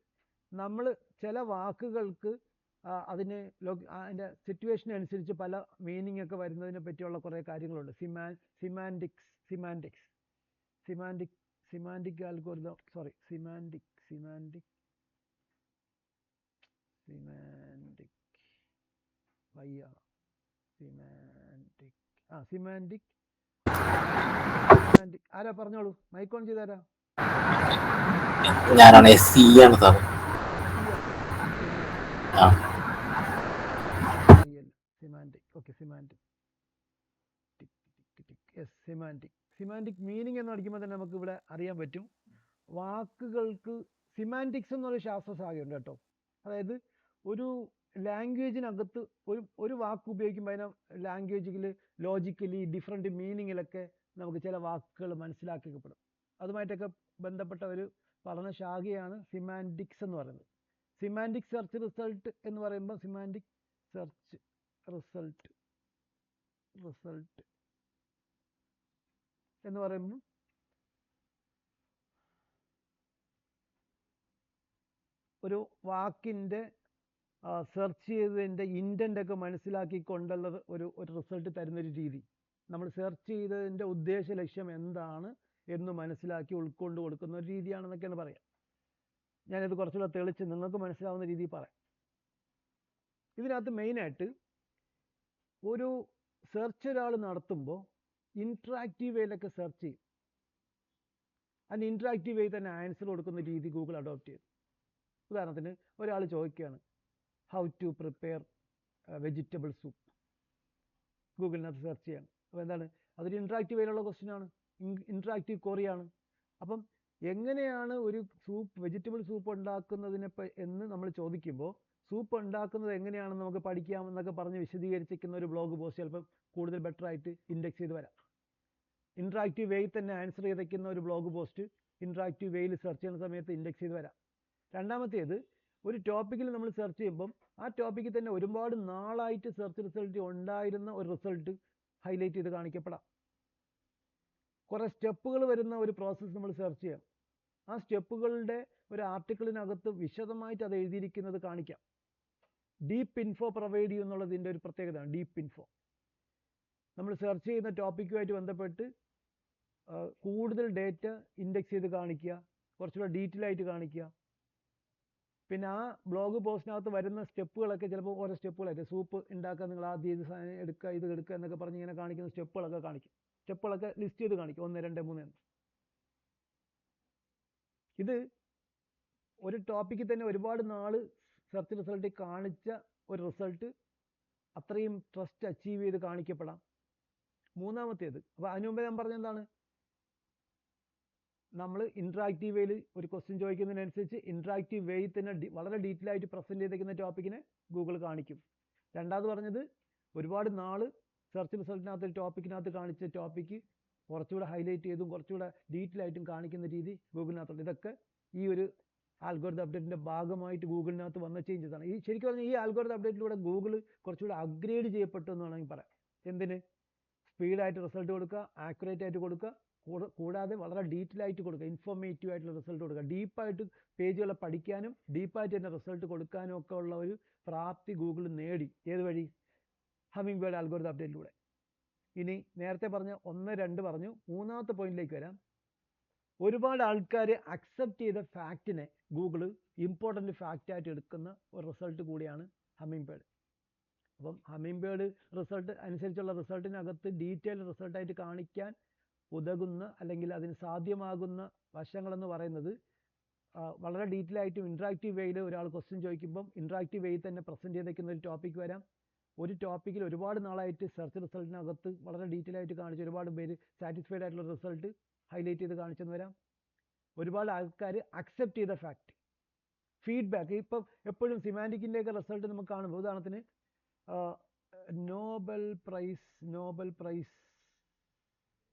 നമ്മൾ ചില വാക്കുകൾക്ക് അതിന് അതിൻ്റെ സിറ്റുവേഷൻ അനുസരിച്ച് പല മീനിങ് ഒക്കെ വരുന്നതിനെ പറ്റിയുള്ള കുറേ കാര്യങ്ങളുണ്ട്. സിമാൻറ്റിക് ആൽഗോരിതം സിമാൻറ്റിക് ആരാ പറഞ്ഞോളൂ, മൈക്ക് ഓൺ ചെയ്താരാ? ഞാനാണ് SE ആണ് സാർ. സിമാൻറ്റിക് മീനിങ് എന്ന് അടിക്കുമ്പോൾ തന്നെ നമുക്ക് ഇവിടെ അറിയാൻ പറ്റും. വാക്കുകൾക്ക് സിമാൻറ്റിക്സ് എന്നൊരു ശാസ്ത്രശാഖയുണ്ട് കേട്ടോ. അതായത് ഒരു ലാംഗ്വേജിനകത്ത് ഒരു വാക്ക് ഉപയോഗിക്കുമ്പോൾ അതിനെ ലാംഗ്വേജിൽ ലോജിക്കലി ഡിഫറെൻറ്റ് മീനിങ്ങിലൊക്കെ നമുക്ക് ചില വാക്കുകൾ മനസ്സിലാക്കപ്പെടും. അതുമായിട്ടൊക്കെ ബന്ധപ്പെട്ട ഒരു പഠനശാഖയാണ് സിമാൻറ്റിക്സ് എന്ന് പറയുന്നത്. സിമാൻറ്റിക് സെർച്ച് റിസൾട്ട് എന്ന് പറയുമ്പോൾ സിമാൻറ്റിക് സെർച്ച് റിസൾട്ട് എന്ന് പറയുമ്പോൾ ഒരു വാക്കിൻ്റെ സെർച്ച് ചെയ്തതിൻ്റെ ഇൻറ്റൻ്റ് ഒക്കെ മനസ്സിലാക്കിക്കൊണ്ടുള്ള ഒരു റിസൾട്ട് തരുന്നൊരു രീതി. നമ്മൾ സെർച്ച് ചെയ്തതിൻ്റെ ഉദ്ദേശ ലക്ഷ്യം എന്താണ് എന്ന് മനസ്സിലാക്കി ഉൾക്കൊണ്ട് കൊടുക്കുന്ന ഒരു രീതിയാണെന്നൊക്കെയാണ് പറയാം. ഞാനിത് കുറച്ചുകൂടെ തെളിച്ച് നിങ്ങൾക്ക് മനസ്സിലാവുന്ന രീതിയിൽ പറയാം. ഇതിനകത്ത് മെയിനായിട്ട് ഒരു സെർച്ച് ഒരാൾ നടത്തുമ്പോൾ ഇൻട്രാക്റ്റീവ് വേയിലൊക്കെ സെർച്ച് ചെയ്യും. അതിന് ഇൻട്രാക്റ്റീവ് വേയിൽ തന്നെ ആൻസർ കൊടുക്കുന്ന രീതി ഗൂഗിൾ അഡോപ്റ്റ് ചെയ്തു. ഉദാഹരണത്തിന് ഒരാൾ ചോദിക്കുകയാണ് how to prepare vegetable soup. ഗൂഗിളിനകത്ത് സെർച്ച് ചെയ്യണം. അപ്പോൾ എന്താണ്, അതൊരു ഇൻട്രാക്റ്റീവ് വേയിലുള്ള ക്വസ്റ്റ്യനാണ്, ഇൻട്രാക്റ്റീവ് ക്വറിയാണ്. അപ്പം എങ്ങനെയാണ് ഒരു വെജിറ്റബിൾ സൂപ്പ് ഉണ്ടാക്കുന്നതിനെ എന്ന് നമ്മൾ ചോദിക്കുമ്പോൾ സൂപ്പ് ഉണ്ടാക്കുന്നത് എങ്ങനെയാണെന്ന് നമുക്ക് പഠിക്കാമെന്നൊക്കെ പറഞ്ഞ് വിശദീകരിച്ചിരിക്കുന്ന ഒരു ബ്ലോഗ് പോസ്റ്റ് ചിലപ്പോൾ കൂടുതൽ ബെറ്റർ ആയിട്ട് ഇൻഡെക്സ് ചെയ്ത് വരാം. ഇൻട്രാക്റ്റീവ് വേയിൽ തന്നെ ആൻസർ ചെയ്തിരിക്കുന്ന ഒരു ബ്ലോഗ് പോസ്റ്റ് ഇൻട്രാക്റ്റീവ് വേയിൽ സെർച്ച് ചെയ്യുന്ന സമയത്ത് ഇൻഡെക്സ് ചെയ്ത് വരാം. രണ്ടാമത്തേത്, ഒരു ടോപ്പിക്കിൽ നമ്മൾ സെർച്ച് ചെയ്യുമ്പം ആ ടോപ്പിക്കിൽ തന്നെ ഒരുപാട് നാളായിട്ട് സെർച്ച് റിസൾട്ട് ഉണ്ടായിരുന്ന ഒരു റിസൾട്ട് ഹൈലൈറ്റ് ചെയ്ത് കാണിക്കപ്പെടാം. കുറേ സ്റ്റെപ്പുകൾ വരുന്ന ഒരു പ്രോസസ്സ് നമ്മൾ സെർച്ച് ചെയ്യാം. ആ സ്റ്റെപ്പുകളുടെ ഒരു ആർട്ടിക്കിളിനകത്ത് വിശദമായിട്ട് അത് എഴുതിയിരിക്കുന്നത് കാണിക്കാം. ഡീപ്പ് ഇൻഫോ പ്രൊവൈഡ് ചെയ്യും എന്നുള്ളതിൻ്റെ ഒരു പ്രത്യേകതയാണ് ഡീപ്പ് ഇൻഫോ. നമ്മൾ സെർച്ച് ചെയ്യുന്ന ടോപ്പിക്കുമായിട്ട് ബന്ധപ്പെട്ട് കൂടുതൽ ഡേറ്റ ഇൻഡെക്സ് ചെയ്ത് കാണിക്കുക, കുറച്ചുകൂടെ ഡീറ്റെയിൽ ആയിട്ട് കാണിക്കുക. പിന്നെ ആ ബ്ലോഗ് പോസ്റ്റിനകത്ത് വരുന്ന സ്റ്റെപ്പുകളൊക്കെ ചിലപ്പോൾ ഓരോ സ്റ്റെപ്പുകളായിട്ട് സൂപ്പ് ഉണ്ടാക്കാൻ നിങ്ങൾ ആദ്യം ഇത് എടുക്കുക, ഇത് എടുക്കുക എന്നൊക്കെ പറഞ്ഞ് ഇങ്ങനെ കാണിക്കുന്ന സ്റ്റെപ്പുകളൊക്കെ കാണിക്കും. സ്റ്റെപ്പുകളൊക്കെ ലിസ്റ്റ് ചെയ്ത് കാണിക്കും, 1, 2, 3 എന്ന്. ഇത് ഒരു ടോപ്പിക്കിൽ തന്നെ ഒരുപാട് നാൾ സെർച്ച് റിസൾട്ട് കാണിച്ച ഒരു റിസൾട്ട് അത്രയും ട്രസ്റ്റ് അച്ചീവ് ചെയ്ത് കാണിക്കപ്പെടാം. മൂന്നാമത്തേത്, അപ്പോൾ അതിനു മുമ്പേ ഞാൻ പറഞ്ഞ എന്താണ്, നമ്മൾ ഇൻട്രാക്റ്റീവ് വേയിൽ ഒരു ക്വസ്റ്റ്യൻ ചോദിക്കുന്നതിനനുസരിച്ച് ഇൻട്രാക്റ്റീവ് വേയിൽ തന്നെ വളരെ ഡീറ്റെയിൽ ആയിട്ട് പ്രസൻറ്റ് ചെയ്തിരിക്കുന്ന ടോപ്പിക്കിനെ ഗൂഗിൾ കാണിക്കും. രണ്ടാമത് പറഞ്ഞത്, ഒരുപാട് നാൾ സെർച്ച് റിസൾട്ടിനകത്ത് ഒരു ടോപ്പിക്കിനകത്ത് കാണിച്ച ടോപ്പിക്ക് കുറച്ചുകൂടെ ഹൈലൈറ്റ് ചെയ്തും കുറച്ചുകൂടെ ഡീറ്റെയിൽ ആയിട്ടും കാണിക്കുന്ന രീതി ഗൂഗിളിനകത്തുണ്ട്. ഇതൊക്കെ ഈ ഒരു ആൽഗോരിതം അപ്ഡേറ്റിൻ്റെ ഭാഗമായിട്ട് ഗൂഗിളിനകത്ത് വന്ന ചേഞ്ചസ് ആണ്. ശരിക്കും പറഞ്ഞാൽ ഈ ആൽഗോരിതം അപ്ഡേറ്റിലൂടെ ഗൂഗിൾ കുറച്ചുകൂടെ അപ്ഗ്രേഡ് ചെയ്യപ്പെട്ടു എന്ന് വേണമെങ്കിൽ പറയാം. എന്തിന്? സ്പീഡായിട്ട് റിസൾട്ട് കൊടുക്കുക, ആക്യുറേറ്റ് ആയിട്ട് കൊടുക്കുക, കൂടാതെ വളരെ ഡീറ്റെയിൽ ആയിട്ട് കൊടുക്കുക, ഇൻഫോർമേറ്റീവ് ആയിട്ടുള്ള റിസൾട്ട് കൊടുക്കുക. ഡീപ്പായിട്ട് പേജുകളെ പഠിക്കാനും ഡീപ്പായിട്ട് തന്നെ റിസൾട്ട് കൊടുക്കാനും ഒക്കെ ഉള്ള ഒരു പ്രാപ്തി ഗൂഗിൾ നേടി. ഏത് വഴി? ഹമ്മിങ് ബേർഡ് ആൽഗോരിതം അപ്ഡേറ്റിലൂടെ. ഇനി നേരത്തെ പറഞ്ഞ 1, 2 പറഞ്ഞു. മൂന്നാമത്തെ പോയിന്റിലേക്ക് വരാം. ഒരുപാട് ആൾക്കാർ അക്സെപ്റ്റ് ചെയ്ത ഫാക്റ്റിനെ ഗൂഗിൾ ഇമ്പോർട്ടൻ്റ് ഫാക്റ്റായിട്ട് എടുക്കുന്ന ഒരു റിസൾട്ട് കൂടിയാണ് ഹമ്മിങ് ബേർഡ്. അപ്പം ഹമ്മിങ് ബേർഡ് റിസൾട്ട് അനുസരിച്ചുള്ള റിസൾട്ടിനകത്ത് ഡീറ്റെയിൽ റിസൾട്ടായിട്ട് കാണിക്കാൻ ഉതകുന്ന അല്ലെങ്കിൽ അതിന് സാധ്യമാകുന്ന വശങ്ങളെന്ന് പറയുന്നത് വളരെ ഡീറ്റെയിൽ ആയിട്ടും ഇൻട്രാക്റ്റീവ് വേയിൽ ഒരാൾ ക്വസ്റ്റ്യൻ ചോദിക്കുമ്പം ഇൻട്രാക്റ്റീവ് വേയിൽ തന്നെ പ്രസൻറ്റ് ചെയ്ത് നിൽക്കുന്ന ഒരു ടോപ്പിക് വരാം. ഒരു ടോപ്പിക്കിൽ ഒരുപാട് നാളായിട്ട് സെർച്ച് റിസൾട്ടിനകത്ത് വളരെ ഡീറ്റെയിൽ ആയിട്ട് കാണിച്ച് ഒരുപാട് പേര് സാറ്റിസ്ഫൈഡ് ആയിട്ടുള്ള റിസൾട്ട് ഹൈലൈറ്റ് ചെയ്ത് കാണിച്ചെന്ന് വരാം. ഒരുപാട് ആൾക്കാർ അക്സെപ്റ്റ് ചെയ്ത ഫാക്റ്റ്, ഫീഡ്ബാക്ക്. ഇപ്പം എപ്പോഴും സിമാൻറ്റിക്കിൻ്റെയൊക്കെ റിസൾട്ട് നമുക്ക് കാണുമ്പോൾ ഉദാഹരണത്തിന് നോബൽ പ്രൈസ്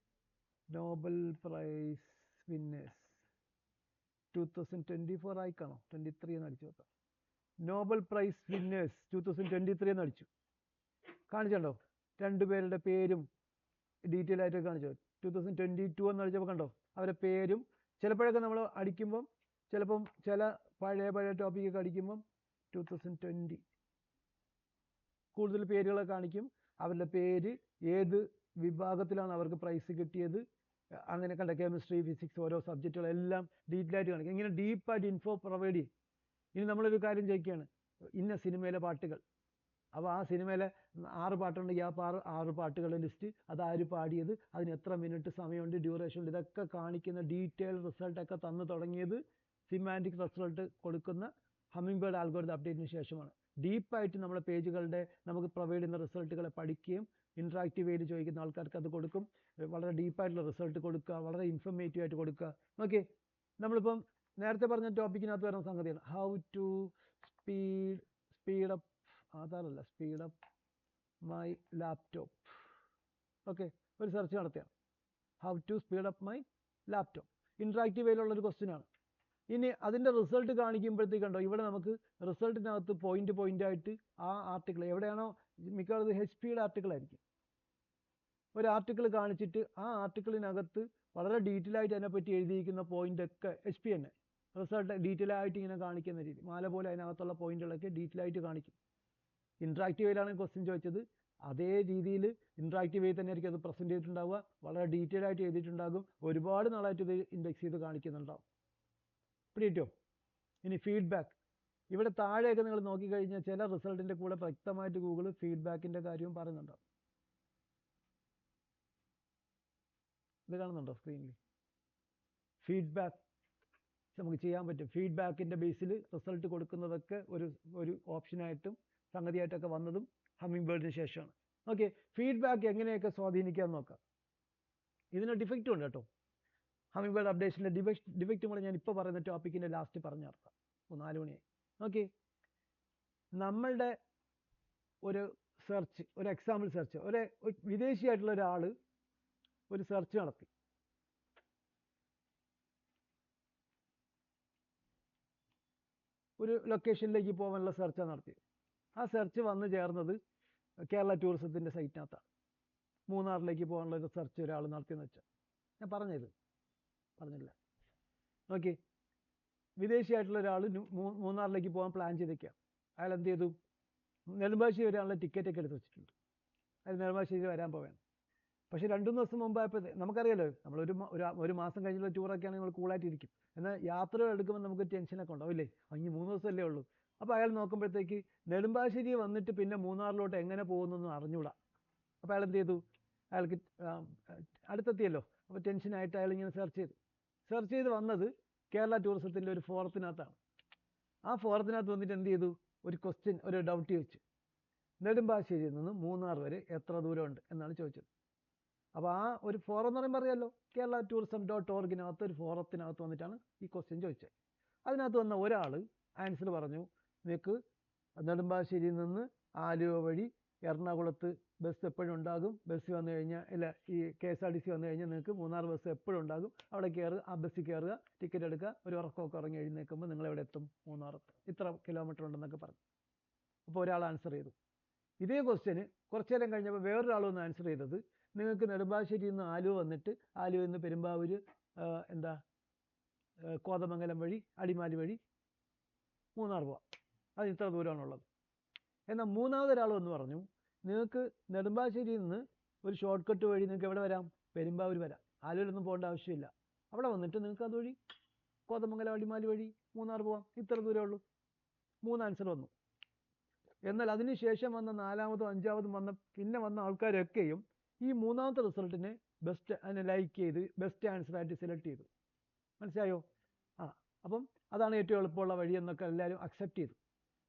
വിന്നേഴ്സ് 2024 ആയിക്കാണോ 23 എന്ന് അടിച്ചു നോക്കാം. നോബൽ പ്രൈസ് വിന്നേഴ്സ് 2023 എന്ന് അടിച്ചു കാണിച്ചോ, രണ്ടുപേരുടെ പേരും ഡീറ്റെയിൽ ആയിട്ട് കാണിച്ചോ. 2022 എന്ന് അടിച്ചപ്പോൾ കണ്ടോ അവരുടെ പേരും. ചിലപ്പോഴൊക്കെ നമ്മൾ അടിക്കുമ്പം ചിലപ്പം ചില പഴയ ടോപ്പിക്കൊക്കെ അടിക്കുമ്പം 2020 കൂടുതൽ പേരുകളെ കാണിക്കും, അവരുടെ പേര്, ഏത് വിഭാഗത്തിലാണ് അവർക്ക് പ്രൈസ് കിട്ടിയത്, അങ്ങനെ കണ്ട കെമിസ്ട്രി, ഫിസിക്സ്, ഓരോ സബ്ജക്റ്റുകളെല്ലാം ഡീറ്റെയിൽ ആയിട്ട് കാണിക്കും. ഇങ്ങനെ ഡീപ്പായിട്ട് ഇൻഫോ പ്രൊവൈഡ് ചെയ്യും. ഇനി നമ്മളൊരു കാര്യം ചോദിക്കുകയാണ്, ഇന്ന സിനിമയിലെ പാട്ടുകൾ, അപ്പോൾ ആ സിനിമയിലെ 6 പാട്ടുണ്ടെങ്കിൽ ആ 6 പാട്ടുകളുടെ ലിസ്റ്റ്, അത് ആര് പാടിയത്, അതിന് എത്ര മിനിറ്റ് സമയമുണ്ട്, ഡ്യൂറേഷൻ ഉണ്ട്, ഇതൊക്കെ കാണിക്കുന്ന ഡീറ്റെയിൽ റിസൾട്ടൊക്കെ തന്നു തുടങ്ങിയത് സിമാൻറ്റിക് റിസൾട്ട് കൊടുക്കുന്ന ഹമ്മിങ് ബേർഡ് ആൽഗോരിതം അപ്ഡേറ്റിന് ശേഷമാണ്. ഡീപ്പായിട്ട് നമ്മളെ പേജുകളുടെ നമുക്ക് പ്രൊവൈഡ് ചെയ്യുന്ന റിസൾട്ടുകളെ പഠിക്കുകയും ഇൻട്രാക്റ്റീവ് വേയിൽ ചോദിക്കുന്ന ആൾക്കാർക്ക് അത് കൊടുക്കും. വളരെ ഡീപ്പായിട്ടുള്ള റിസൾട്ട് കൊടുക്കുക, വളരെ ഇൻഫർമേറ്റീവ് ആയിട്ട് കൊടുക്കുക. ഓക്കെ, നമ്മളിപ്പം നേരത്തെ പറഞ്ഞ ടോപ്പിക്കിനകത്ത് വരുന്ന സംഗതിയാണ് how to speed up my laptop. Okay, ഒരു സെർച്ച് നടത്തിയാണ് how to speed up my laptop. Interactive വേയിലുള്ളൊരു ക്വസ്റ്റ്യൻ ആണ്. ഇനി അതിൻ്റെ റിസൾട്ട് കാണിക്കുമ്പോഴത്തേക്ക് കണ്ടോ ഇവിടെ നമുക്ക് റിസൾട്ടിനകത്ത് പോയിന്റ് ആയിട്ട് ആ ആർട്ടിക്കിൾ എവിടെയാണോ, മിക്കവാറും HP-യുടെ ആർട്ടിക്കിൾ ആയിരിക്കും. ഒരു ആർട്ടിക്കിൾ കാണിച്ചിട്ട് ആ ആർട്ടിക്കിളിനകത്ത് വളരെ ഡീറ്റെയിൽ ആയിട്ട് അതിനെപ്പറ്റി എഴുതിയിരിക്കുന്ന പോയിൻ്റൊക്കെ HP തന്നെ റിസൾട്ട് ഡീറ്റെയിൽ ആയിട്ട് ഇങ്ങനെ കാണിക്കുന്ന രീതി, മാല പോലെ അതിനകത്തുള്ള പോയിന്റുകളൊക്കെ ഡീറ്റെയിൽ ആയിട്ട് കാണിക്കും. ഇൻട്രാക്റ്റീവ് വേയിലാണ് ക്വസ്റ്റ്യൻ ചോദിച്ചത്, അതേ രീതിയിൽ ഇൻട്രാക്റ്റീവ് വേയിൽ തന്നെ ആയിരിക്കും അത് പ്രസൻറ്റ് ചെയ്തിട്ടുണ്ടാവുക. വളരെ ഡീറ്റെയിൽ ആയിട്ട് എഴുതിയിട്ടുണ്ടാകും, ഒരുപാട് നാളായിട്ട് ഇത് ഇൻഡെക്സ് ചെയ്ത് കാണിക്കുന്നുണ്ടാവും. പിടിയിട്ടോ. ഇനി ഫീഡ്ബാക്ക്, ഇവിടെ താഴെയൊക്കെ നിങ്ങൾ നോക്കിക്കഴിഞ്ഞാൽ ചില റിസൾട്ടിൻ്റെ കൂടെ വ്യക്തമായിട്ട് ഗൂഗിൾ ഫീഡ്ബാക്കിൻ്റെ കാര്യവും പറയുന്നുണ്ടാവും. ഇത് കാണുന്നുണ്ടോ സ്ക്രീനിൽ? ഫീഡ്ബാക്ക് നമുക്ക് ചെയ്യാൻ പറ്റും. ഫീഡ്ബാക്കിൻ്റെ ബേസിൽ റിസൾട്ട് കൊടുക്കുന്നതൊക്കെ ഒരു ഓപ്ഷനായിട്ടും സംഗതിയായിട്ടൊക്കെ വന്നതും ഹമ്മിങ് ബേർഡിന് ശേഷമാണ്. ഓക്കെ, ഫീഡ്ബാക്ക് എങ്ങനെയൊക്കെ സ്വാധീനിക്കാൻ നോക്കാം. ഇതിന് ഡിഫക്റ്റും ഉണ്ട് കേട്ടോ. ഹമ്മിങ് ബേർഡ് അപ്ഡേഷൻ്റെ ഡിഫക്റ്റും കൂടെ ഞാൻ ഇപ്പോൾ പറയുന്ന ടോപ്പിക്കിൻ്റെ ലാസ്റ്റ് പറഞ്ഞു നടത്താം. 4 മണിയായി. ഓക്കെ, നമ്മളുടെ ഒരു സെർച്ച്, ഒരു എക്സാമ്പിൾ സെർച്ച്, ഒരു വിദേശിയായിട്ടുള്ള ഒരാൾ ഒരു സെർച്ച് നടത്തി. ഒരു ലൊക്കേഷനിലേക്ക് പോകാനുള്ള സെർച്ചാണ് നടത്തിയത്. ആ സെർച്ച് വന്നു ചേർന്നത് കേരള ടൂറിസത്തിൻ്റെ സൈറ്റിനകത്താണ്. മൂന്നാറിലേക്ക് പോകാനുള്ള ഒരു സെർച്ച് ഒരാൾ നടത്തിയെന്ന് വെച്ചാൽ ഞാൻ പറഞ്ഞില്ല. ഓക്കെ, വിദേശിയായിട്ടുള്ള ഒരാൾ മൂന്നാറിലേക്ക് പോകാൻ പ്ലാൻ ചെയ്തേക്കാം. അയാൾ എന്ത് ചെയ്തു, നെടുമ്പാശ്ശേരി വരാനുള്ള ടിക്കറ്റൊക്കെ എടുത്ത് വെച്ചിട്ടുണ്ട്. അത് നെടുമ്പാശ്ശേരി വരാൻ പോവുകയാണ്. പക്ഷേ 2-3 ദിവസം മുമ്പായപ്പോൾ നമുക്കറിയാലോ, ഒരു മാസം കഴിഞ്ഞുള്ള ടൂറൊക്കെയാണ് നമ്മൾ കൂളായിട്ടിരിക്കും. എന്നാൽ യാത്രകൾ എടുക്കുമ്പോൾ നമുക്ക് ടെൻഷനൊക്കെ ഉണ്ടാവും ഇല്ലേ, ഇനി 3 ദിവസമല്ലേ ഉള്ളൂ. അപ്പോൾ അയാൾ നോക്കുമ്പോഴത്തേക്ക് നെടുമ്പാശ്ശേരി വന്നിട്ട് പിന്നെ മൂന്നാറിലോട്ട് എങ്ങനെ പോകുന്നൊന്നും അറിഞ്ഞൂടാ. അപ്പോൾ അയാൾ എന്ത് ചെയ്തു, അയാൾക്ക് അടുത്തെത്തിയല്ലോ, അപ്പോൾ ടെൻഷനായിട്ട് അയാൾ ഇങ്ങനെ സെർച്ച് ചെയ്ത് വന്നത് കേരള ടൂറിസത്തിൻ്റെ ഒരു ഫോറത്തിനകത്താണ്. ആ ഫോറത്തിനകത്ത് വന്നിട്ട് എന്ത് ചെയ്തു, ഒരു ക്വസ്റ്റ്യൻ, ഒരു ഡൗട്ട് ചോദിച്ചു. നെടുമ്പാശ്ശേരിയിൽ നിന്ന് മൂന്നാർ വരെ എത്ര ദൂരമുണ്ട് എന്നാണ് ചോദിച്ചത്. അപ്പോൾ ആ ഒരു ഫോറം എന്ന് പറയുമ്പോൾ അറിയാമല്ലോ, കേരള tourism.org ഒരു ഫോറത്തിനകത്ത് വന്നിട്ടാണ് ഈ ക്വസ്റ്റ്യൻ ചോദിച്ചത്. അതിനകത്ത് വന്ന ഒരാൾ ആൻസർ പറഞ്ഞു, നിങ്ങൾക്ക് നെടുമ്പാശ്ശേരിയിൽ നിന്ന് ആലുവ വഴി എറണാകുളത്ത് ബസ് എപ്പോഴും ഉണ്ടാകും, ബസ് വന്നു കഴിഞ്ഞാൽ ഈ KSRTC വന്നു കഴിഞ്ഞാൽ നിങ്ങൾക്ക് മൂന്നാർ ബസ് എപ്പോഴും ഉണ്ടാകും, അവിടെ കയറുക, ആ ബസ്സിൽ കയറുക, ടിക്കറ്റ് എടുക്കുക, ഒരു ഉറക്കമൊക്കെ ഇറങ്ങി എഴുന്നേൽക്കുമ്പോൾ നിങ്ങൾ എവിടെ എത്തും, മൂന്നാർ ഇത്ര കിലോമീറ്റർ ഉണ്ടെന്നൊക്കെ പറഞ്ഞു. അപ്പോൾ ഒരാൾ ആൻസർ ചെയ്തു. ഇതേ ക്വസ്റ്റ്യന് കുറച്ചു നേരം കഴിഞ്ഞപ്പോൾ വേറൊരാൾ വന്ന് ആൻസർ ചെയ്തത്, നിങ്ങൾക്ക് നെടുമ്പാശ്ശേരിയിൽ നിന്ന് ആലുവ വന്നിട്ട് ആലുവയിൽ നിന്ന് പെരുമ്പാവൂർ കോതമംഗലം വഴി അടിമാലി വഴി മൂന്നാർ പോവാം, അത് ഇത്ര ദൂരമാണുള്ളത്. എന്നാൽ മൂന്നാമതൊരാൾ വന്ന് പറഞ്ഞു, നിങ്ങൾക്ക് നെടുമ്പാശ്ശേരിയിൽ നിന്ന് ഒരു ഷോർട്ട് കട്ട് വഴി നിങ്ങൾക്ക് എവിടെ വരാം, പെരുമ്പാവൂർ വരാം, ആലുവയിലൊന്നും പോകേണ്ട ആവശ്യമില്ല, അവിടെ വന്നിട്ട് നിങ്ങൾക്ക് അതുവഴി കോതമംഗലം അടിമാലി വഴി മൂന്നാർ പോവാം, ഇത്ര ദൂരമേ ഉള്ളൂ. 3 ആൻസർ വന്നു. എന്നാൽ അതിന് ശേഷം വന്ന 4-മതും 5-മതും പിന്നെ വന്ന ആൾക്കാരൊക്കെയും ഈ മൂന്നാമത്തെ റിസൾട്ടിനെ അതിനെ ലൈക്ക് ചെയ്ത് ബെസ്റ്റ് ആൻസർ ആയിട്ട് സെലക്ട് ചെയ്തു. മനസ്സിലായോ? അപ്പം അതാണ് ഏറ്റവും എളുപ്പമുള്ള വഴി എന്നൊക്കെ എല്ലാവരും അക്സെപ്റ്റ് ചെയ്തു.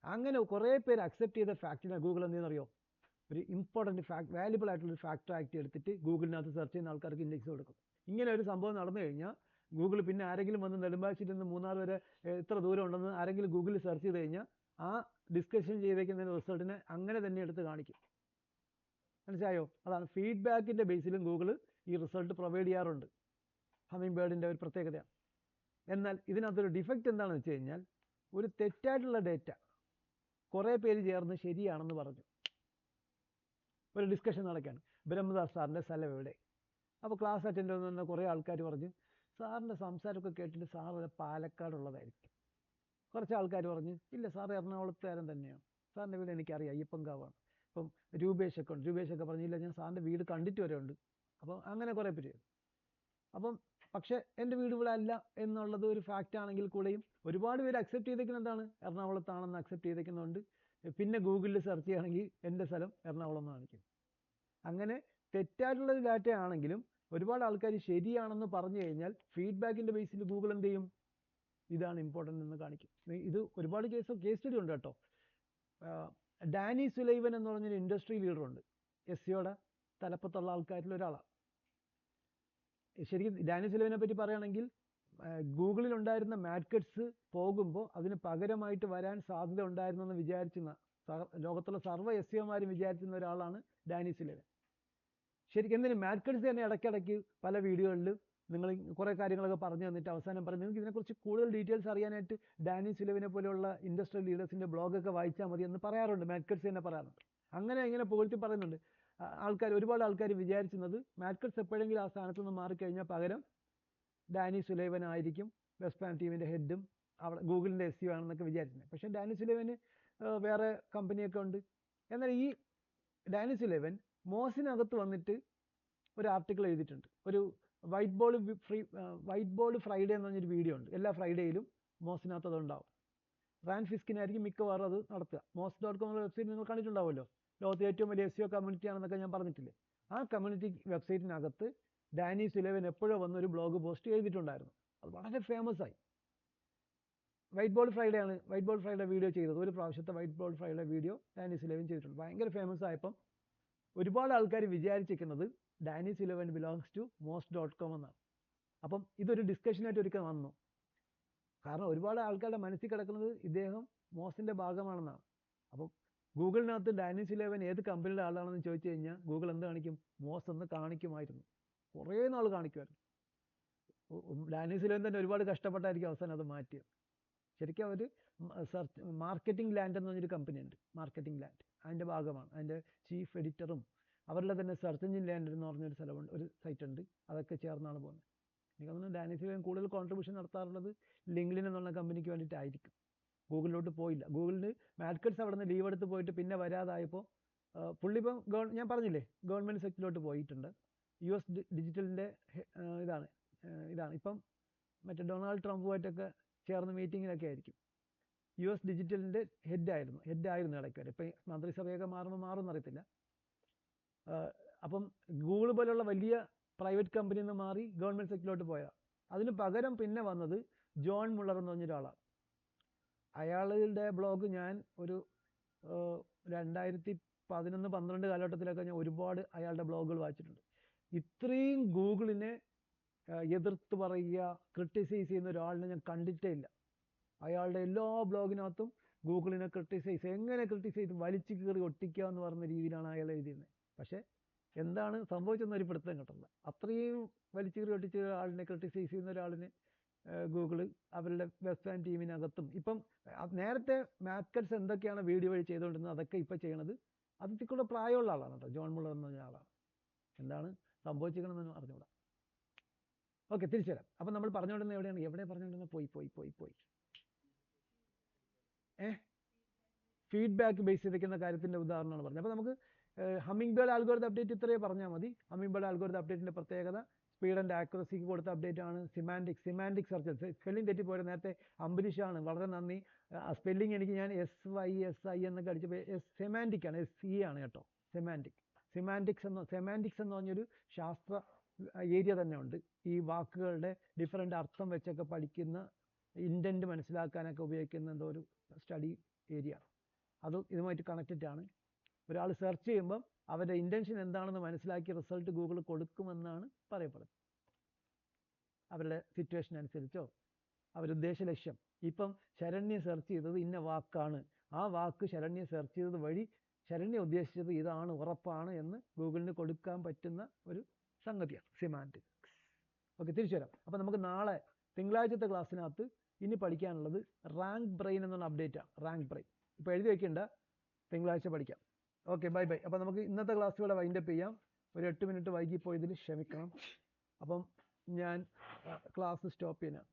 അങ്ങനെ കുറേ പേര് അക്സെപ്റ്റ് ചെയ്ത ഫാക്റ്റിനെ ഗൂഗിൾ എന്തെന്നറിയോ, ഒരു ഇമ്പോർട്ടൻറ്റ് വാല്യുബിൾ ആയിട്ടുള്ളൊരു ഫാക്ടർ ആക്ട് എടുത്തിട്ട് ഗൂഗിളിനകത്ത് സെർച്ച് ചെയ്യുന്ന ആൾക്കാർക്ക് ഇൻഡെക്സ് കൊടുക്കും. ഇങ്ങനെ ഒരു സംഭവം നടന്നു കഴിഞ്ഞാൽ ഗൂഗിൾ പിന്നെ ആരെങ്കിലും വന്ന് നെടുമ്പാശ്ശേരിയിൽ നിന്ന് മൂന്നാർ വരെ എത്ര ദൂരം ഉണ്ടെന്ന് ആരെങ്കിലും ഗൂഗിളിൽ സെർച്ച് ചെയ്ത് കഴിഞ്ഞാൽ ആ ഡിസ്കഷൻ ചെയ്തേക്കുന്ന റിസൾട്ടിനെ അങ്ങനെ തന്നെ എടുത്ത് കാണിക്കും. മനസ്സിലായോ? അതാണ് ഫീഡ്ബാക്കിൻ്റെ ബേസിലും ഗൂഗിൾ ഈ റിസൾട്ട് പ്രൊവൈഡ് ചെയ്യാറുണ്ട്. ഹമ്മിങ് ബേർഡിൻ്റെ ഒരു പ്രത്യേകതയാണ്. എന്നാൽ ഇതിനകത്തൊരു ഡിഫക്റ്റ് എന്താണെന്ന് വെച്ച് കഴിഞ്ഞാൽ, ഒരു തെറ്റായിട്ടുള്ള ഡേറ്റ കുറേ പേര് ചേർന്ന് ശരിയാണെന്ന് പറഞ്ഞു. ഒരു ഡിസ്കഷൻ നടക്കുകയാണ്, ബ്രഹ്മദാസ് സാറിൻ്റെ സ്ഥലം എവിടെ? അപ്പോൾ ക്ലാസ് അറ്റൻഡ് ചെയ്യുന്ന കുറേ ആൾക്കാർ പറഞ്ഞു സാറിൻ്റെ സംസാരമൊക്കെ കേട്ടിട്ട് സാറ് പാലക്കാടുള്ളതായിരിക്കും. കുറച്ച് ആൾക്കാർ പറഞ്ഞു ഇല്ല സാർ എറണാകുളത്തുകാരൻ തന്നെയാണ്, സാറിൻ്റെ വീട് എനിക്കറിയാം, അയ്യപ്പൻകാവാണ്. ഇപ്പം രൂപേഷൊക്കെ ഉണ്ട്, രൂപേഷൊക്കെ പറഞ്ഞില്ല ഞാൻ സാറിൻ്റെ വീട് കണ്ടിട്ട് വരെ ഉണ്ട്. അപ്പം അങ്ങനെ കുറേ പേര്. അപ്പം പക്ഷേ എൻ്റെ വീട് ഇവിടെ അല്ല എന്നുള്ളത് ഒരു ഫാക്റ്റ് ആണെങ്കിൽ കൂടെയും ഒരുപാട് പേര് അക്സെപ്റ്റ് ചെയ്തേക്കുന്നത് എന്താണ്, എറണാകുളത്താണെന്ന് അക്സെപ്റ്റ് ചെയ്തേക്കുന്നതുകൊണ്ട് പിന്നെ ഗൂഗിളിൽ സെർച്ച് ചെയ്യുകയാണെങ്കിൽ എൻ്റെ സ്ഥലം എറണാകുളം എന്ന് കാണിക്കും. അങ്ങനെ തെറ്റായിട്ടുള്ള ഡാറ്റ ആണെങ്കിലും ഒരുപാട് ആൾക്കാർ ശരിയാണെന്ന് പറഞ്ഞു കഴിഞ്ഞാൽ ഫീഡ്ബാക്കിൻ്റെ ബേസിൽ ഗൂഗിൾ എന്ത് ചെയ്യും, ഇതാണ് ഇമ്പോർട്ടൻ്റ് എന്ന് കാണിക്കും. ഇത് ഒരുപാട് കേസ് സ്റ്റഡി ഉണ്ട് കേട്ടോ. ഡാനി സുലൈവൻ എന്ന് പറഞ്ഞൊരു ഇൻഡസ്ട്രി ലീഡറുണ്ട്, SEOയുടെ തലപ്പത്തുള്ള ആൾക്കാരിൽ ഒരാളാണ്. ശരിക്കും ഡാനി സുലൈവനെ പറ്റി പറയുകയാണെങ്കിൽ ഗൂഗിളിൽ ഉണ്ടായിരുന്ന മാർക്കറ്റ്സ് പോകുമ്പോൾ അതിന് പകരമായിട്ട് വരാൻ സാധ്യത ഉണ്ടായിരുന്നെന്ന് വിചാരിച്ചിരുന്ന ലോകത്തുള്ള സർവ്വ SEOമാരും വിചാരിച്ചിരുന്ന ഒരാളാണ് ഡാനി സുലൈവൻ. ശരിക്കും എന്തിനും മാർക്കറ്റ്സ് തന്നെ ഇടയ്ക്കിടയ്ക്ക് പല വീഡിയോകളിലും നിങ്ങൾ കുറേ കാര്യങ്ങളൊക്കെ പറഞ്ഞു തന്നിട്ട് അവസാനം പറഞ്ഞു നിങ്ങൾക്ക് ഇതിനെക്കുറിച്ച് കൂടുതൽ ഡീറ്റെയിൽസ് അറിയാനായിട്ട് ഡാനി സുലൈവനെ പോലെയുള്ള ഇൻഡസ്ട്രിയൽ ലീഡേഴ്സിൻ്റെ ബ്ലോഗൊക്കെ വായിച്ചാൽ മതി എന്ന് പറയാറുണ്ട്. മാർക്കറ്റ്സ് തന്നെ പറയാറുണ്ട്. അങ്ങനെ ഇങ്ങനെ പുകഴ്ത്തി പറയുന്നുണ്ട്. ഒരുപാട് ആൾക്കാർ വിചാരിച്ചിരുന്നത് മാർക്കറ്റ്സ് എപ്പോഴെങ്കിലും ആ സ്ഥാനത്ത് നിന്ന് മാറിക്കഴിഞ്ഞാൽ പകരം ഡാനി സുലൈവൻ ആയിരിക്കും വെസ്പാം ടീമിൻ്റെ ഹെഡും അവിടെ ഗൂഗിളിൻ്റെ SEO ആണെന്നൊക്കെ വിചാരിച്ചിരുന്നത്. പക്ഷേ ഡാനി സുലൈവന് വേറെ കമ്പനിയൊക്കെ ഉണ്ട്. എന്നാൽ ഈ ഡാനി സുലൈവൻ മോസിനകത്ത് വന്നിട്ട് ഒരു ആർട്ടിക്കിൾ എഴുതിയിട്ടുണ്ട്. ഒരു വൈറ്റ് ബോർഡ് ഫ്രൈഡേ എന്ന് പറഞ്ഞൊരു വീഡിയോ ഉണ്ട്. എല്ലാ ഫ്രൈഡേയിലും മോസിനകത്ത് അതുണ്ടാവും. റാൻ ഫിസ്കിനായിരിക്കും മിക്കവാറും അത് നടത്തുക. moz.com എന്ന വെബ്സൈറ്റ് നിങ്ങൾ കണ്ടിട്ടുണ്ടാവുമല്ലോ. ലോകത്തെ ഏറ്റവും വലിയ SEO കമ്മ്യൂണിറ്റി ആണെന്നൊക്കെ ഞാൻ പറഞ്ഞിട്ടില്ലേ. ആ കമ്മ്യൂണിറ്റി വെബ്സൈറ്റിനകത്ത് ഡാനി സുലൈവൻ എപ്പോഴോ വന്നൊരു ബ്ലോഗ് പോസ്റ്റ് എഴുതിയിട്ടുണ്ടായിരുന്നു. അത് വളരെ ഫേമസ് ആയി. വൈറ്റ് ബോർഡ് ഫ്രൈഡേ വീഡിയോ ചെയ്തത്, ഒരു പ്രാവശ്യത്തെ whiteboard Friday video Danny Sullivan ചെയ്തിട്ടുണ്ട്. ഭയങ്കര ഫേമസ് ആയപ്പം ഒരുപാട് ആൾക്കാർ വിചാരിച്ചിരിക്കുന്നത് ഡാനി സുലൈവൻ ബിലോങ്സ് ടു moz.com എന്നാണ്. അപ്പം ഇതൊരു ഡിസ്കഷനായിട്ട് ഒരിക്കൽ വന്നു. കാരണം ഒരുപാട് ആൾക്കാരുടെ മനസ്സിൽ കിടക്കുന്നത് ഇദ്ദേഹം മോസിൻ്റെ ഭാഗമാണെന്നാണ്. അപ്പം ഗൂഗിളിനകത്ത് ഡാനി സുലൈവൻ ഏത് കമ്പനിയുടെ ആളാണെന്ന് ചോദിച്ചു കഴിഞ്ഞാൽ ഗൂഗിൾ എന്ത് കാണിക്കും, മോസ് എന്ന് കാണിക്കുമായിരുന്നു. കുറേ നാൾ കാണിക്കുമായിരുന്നു. ഡാനി സുലൈവൻ തന്നെ ഒരുപാട് കഷ്ടപ്പെട്ടായിരിക്കും അവസാനം അത് മാറ്റിയത്. ശരിക്കും അവർ മാർക്കറ്റിംഗ് ലാൻഡ് എന്ന് പറഞ്ഞൊരു കമ്പനി ഉണ്ട്, മാർക്കറ്റിംഗ് ലാൻഡ്, അതിൻ്റെ ഭാഗമാണ്. അതിൻ്റെ ചീഫ് എഡിറ്ററും അവരുടെ തന്നെ സെർച്ച് എഞ്ചിൻ ലാൻഡ് എന്ന് പറഞ്ഞൊരു സ്ഥലമുണ്ട്, ഒരു സൈറ്റ് ഉണ്ട്. അതൊക്കെ ചേർന്നാണ് പോകുന്നത്. എനിക്ക് തോന്നുന്നു ഡാനി സുലൈവൻ കൂടുതൽ കോൺട്രിബ്യൂഷൻ നടത്താറുള്ളത് ലിങ്ക്ഡിൻ എന്നുള്ള കമ്പനിക്ക് വേണ്ടിയിട്ടായിരിക്കും. ഗൂഗിളിലോട്ട് പോയില്ല. ഗൂഗിളിന് മാർക്കറ്റ്സ് അവിടെ നിന്ന് ലീവ് എടുത്ത് പോയിട്ട് പിന്നെ വരാതായപ്പോൾ പുള്ളി ഇപ്പം ഞാൻ പറഞ്ഞില്ലേ ഗവൺമെൻറ് സെക്ടറിലോട്ട് പോയിട്ടുണ്ട്. US ഡിജിറ്റലിൻ്റെ ഇതാണ് ഇപ്പം മറ്റേ ഡൊണാൾഡ് ട്രംപുമായിട്ടൊക്കെ ചേർന്ന് മീറ്റിങ്ങിലൊക്കെ ആയിരിക്കും. US ഡിജിറ്റലിൻ്റെ ഹെഡായിരുന്നു ഇടയ്ക്ക് വരെ. ഇപ്പം മന്ത്രിസഭയൊക്കെ മാറുമെന്നറിയത്തില്ല. അപ്പം ഗൂഗിൾ പോലുള്ള വലിയ പ്രൈവറ്റ് കമ്പനിയിൽ നിന്ന് മാറി ഗവൺമെൻറ് സെക്ടറിലോട്ട് പോയതാണ്. അതിന് പകരം പിന്നെ വന്നത് ജോൺ മുള്ളർ എന്ന് പറഞ്ഞൊരാളാണ്. അയാളുടെ ബ്ലോഗ് ഞാൻ ഒരു 2011-12 കാലഘട്ടത്തിലൊക്കെ ഞാൻ ഒരുപാട് അയാളുടെ ബ്ലോഗുകൾ വായിച്ചിട്ടുണ്ട്. ഇത്രയും ഗൂഗിളിനെ എതിർത്ത് പറയുക, ക്രിട്ടിസൈസ് ചെയ്യുന്ന ഒരാളിനെ ഞാൻ കണ്ടിട്ടേ ഇല്ല. അയാളുടെ എല്ലാ ബ്ലോഗിനകത്തും ഗൂഗിളിനെ എങ്ങനെ ക്രിട്ടിസൈസ് വലിച്ചു കീറി ഒട്ടിക്കുക എന്ന് പറഞ്ഞ രീതിയിലാണ് അയാൾ എഴുതിയിരുന്നത്. പക്ഷേ എന്താണ് സംഭവിച്ചെന്ന് ഒരു പിടുത്തം കിട്ടില്ല. അത്രയും വലിച്ചു കീറി ഒട്ടിച്ച ആളിനെ ക്രിട്ടിസൈസ് ചെയ്യുന്ന ഒരാളിനെ ഗൂഗിള് അവരുടെ വെബ്സൈൻ ടീമിനകത്തും ഇപ്പം നേരത്തെ മാർക്കറ്റ്സ് എന്തൊക്കെയാണ് വീഡിയോ വഴി ചെയ്തുകൊണ്ടിരുന്നത് അതൊക്കെ ഇപ്പം ചെയ്യണത് അതിൽ കൂടെ പ്രായമുള്ള ആളാണ് കേട്ടോ, ജോൺ മുള്ളർ എന്ന് പറഞ്ഞ ആളാണ്. എന്താണ് സംഭവിച്ചിരിക്കണമെന്ന് അറിഞ്ഞുകൂടാ. ഓക്കെ, തിരിച്ചു വരാം. അപ്പം നമ്മൾ പറഞ്ഞുകൊണ്ടിരുന്നത് എവിടെ പറഞ്ഞുകൊണ്ടിരുന്നത് പോയി ഫീഡ്ബാക്ക് ബേസ് ചെയ്തിരിക്കുന്ന കാര്യത്തിൻ്റെ ഉദാഹരണമാണ് പറഞ്ഞത്. അപ്പോൾ നമുക്ക് ഹമ്മിങ് ബേർഡ് ആൽഗോരിതം അപ്ഡേറ്റ് ഇത്രയേ പറഞ്ഞാൽ മതി. ഹമ്മിങ് ബേർഡ് ആൽഗോരിതം അപ്ഡേറ്റിൻ്റെ പ്രത്യേകത സ്പീഡ് ആൻഡ് ആക്യുറസിക്ക് കൊടുത്ത അപ്ഡേറ്റ് ആണ്. സിമാൻറ്റിക് സെർച്ച്, സ്പെല്ലിംഗ് തെറ്റിപ്പോയത് നേരത്തെ അംബരീഷാണ്, വളരെ നന്ദി. സ്പെല്ലിംഗ് എനിക്ക് ഞാൻ SYSI എന്നൊക്കെ അടിച്ചപ്പോൾ സെമാൻറ്റിക് ആണ്, SE ആണ് കേട്ടോ, സെമാൻറ്റിക്. സെമാൻറ്റിക്സ് എന്ന് പറഞ്ഞൊരു ശാസ്ത്ര ഏരിയ തന്നെ ഉണ്ട്. ഈ വാക്കുകളുടെ ഡിഫറെൻ്റ് അർത്ഥം വെച്ചൊക്കെ പഠിക്കുന്ന, ഇൻറ്റൻറ്റ് മനസ്സിലാക്കാനൊക്കെ ഉപയോഗിക്കുന്ന എന്തോ ഒരു സ്റ്റഡി ഏരിയ. അത് ഇതുമായിട്ട് കണക്റ്റഡ് ആണ്. ഒരാൾ സെർച്ച് ചെയ്യുമ്പം അവരുടെ ഇൻറ്റൻഷൻ എന്താണെന്ന് മനസ്സിലാക്കി റിസൾട്ട് ഗൂഗിൾ കൊടുക്കുമെന്നാണ് പറയപ്പെടുന്നത്. അവരുടെ സിറ്റുവേഷൻ അനുസരിച്ചോ അവരുദ്ദേശ ലക്ഷ്യം. ഇപ്പം ശരണ്യ സെർച്ച് ചെയ്തത് ഇന്ന വാക്കാണ്, ആ വാക്ക് ശരണ്യ സെർച്ച് ചെയ്തത് വഴി ശരണ്യ ഉദ്ദേശിച്ചത് ഇതാണ്, ഉറപ്പാണ് എന്ന് ഗൂഗിളിന് കൊടുക്കാൻ പറ്റുന്ന ഒരു സംഗതിയാണ് സെമാൻറ്റിക്സ്. ഓക്കെ, തിരിച്ചു വരാം. അപ്പോൾ നമുക്ക് നാളെ തിങ്കളാഴ്ചത്തെ ക്ലാസ്സിനകത്ത് ഇനി പഠിക്കാനുള്ളത് റാങ്ക് ബ്രെയിൻ എന്നുള്ള അപ്ഡേറ്റാണ്. റാങ്ക് ബ്രെയിൻ ഇപ്പോൾ എഴുതി വയ്ക്കേണ്ട, തിങ്കളാഴ്ച പഠിക്കാം. Okay, bye bye. അപ്പോൾ നമുക്ക് ഇന്നത്തെ ക്ലാസ് ഇവിടെ വൈൻഡപ്പ് ചെയ്യാം. ഒരു 8 മിനിറ്റ് വൈകിപ്പോയതിൽ ക്ഷമിക്കണം. അപ്പം ഞാൻ ക്ലാസ് സ്റ്റോപ്പ് ചെയ്യാം.